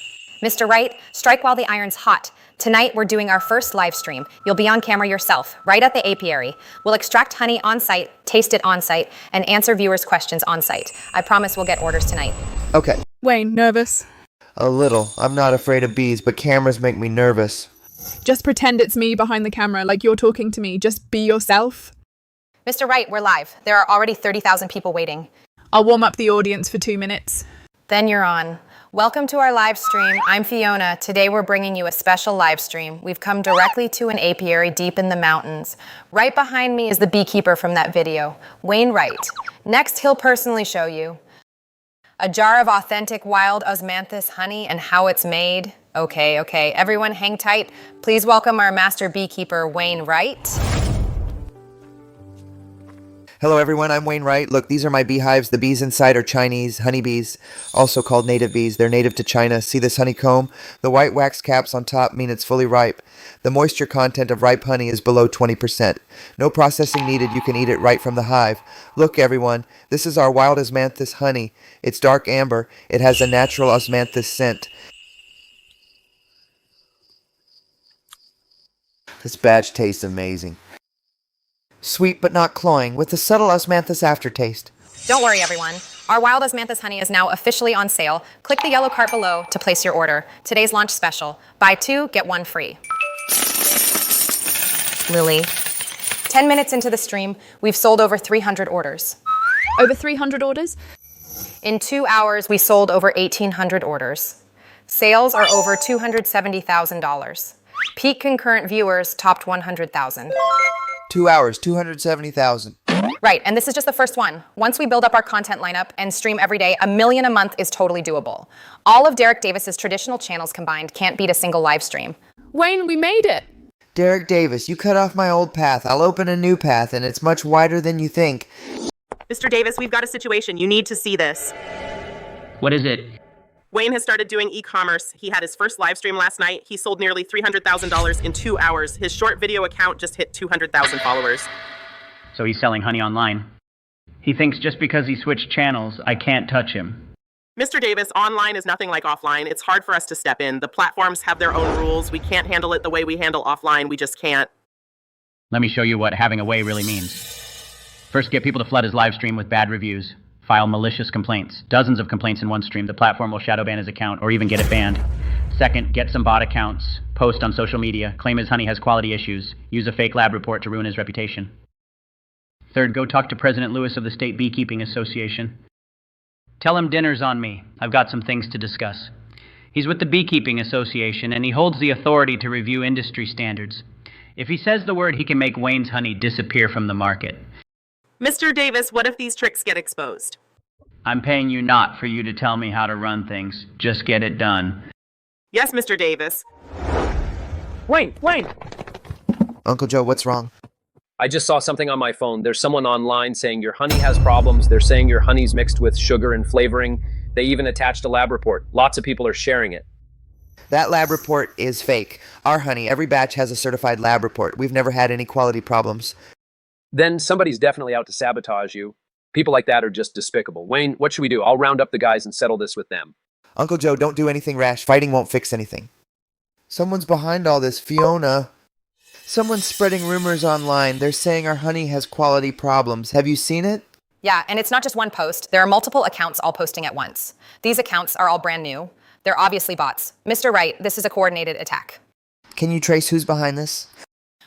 Mr. Wright, strike while the iron's hot. Tonight, we're doing our first live stream. You'll be on camera yourself, right at the apiary. We'll extract honey on-site, taste it on-site, and answer viewers' questions on-site. I promise we'll get orders tonight. Okay. Wayne, nervous? A little. I'm not afraid of bees, but cameras make me nervous. Just pretend it's me behind the camera, like you're talking to me. Just be yourself. Mr. Wright, we're live. There are already 30,000 people waiting. I'll warm up the audience for 2 minutes. Then you're on. Welcome to our live stream. I'm Fiona. Today we're bringing you a special live stream. We've come directly to an apiary deep in the mountains. Right behind me is the beekeeper from that video, Wayne Wright. Next, he'll personally show you a jar of authentic wild osmanthus honey and how it's made. Okay, everyone hang tight. Please welcome our master beekeeper, Wayne Wright. Hello everyone, I'm Wayne Wright. Look, these are my beehives. The bees inside are Chinese honeybees, also called native bees. They're native to China. See this honeycomb? The white wax caps on top mean it's fully ripe. The moisture content of ripe honey is below 20%. No processing needed. You can eat it right from the hive. Look everyone, this is our wild osmanthus honey. It's dark amber. It has a natural osmanthus scent. This batch tastes amazing. Sweet but not cloying, with a subtle osmanthus aftertaste. Don't worry, everyone. Our wild osmanthus honey is now officially on sale. Click the yellow cart below to place your order. Today's launch special. Buy 2, get 1 free. Lily. 10 minutes into the stream, we've sold over 300 orders. Over 300 orders? In 2 hours, we sold over 1,800 orders. Sales are over $270,000. Peak concurrent viewers topped 100,000. 2 hours, 270,000. Right, and this is just the first one. Once we build up our content lineup and stream every day, 1 million a month is totally doable. All of Derek Davis's traditional channels combined can't beat a single live stream. Wayne, we made it! Derek Davis, you cut off my old path. I'll open a new path, and it's much wider than you think. Mr. Davis, we've got a situation. You need to see this. What is it? Wayne has started doing e-commerce. He had his first live stream last night. He sold nearly $300,000 in 2 hours. His short video account just hit 200,000 followers. So he's selling honey online. He thinks just because he switched channels, I can't touch him. Mr. Davis, online is nothing like offline. It's hard for us to step in. The platforms have their own rules. We can't handle it the way we handle offline. We just can't. Let me show you what having a way really means. First, get people to flood his live stream with bad reviews. File malicious complaints. Dozens of complaints in one stream. The platform will shadow ban his account or even get it banned. Second, get some bot accounts. Post on social media. Claim his honey has quality issues. Use a fake lab report to ruin his reputation. Third, go talk to President Lewis of the State Beekeeping Association. Tell him dinner's on me. I've got some things to discuss. He's with the Beekeeping Association and he holds the authority to review industry standards. If he says the word, he can make Wayne's honey disappear from the market. Mr. Davis, what if these tricks get exposed? I'm paying you not for you to tell me how to run things. Just get it done. Yes, Mr. Davis. Wayne! Uncle Joe, what's wrong? I just saw something on my phone. There's someone online saying your honey has problems. They're saying your honey's mixed with sugar and flavoring. They even attached a lab report. Lots of people are sharing it. That lab report is fake. Our honey, every batch has a certified lab report. We've never had any quality problems. Then somebody's definitely out to sabotage you. People like that are just despicable. Wayne, what should we do? I'll round up the guys and settle this with them. Uncle Joe, don't do anything rash. Fighting won't fix anything. Someone's behind all this, Fiona. Someone's spreading rumors online. They're saying our honey has quality problems. Have you seen it? Yeah, and it's not just one post. There are multiple accounts all posting at once. These accounts are all brand new. They're obviously bots. Mr. Wright, this is a coordinated attack. Can you trace who's behind this?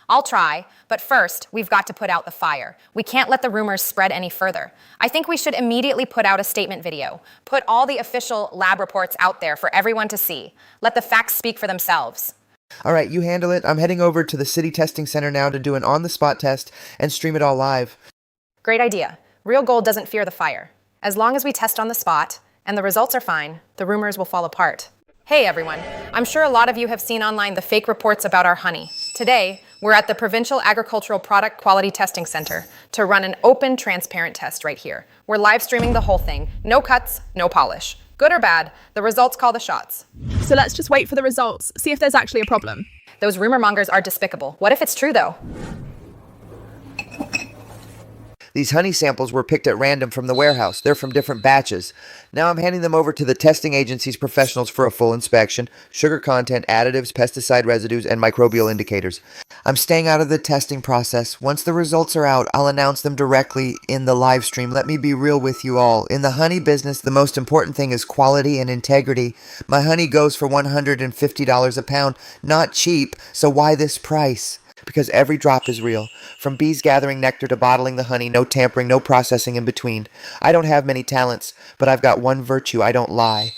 I'll try, but first, we've got to put out the fire. We can't let the rumors spread any further. I think we should immediately put out a statement video. Put all the official lab reports out there for everyone to see. Let the facts speak for themselves. All right, you handle it. I'm heading over to the city testing center now to do an on-the-spot test and stream it all live. Great idea. Real gold doesn't fear the fire. As long as we test on the spot and the results are fine, the rumors will fall apart. Hey everyone, I'm sure a lot of you have seen online the fake reports about our honey. Today, we're at the Provincial Agricultural Product Quality Testing Center to run an open, transparent test right here. We're live streaming the whole thing. No cuts, no polish. Good or bad, the results call the shots. So let's just wait for the results, see if there's actually a problem. Those rumor mongers are despicable. What if it's true though? These honey samples were picked at random from the warehouse. They're from different batches. Now I'm handing them over to the testing agency's professionals for a full inspection. Sugar content, additives, pesticide residues, and microbial indicators. I'm staying out of the testing process. Once the results are out, I'll announce them directly in the live stream. Let me be real with you all. In the honey business, the most important thing is quality and integrity. My honey goes for $150 a pound. Not cheap, so why this price? because every drop is real. From bees gathering nectar to bottling the honey, no tampering, no processing in between. I don't have many talents, but I've got one virtue: I don't lie.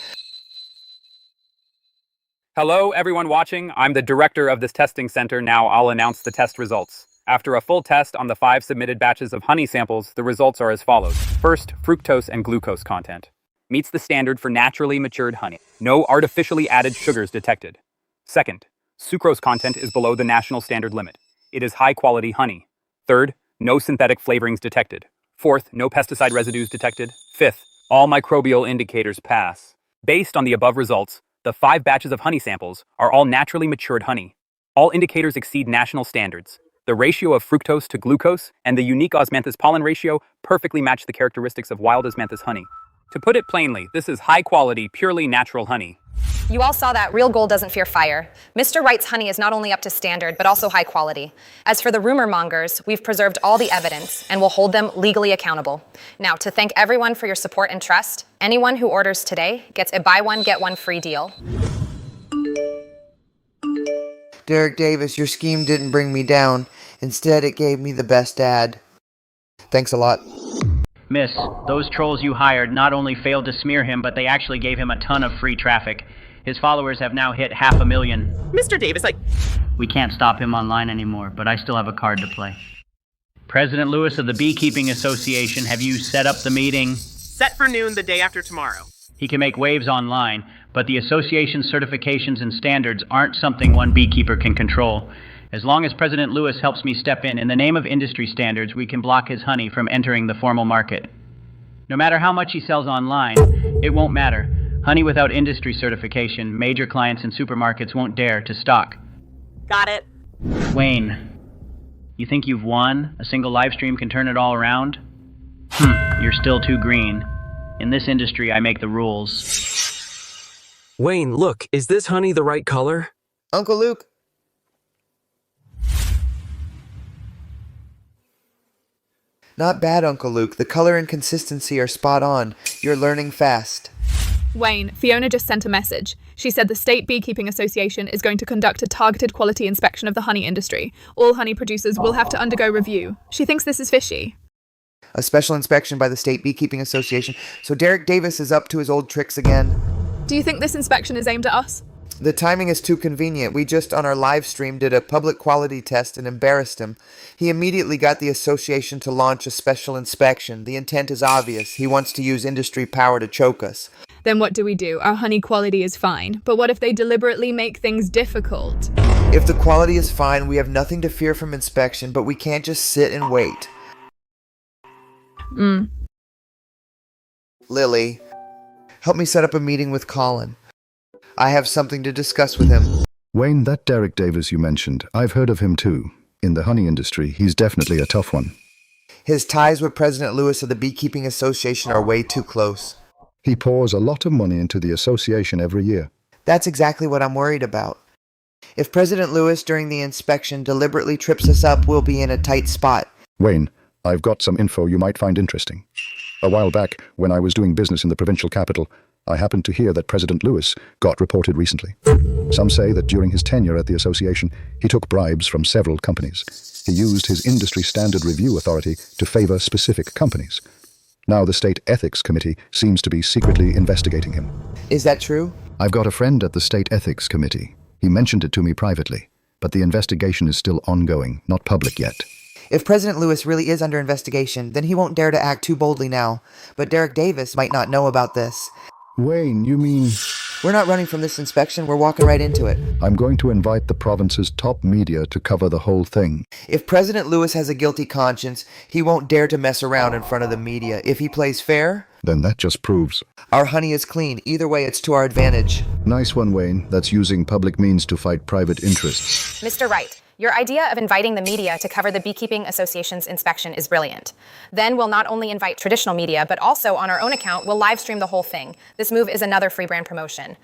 Hello, everyone watching. I'm the director of this testing center. Now I'll announce the test results. After a full test on the 5 submitted batches of honey samples, the results are as follows. First, fructose and glucose content. Meets the standard for naturally matured honey. No artificially added sugars detected. Second, sucrose content is below the national standard limit. It is high-quality honey. Third, no synthetic flavorings detected. Fourth, no pesticide residues detected. Fifth, all microbial indicators pass. Based on the above results, the 5 batches of honey samples are all naturally matured honey. All indicators exceed national standards. The ratio of fructose to glucose and the unique osmanthus pollen ratio perfectly match the characteristics of wild osmanthus honey. To put it plainly, this is high-quality, purely natural honey. You all saw that real gold doesn't fear fire. Mr. Wright's honey is not only up to standard, but also high quality. As for the rumor mongers, we've preserved all the evidence and will hold them legally accountable. Now, to thank everyone for your support and trust, anyone who orders today gets a buy one, get one free deal. Derek Davis, your scheme didn't bring me down. Instead, it gave me the best ad. Thanks a lot. Miss, those trolls you hired not only failed to smear him, but they actually gave him a ton of free traffic. His followers have now hit 500,000. Mr. Davis, We can't stop him online anymore, but I still have a card to play. President Lewis of the Beekeeping Association, have you set up the meeting? set for noon the day after tomorrow. He can make waves online, but the association's certifications and standards aren't something one beekeeper can control. As long as President Lewis helps me step in the name of industry standards, we can block his honey from entering the formal market. No matter how much he sells online, it won't matter. Honey without industry certification, major clients and supermarkets won't dare to stock. Got it. Wayne, you think you've won? A single live stream can turn it all around? You're still too green. In this industry, I make the rules. Wayne, look, is this honey the right color? Uncle Luke. Not bad, Uncle Luke. The color and consistency are spot on. You're learning fast. Wayne, Fiona just sent a message. She said the State Beekeeping Association is going to conduct a targeted quality inspection of the honey industry. All honey producers will have to undergo review. She thinks this is fishy. A special inspection by the State Beekeeping Association. So Derek Davis is up to his old tricks again. Do you think this inspection is aimed at us? The timing is too convenient. We just, on our live stream, did a public quality test and embarrassed him. He immediately got the association to launch a special inspection. The intent is obvious. He wants to use industry power to choke us. Then what do? Our honey quality is fine. But what if they deliberately make things difficult? If the quality is fine, we have nothing to fear from inspection, but we can't just sit and wait. Lily, help me set up a meeting with Colin. I have something to discuss with him. Wayne, that Derek Davis you mentioned, I've heard of him too. In the honey industry, he's definitely a tough one. His ties with President Lewis of the Beekeeping Association are way too close. He pours a lot of money into the association every year. That's exactly what I'm worried about. If President Lewis during the inspection deliberately trips us up, we'll be in a tight spot. Wayne, I've got some info you might find interesting. A while back, when I was doing business in the provincial capital, I happened to hear that President Lewis got reported recently. Some say that during his tenure at the association, he took bribes from several companies. He used his industry standard review authority to favor specific companies. Now the State Ethics Committee seems to be secretly investigating him. Is that true? I've got a friend at the State Ethics Committee. He mentioned it to me privately, but the investigation is still ongoing, not public yet. If President Lewis really is under investigation, then he won't dare to act too boldly now. But Derek Davis might not know about this. Wayne, you mean... We're not running from this inspection, we're walking right into it. I'm going to invite the province's top media to cover the whole thing. If President Lewis has a guilty conscience, he won't dare to mess around in front of the media. If he plays fair... Then that just proves... Our honey is clean. Either way, it's to our advantage. Nice one, Wayne. That's using public means to fight private interests. Mr. Wright, your idea of inviting the media to cover the Beekeeping Association's inspection is brilliant. Then we'll not only invite traditional media, but also on our own account, we'll live stream the whole thing. This move is another free brand promotion.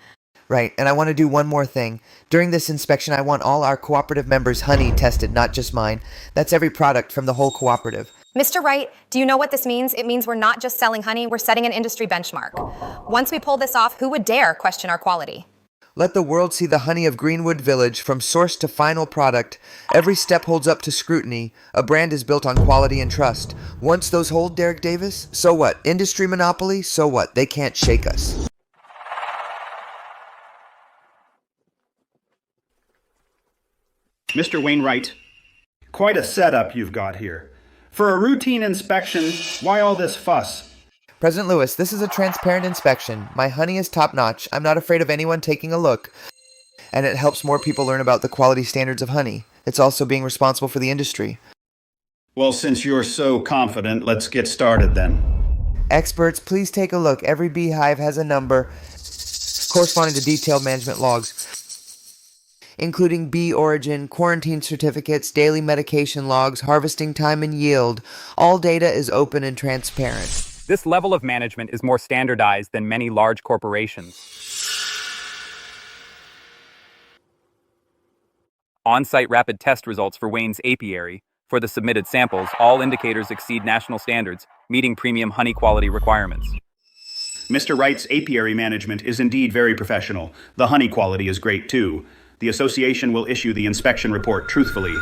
Right, and I want to do one more thing. During this inspection, I want all our cooperative members' honey tested, not just mine. That's every product from the whole cooperative. Mr. Wright, do you know what this means? It means we're not just selling honey, we're setting an industry benchmark. Once we pull this off, who would dare question our quality? Let the world see the honey of Greenwood Village from source to final product. Every step holds up to scrutiny. A brand is built on quality and trust. Once those hold, Derek Davis, so what? Industry monopoly, so what? They can't shake us. Mr. Wainwright, quite a setup you've got here. For a routine inspection, why all this fuss? President Lewis, this is a transparent inspection. My honey is top-notch. I'm not afraid of anyone taking a look. And it helps more people learn about the quality standards of honey. It's also being responsible for the industry. Well, since you're so confident, let's get started then. Experts, please take a look. Every beehive has a number corresponding to detailed management logs, including bee origin, quarantine certificates, daily medication logs, harvesting time, and yield. All data is open and transparent. This level of management is more standardized than many large corporations. On-site rapid test results for Wayne's apiary. For the submitted samples, all indicators exceed national standards, meeting premium honey quality requirements. Mr. Wright's apiary management is indeed very professional. The honey quality is great too. The association will issue the inspection report truthfully.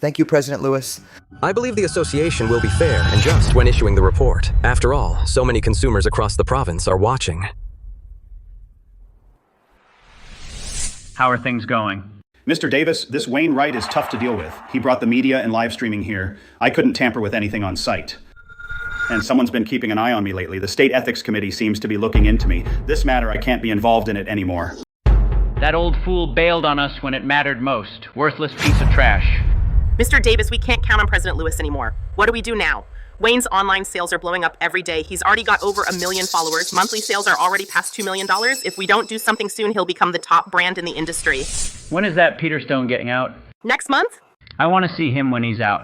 Thank you, President Lewis. I believe the association will be fair and just when issuing the report. After all, so many consumers across the province are watching. How are things going? Mr. Davis, this Wayne Wright is tough to deal with. He brought the media and live streaming here. I couldn't tamper with anything on site. And someone's been keeping an eye on me lately. The State Ethics Committee seems to be looking into me. This matter, I can't be involved in it anymore. That old fool bailed on us when it mattered most. Worthless piece of trash. Mr. Davis, we can't count on President Lewis anymore. What do we do now? Wayne's online sales are blowing up every day. He's already got over 1 million followers. Monthly sales are already past $2 million. If we don't do something soon, he'll become the top brand in the industry. When is that Peter Stone getting out? Next month? I want to see him when he's out.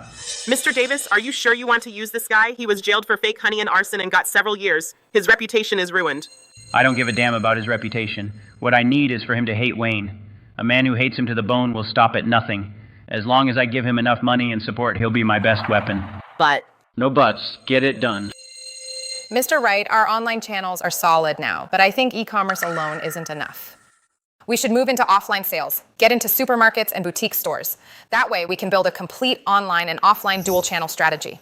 Mr. Davis, are you sure you want to use this guy? He was jailed for fake honey and arson and got several years. His reputation is ruined. I don't give a damn about his reputation. What I need is for him to hate Wayne. A man who hates him to the bone will stop at nothing. As long as I give him enough money and support, he'll be my best weapon. But... No buts. Get it done. Mr. Wright, our online channels are solid now, but I think e-commerce alone isn't enough. We should move into offline sales, get into supermarkets and boutique stores. That way we can build a complete online and offline dual channel strategy.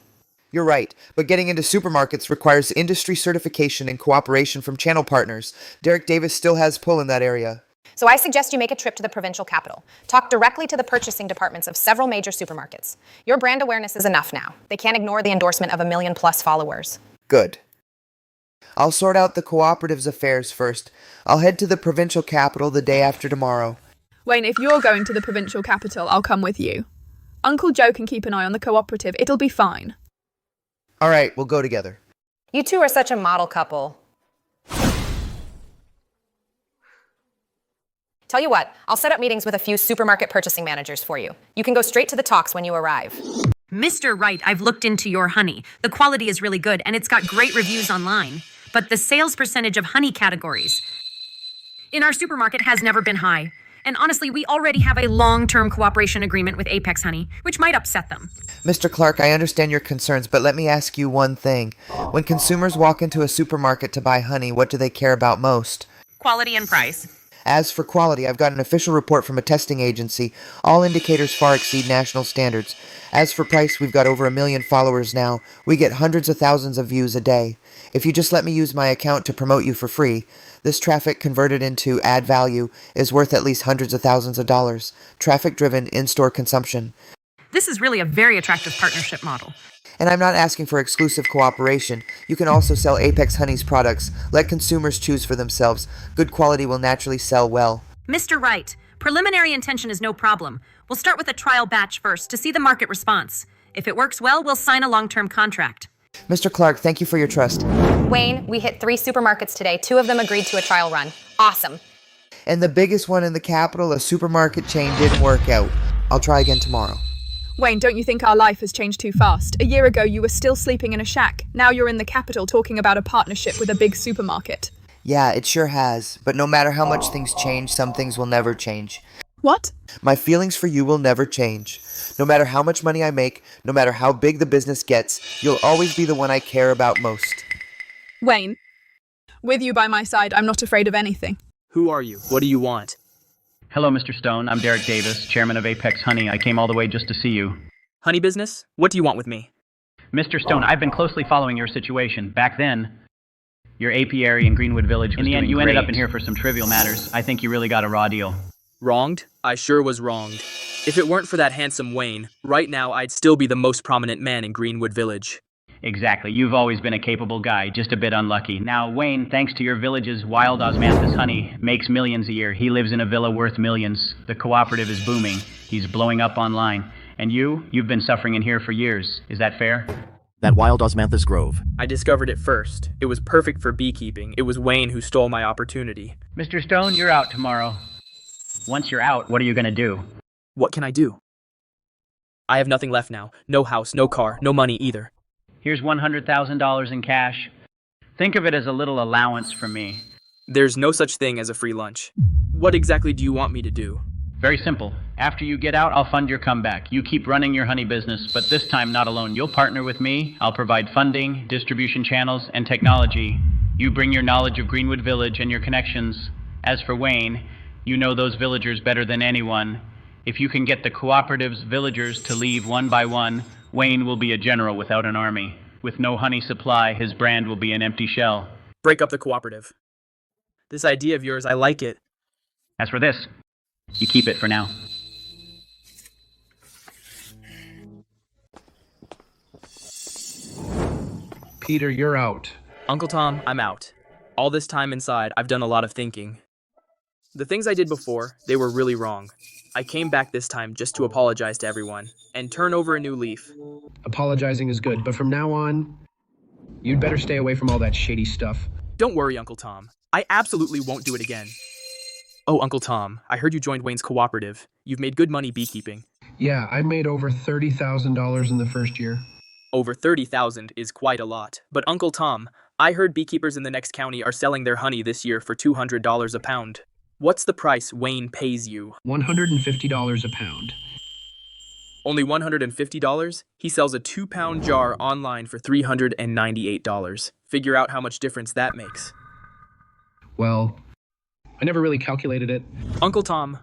You're right, but getting into supermarkets requires industry certification and cooperation from channel partners. Derek Davis still has pull in that area. So I suggest you make a trip to the provincial capital. Talk directly to the purchasing departments of several major supermarkets. Your brand awareness is enough now. They can't ignore the endorsement of 1 million+ followers. Good. I'll sort out the cooperative's affairs first. I'll head to the provincial capital the day after tomorrow. Wayne, if you're going to the provincial capital, I'll come with you. Uncle Joe can keep an eye on the cooperative. It'll be fine. All right, we'll go together. You two are such a model couple. Tell you what, I'll set up meetings with a few supermarket purchasing managers for you. You can go straight to the talks when you arrive. Mr. Wright, I've looked into your honey. The quality is really good and it's got great reviews online. But the sales percentage of honey categories in our supermarket has never been high. And honestly, we already have a long-term cooperation agreement with Apex Honey, which might upset them. Mr. Clark, I understand your concerns, but let me ask you one thing. When consumers walk into a supermarket to buy honey, what do they care about most? Quality and price. As for quality, I've got an official report from a testing agency. All indicators far exceed national standards. As for price, we've got over 1 million followers now. We get hundreds of thousands of views a day. If you just let me use my account to promote you for free, this traffic converted into ad value is worth at least hundreds of thousands of dollars. Traffic-driven in-store consumption. This is really a very attractive partnership model. And I'm not asking for exclusive cooperation. You can also sell Apex Honey's products. Let consumers choose for themselves. Good quality will naturally sell well. Mr. Wright, preliminary intention is no problem. We'll start with a trial batch first to see the market response. If it works well, we'll sign a long-term contract. Mr. Clark, thank you for your trust. Wayne, we hit 3 supermarkets today. 2 of them agreed to a trial run. Awesome. And the biggest one in the capital, a supermarket chain, didn't work out. I'll try again tomorrow. Wayne, don't you think our life has changed too fast? A year ago, you were still sleeping in a shack. Now you're in the capital talking about a partnership with a big supermarket. Yeah, it sure has. But no matter how much things change, some things will never change. What? My feelings for you will never change. No matter how much money I make, no matter how big the business gets, you'll always be the one I care about most. Wayne, with you by my side, I'm not afraid of anything. Who are you? What do you want? Hello, Mr. Stone. I'm Derek Davis, chairman of Apex Honey. I came all the way just to see you. Honey business? What do you want with me? Mr. Stone, I've been closely following your situation. Back then, your apiary in Greenwood Village was in the end, you ended up in here for some trivial matters. I think you really got a raw deal. Wronged? I sure was wronged. If it weren't for that handsome Wayne, right now I'd still be the most prominent man in Greenwood Village. Exactly. You've always been a capable guy, just a bit unlucky. Now, Wayne, thanks to your village's wild osmanthus honey, makes millions a year. He lives in a villa worth millions. The cooperative is booming. He's blowing up online. And you've been suffering in here for years. Is that fair? That wild osmanthus grove. I discovered it first. It was perfect for beekeeping. It was Wayne who stole my opportunity. Mr. Stone, you're out tomorrow. Once you're out, what are you going to do? What can I do? I have nothing left now. No house, no car, no money either. Here's $100,000 in cash. Think of it as a little allowance from me. There's no such thing as a free lunch. What exactly do you want me to do? Very simple. After you get out, I'll fund your comeback. You keep running your honey business, but this time not alone. You'll partner with me. I'll provide funding, distribution channels, and technology. You bring your knowledge of Greenwood Village and your connections. As for Wayne, you know those villagers better than anyone. If you can get the cooperative's villagers to leave one by one, Wayne will be a general without an army. With no honey supply, his brand will be an empty shell. Break up the cooperative. This idea of yours, I like it. As for this, you keep it for now. Peter, you're out. Uncle Tom, I'm out. All this time inside, I've done a lot of thinking. The things I did before, they were really wrong. I came back this time just to apologize to everyone and turn over a new leaf. Apologizing is good, but from now on, you'd better stay away from all that shady stuff. Don't worry, Uncle Tom. I absolutely won't do it again. Oh, Uncle Tom, I heard you joined Wayne's cooperative. You've made good money beekeeping. Yeah, I made over $30,000 in the first year. Over 30,000 is quite a lot. But Uncle Tom, I heard beekeepers in the next county are selling their honey this year for $200 a pound. What's the price Wayne pays you? $150 a pound. Only $150? He sells a 2-pound jar online for $398. Figure out how much difference that makes. Well, I never really calculated it. Uncle Tom,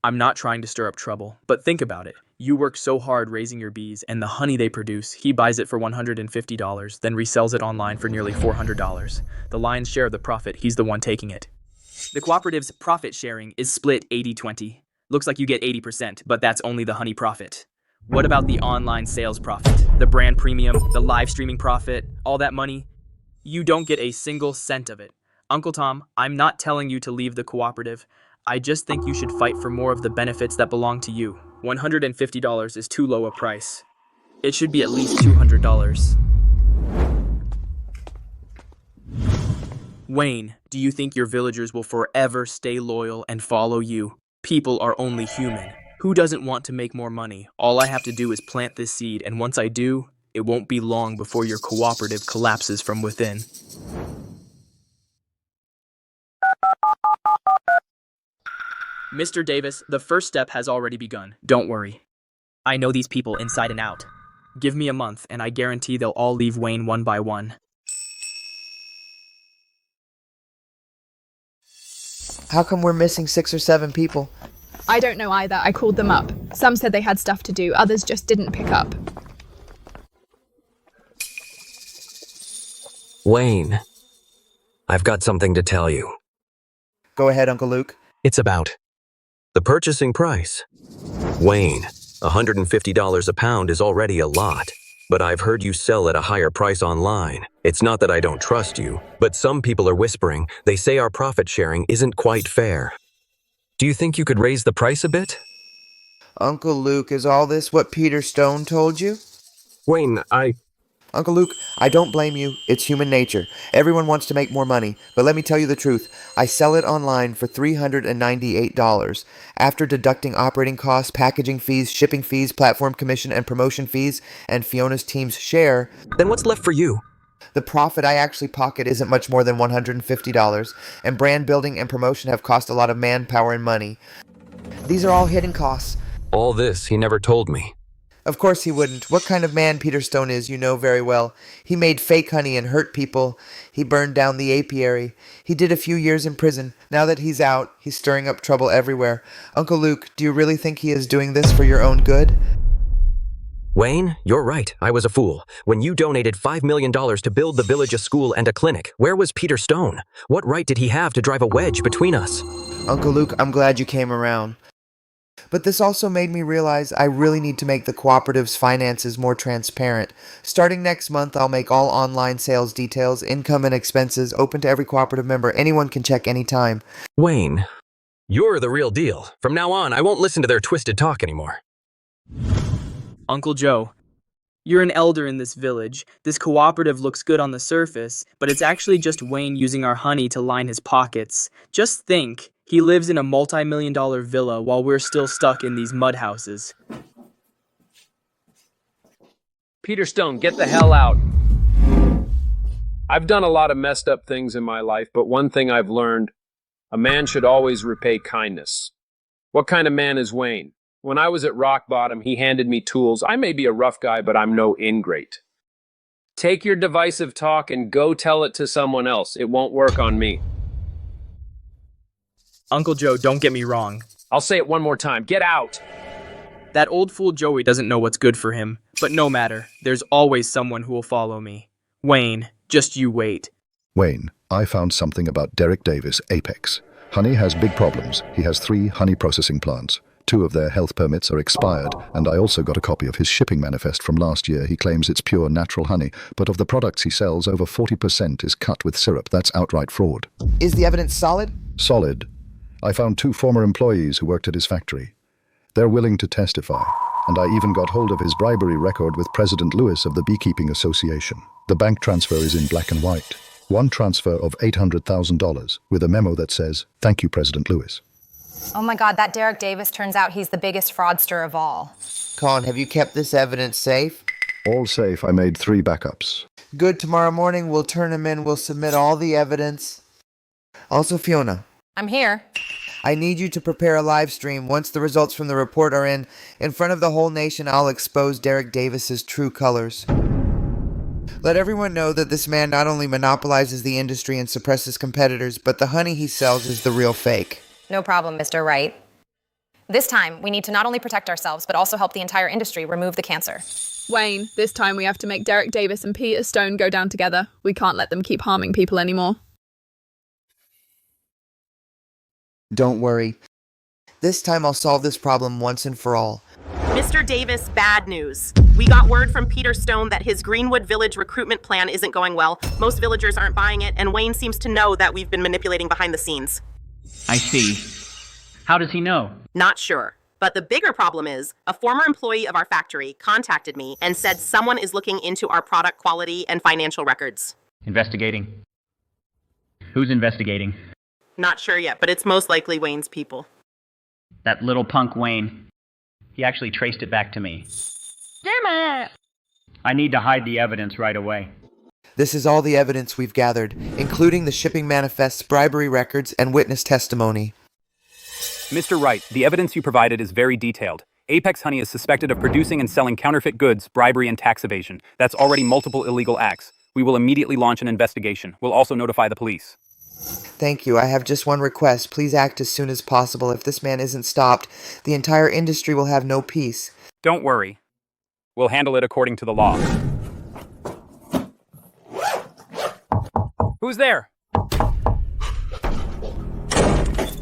I'm not trying to stir up trouble, but think about it. You work so hard raising your bees, and the honey they produce, he buys it for $150, then resells it online for nearly $400. The lion's share of the profit, he's the one taking it. The cooperative's profit sharing is split 80-20. Looks like you get 80%, but that's only the honey profit. What about the online sales profit, the brand premium, the live streaming profit, all that money? You don't get a single cent of it. Uncle Tom, I'm not telling you to leave the cooperative. I just think you should fight for more of the benefits that belong to you. $150 is too low a price. It should be at least $200. Wayne, do you think your villagers will forever stay loyal and follow you? People are only human. Who doesn't want to make more money? All I have to do is plant this seed, and once I do, it won't be long before your cooperative collapses from within. Mr. Davis, the first step has already begun. Don't worry. I know these people inside and out. Give me a month, and I guarantee they'll all leave Wayne one by one. How come we're missing 6 or 7 people? I don't know either. I called them up. Some said they had stuff to do, others just didn't pick up. Wayne, I've got something to tell you. Go ahead, Uncle Luke. It's about the purchasing price. Wayne, $150 a pound is already a lot, but I've heard you sell at a higher price online. It's not that I don't trust you, but some people are whispering. They say our profit sharing isn't quite fair. Do you think you could raise the price a bit? Uncle Luke, is all this what Peter Stone told you? Wayne, Uncle Luke, I don't blame you. It's human nature. Everyone wants to make more money, but let me tell you the truth. I sell it online for $398. After deducting operating costs, packaging fees, shipping fees, platform commission, and promotion fees, and Fiona's team's share... Then what's left for you? The profit I actually pocket isn't much more than $150, and brand building and promotion have cost a lot of manpower and money. These are all hidden costs. All this he never told me. Of course he wouldn't. What kind of man Peter Stone is, you know very well. He made fake honey and hurt people. He burned down the apiary. He did a few years in prison. Now that he's out, he's stirring up trouble everywhere. Uncle Luke, do you really think he is doing this for your own good? Wayne, you're right. I was a fool. When you donated $5 million to build the village a school and a clinic, where was Peter Stone? What right did he have to drive a wedge between us? Uncle Luke, I'm glad you came around. But this also made me realize I really need to make the cooperative's finances more transparent. Starting next month, I'll make all online sales details, income and expenses open to every cooperative member. Anyone can check anytime. Wayne, you're the real deal. From now on, I won't listen to their twisted talk anymore. Uncle Joe, you're an elder in this village. This cooperative looks good on the surface, but it's actually just Wayne using our honey to line his pockets. Just think, he lives in a multi-million-dollar villa while we're still stuck in these mud houses. Peter Stone, get the hell out. I've done a lot of messed up things in my life, but one thing I've learned, a man should always repay kindness. What kind of man is Wayne? When I was at rock bottom, he handed me tools. I may be a rough guy, but I'm no ingrate. Take your divisive talk and go tell it to someone else. It won't work on me. Uncle Joe, don't get me wrong. I'll say it one more time. Get out! That old fool Joey doesn't know what's good for him. But no matter, there's always someone who will follow me. Wayne, just you wait. Wayne, I found something about Derek Davis, Apex. Honey has big problems. He has 3 honey processing plants. 2 of their health permits are expired, and I also got a copy of his shipping manifest from last year. He claims it's pure natural honey, but of the products he sells, over 40% is cut with syrup. That's outright fraud. Is the evidence solid? Solid. I found 2 former employees who worked at his factory. They're willing to testify, and I even got hold of his bribery record with President Lewis of the Beekeeping Association. The bank transfer is in black and white. One transfer of $800,000 with a memo that says, "Thank you, President Lewis." Oh my God, that Derek Davis turns out he's the biggest fraudster of all. Colin, have you kept this evidence safe? All safe. I made 3 backups. Good. Tomorrow morning we'll turn him in. We'll submit all the evidence. Also, Fiona. I'm here. I need you to prepare a live stream. Once the results from the report are in front of the whole nation, I'll expose Derek Davis's true colors. Let everyone know that this man not only monopolizes the industry and suppresses competitors, but the honey he sells is the real fake. No problem, Mr. Wright. This time, we need to not only protect ourselves, but also help the entire industry remove the cancer. Wayne, this time we have to make Derek Davis and Peter Stone go down together. We can't let them keep harming people anymore. Don't worry. This time I'll solve this problem once and for all. Mr. Davis, bad news. We got word from Peter Stone that his Greenwood Village recruitment plan isn't going well. Most villagers aren't buying it, and Wayne seems to know that we've been manipulating behind the scenes. I see. How does he know? Not sure. But the bigger problem is, a former employee of our factory contacted me and said someone is looking into our product quality and financial records. Investigating. Who's investigating? Not sure yet, but it's most likely Wayne's people. That little punk Wayne. He actually traced it back to me. Damn it! I need to hide the evidence right away. This is all the evidence we've gathered, including the shipping manifests, bribery records, and witness testimony. Mr. Wright, the evidence you provided is very detailed. Apex Honey is suspected of producing and selling counterfeit goods, bribery, and tax evasion. That's already multiple illegal acts. We will immediately launch an investigation. We'll also notify the police. Thank you. I have just one request. Please act as soon as possible. If this man isn't stopped, the entire industry will have no peace. Don't worry. We'll handle it according to the law. Who's there?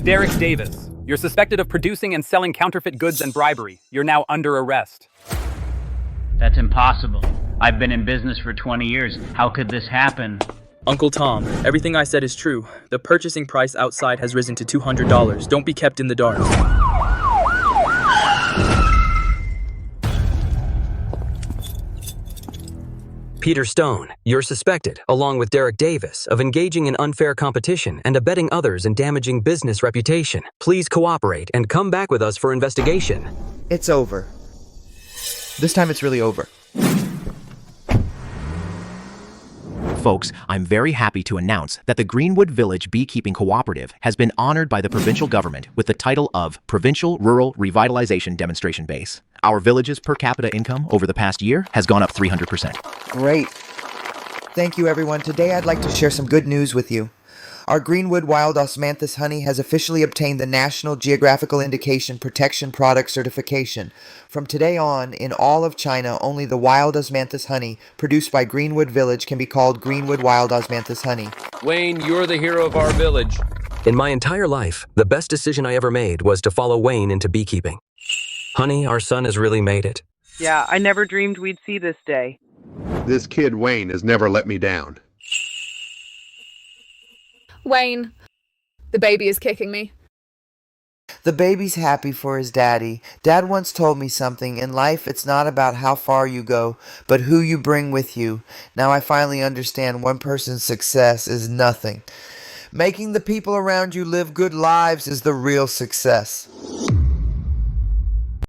Derek Davis. You're suspected of producing and selling counterfeit goods and bribery. You're now under arrest. That's impossible. I've been in business for 20 years. How could this happen? Uncle Tom, everything I said is true. The purchasing price outside has risen to $200. Don't be kept in the dark. Peter Stone, you're suspected, along with Derek Davis, of engaging in unfair competition and abetting others in damaging business reputation. Please cooperate and come back with us for investigation. It's over. This time it's really over. Folks, I'm very happy to announce that the Greenwood Village Beekeeping Cooperative has been honored by the provincial government with the title of Provincial Rural Revitalization Demonstration Base. Our village's per capita income over the past year has gone up 300%. Great. Thank you, everyone. Today I'd like to share some good news with you. Our Greenwood Wild Osmanthus honey has officially obtained the National Geographical Indication Protection Product Certification. From today on, in all of China, only the wild osmanthus honey produced by Greenwood Village can be called Greenwood Wild Osmanthus honey. Wayne, you're the hero of our village. In my entire life, the best decision I ever made was to follow Wayne into beekeeping. Honey, our son has really made it. Yeah, I never dreamed we'd see this day. This kid Wayne has never let me down. Wayne, the baby is kicking me. The baby's happy for his daddy. Dad once told me something. In life, it's not about how far you go, but who you bring with you. Now I finally understand one person's success is nothing. Making the people around you live good lives is the real success.